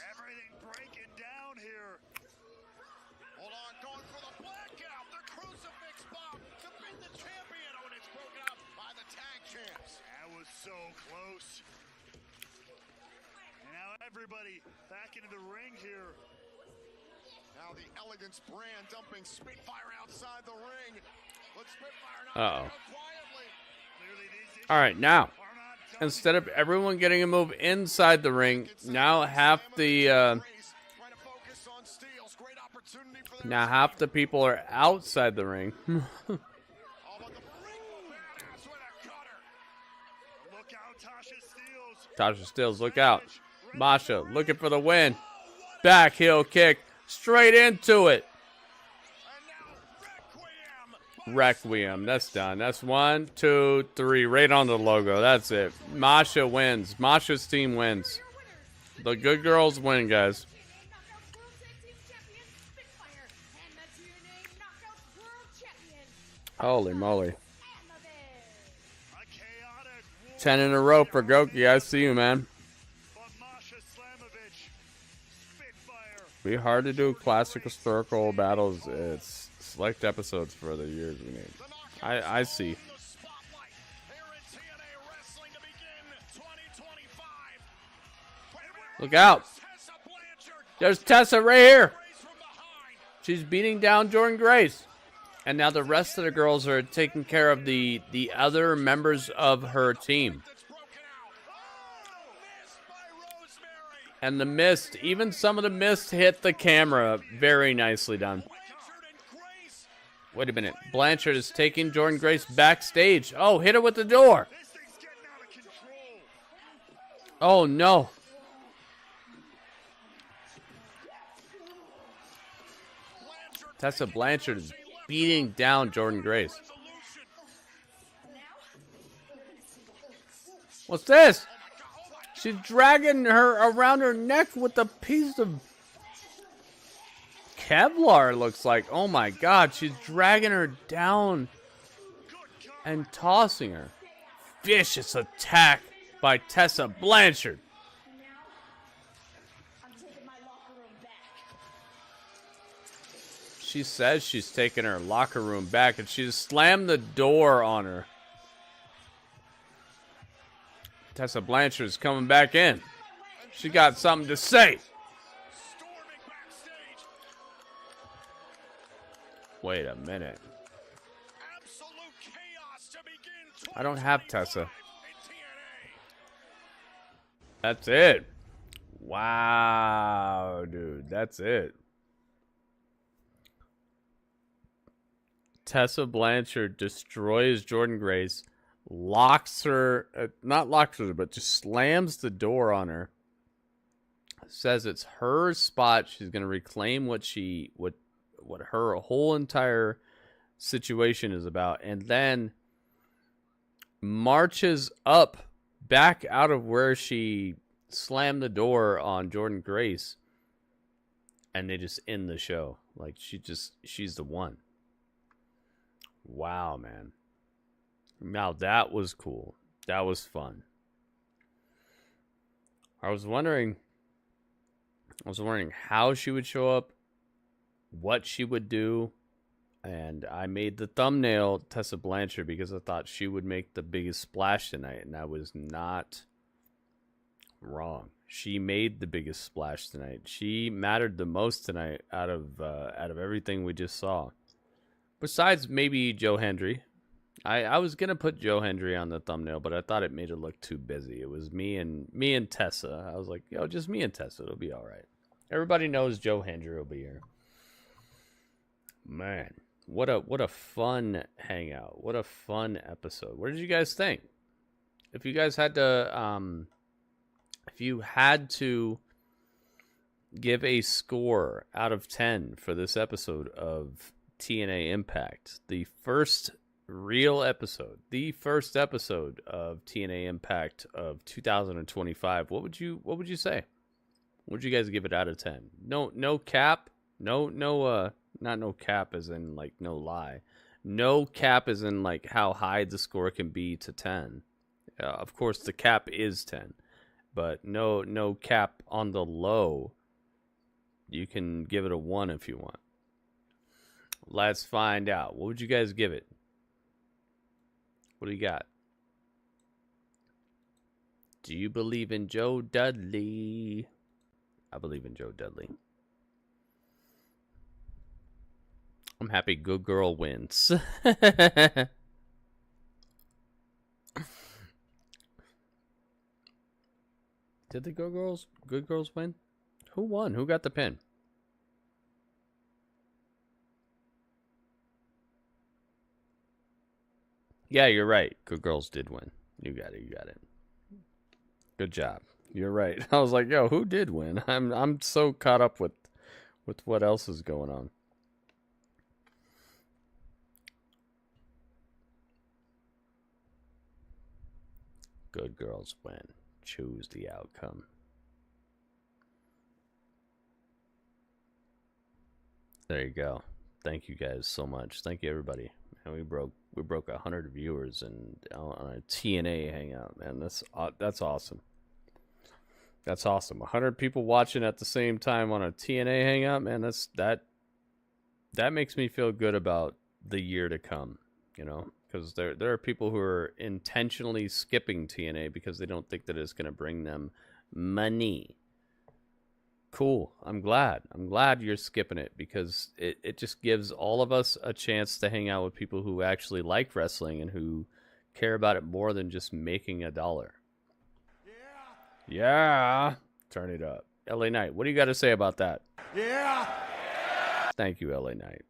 S3: Everything breaking down here. Hold on, going for the blackout. The cruiserweight
S8: tag champs.
S3: That was so close. And now everybody back into the ring here.
S8: Now the Elegance brand dumping Spitfire outside the ring. But Spitfire not
S1: Uh-oh.
S8: quietly.
S1: All right, now, instead of everyone getting a move inside the ring, now half the people are outside the ring. Tasha Steelz, look out. Masha looking for the win. Back heel kick straight into it. Requiem. That's done. That's 1, 2, 3. Right on the logo. That's it. Masha wins. Masha's team wins. The good girls win, guys. Holy moly. 10 in a row for Goki. I see you, man. Be hard to do classic historical battles. It's select episodes for the years we need. I see. Look out. There's Tessa right here. She's beating down Jordynne Grace. And now the rest of the girls are taking care of the other members of her team. And the mist, even some of the mist hit the camera. Very nicely done. Wait a minute. Blanchard is taking Jordynne Grace backstage. Oh, hit her with the door. Oh, no. Tessa Blanchard is beating down Jordynne Grace. What's this? She's dragging her around her neck with a piece of Kevlar, it looks like. Oh my God, she's dragging her down and tossing her. Vicious attack by Tessa Blanchard. She says she's taking her locker room back, and she just slammed the door on her. Tessa Blanchard is coming back in. She got something to say. Wait a minute. I don't have Tessa. That's it. Wow, dude. That's it. Tessa Blanchard destroys Jordynne Grace, locks her, not locks her, but just slams the door on her. Says it's her spot. She's going to reclaim what her whole entire situation is about, and then marches up back out of where she slammed the door on Jordynne Grace, and they just end the show. Like, she's the one. Wow, man. Now that was cool. That was fun. I was wondering how she would show up, what she would do, and I made the thumbnail Tessa Blanchard because I thought she would make the biggest splash tonight, and I was not wrong. She made the biggest splash tonight. She mattered the most tonight out of everything we just saw. Besides maybe Joe Hendry. I was gonna put Joe Hendry on the thumbnail, but I thought it made it look too busy. It was me and Tessa. I was like, yo, just me and Tessa. It'll be all right. Everybody knows Joe Hendry will be here. Man, what a fun hangout. What a fun episode. What did you guys think? If you guys had to, if you had to give a score out of 10 for this episode of TNA Impact, the first real episode, the first episode of TNA Impact of 2025, what would you say? What would you guys give it out of 10? No cap, not no cap as in like no lie, no cap as in like how high the score can be to 10. Of course the cap is 10, but no cap on the low. You can give it a 1 if you want. Let's find out. What would you guys give it? What do you got? Do you believe in Joe Dudley? I believe in Joe Dudley. I'm happy good girl wins. Did the good girls win? Who won? Who got the pin? Yeah, you're right. Good girls did win. You got it. You got it. Good job. You're right. I was like, yo, who did win? I'm so caught up with what else is going on. Good girls win. Choose the outcome. There you go. Thank you guys so much. Thank you everybody. And we broke 100 viewers and on a TNA hangout, man. That's awesome. That's awesome. 100 people watching at the same time on a TNA hangout, man. That makes me feel good about the year to come, you know, because there are people who are intentionally skipping TNA because they don't think that it's going to bring them money. Cool. I'm glad you're skipping it because it just gives all of us a chance to hang out with people who actually like wrestling and who care about it more than just making $1. Yeah. Turn it up. LA Knight, what do you got to say about that?
S3: Yeah.
S1: Thank you, LA Knight.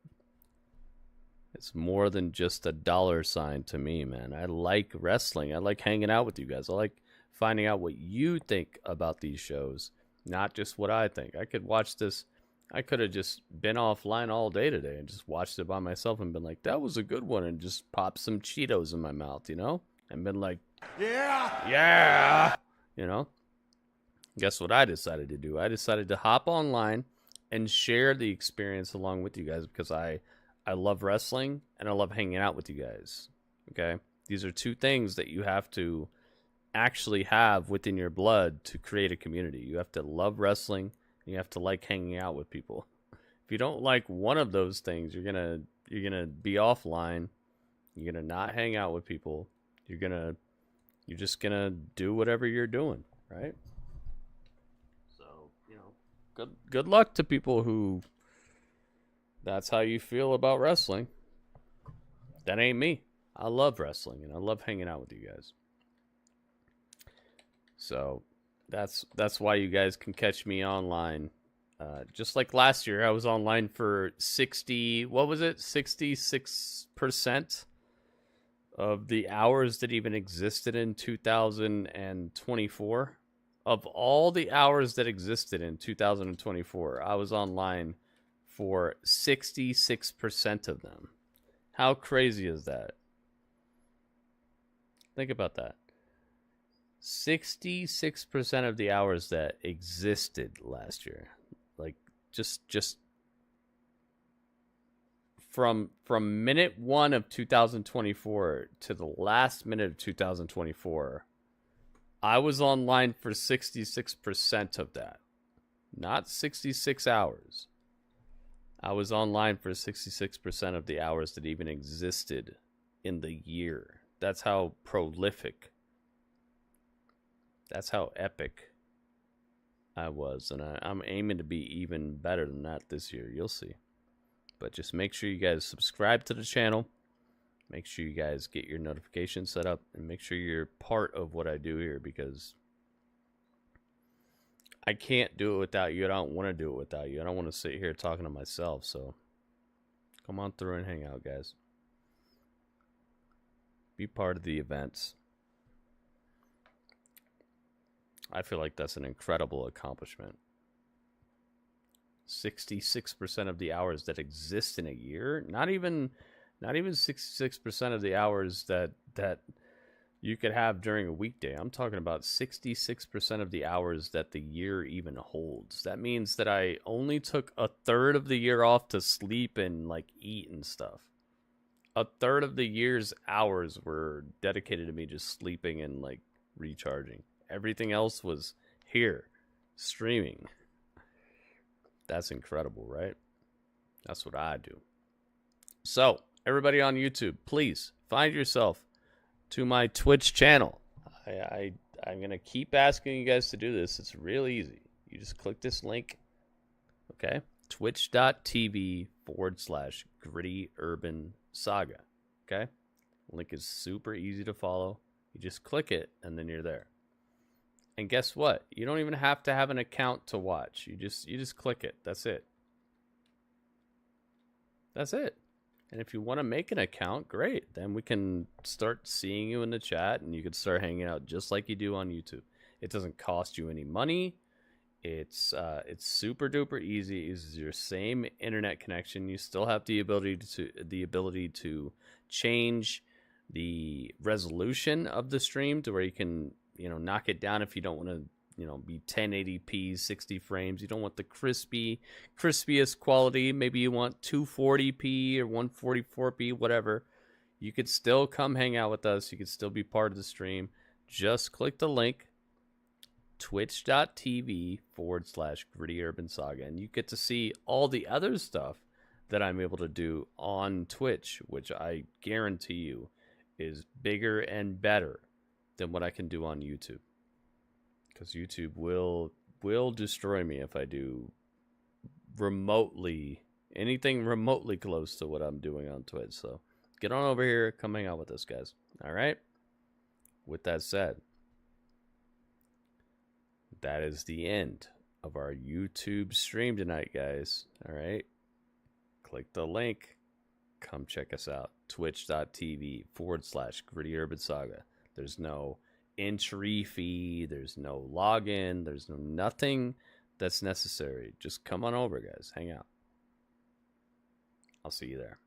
S1: It's more than just a $sign to me, man. I like wrestling. I like hanging out with you guys. I like finding out what you think about these shows, not just what I think. I could watch this. I could have just been offline all day today and just watched it by myself and been like, that was a good one, and just popped some Cheetos in my mouth, you know? And been like, yeah, you know? Guess what I decided to do? I decided to hop online and share the experience along with you guys because I love wrestling and I love hanging out with you guys. Okay? These are two things that you have to actually have within your blood to create a community. You have to love wrestling and you have to like hanging out with people. If you don't like one of those things, you're gonna be offline. You're gonna not hang out with people. You're just gonna do whatever you're doing, right? Good luck to people who that's how you feel about wrestling. That ain't me. I love wrestling and I love hanging out with you guys. So that's why you guys can catch me online. Just like last year, I was online for 66% of the hours that even existed in 2024. Of all the hours that existed in 2024, I was online for 66% of them. How crazy is that? Think about that. 66% of the hours that existed last year. Like just from minute 1 of 2024 to the last minute of 2024, I was online for 66% of that. Not 66 hours. I was online for 66% of the hours that even existed in the year. That's how prolific. That's how epic I was. And I'm aiming to be even better than that this year. You'll see. But just make sure you guys subscribe to the channel. Make sure you guys get your notifications set up and make sure you're part of what I do here because I can't do it without you. I don't want to do it without you. I don't want to sit here talking to myself. So come on through and hang out, guys. Be part of the events. I feel like that's an incredible accomplishment. 66% of the hours that exist in a year, not even 66% of the hours that you could have during a weekday. I'm talking about 66% of the hours that the year even holds. That means that I only took a third of the year off to sleep and like eat and stuff. A third of the year's hours were dedicated to me just sleeping and like recharging. Everything else was here, streaming. That's incredible, right? That's what I do. So, everybody on YouTube, please find yourself to my Twitch channel. I I'm going to keep asking you guys to do this. It's real easy. You just click this link, okay? Twitch.tv/Gritty Urban Saga, okay? Link is super easy to follow. You just click it, and then you're there. And guess what? You don't even have to have an account to watch. You just click it. That's it. That's it. And if you want to make an account, great. Then we can start seeing you in the chat, and you can start hanging out just like you do on YouTube. It doesn't cost you any money. It's super duper easy. It uses your same internet connection. You still have the ability to change the resolution of the stream to where you can, knock it down if you don't want to, be 1080p, 60 frames. You don't want the crispiest quality. Maybe you want 240p or 144p, whatever. You could still come hang out with us. You could still be part of the stream. Just click the link, twitch.tv/Gritty Urban Saga, and you get to see all the other stuff that I'm able to do on Twitch, which I guarantee you is bigger and better than what I can do on YouTube. Because YouTube will destroy me if I do anything remotely close to what I'm doing on Twitch. So get on over here, come hang out with us, guys. All right? With that said, that is the end of our YouTube stream tonight, guys. All right? Click the link. Come check us out. Twitch.tv/Gritty Urban Saga. There's no entry fee. There's no login. There's nothing that's necessary. Just come on over, guys. Hang out. I'll see you there.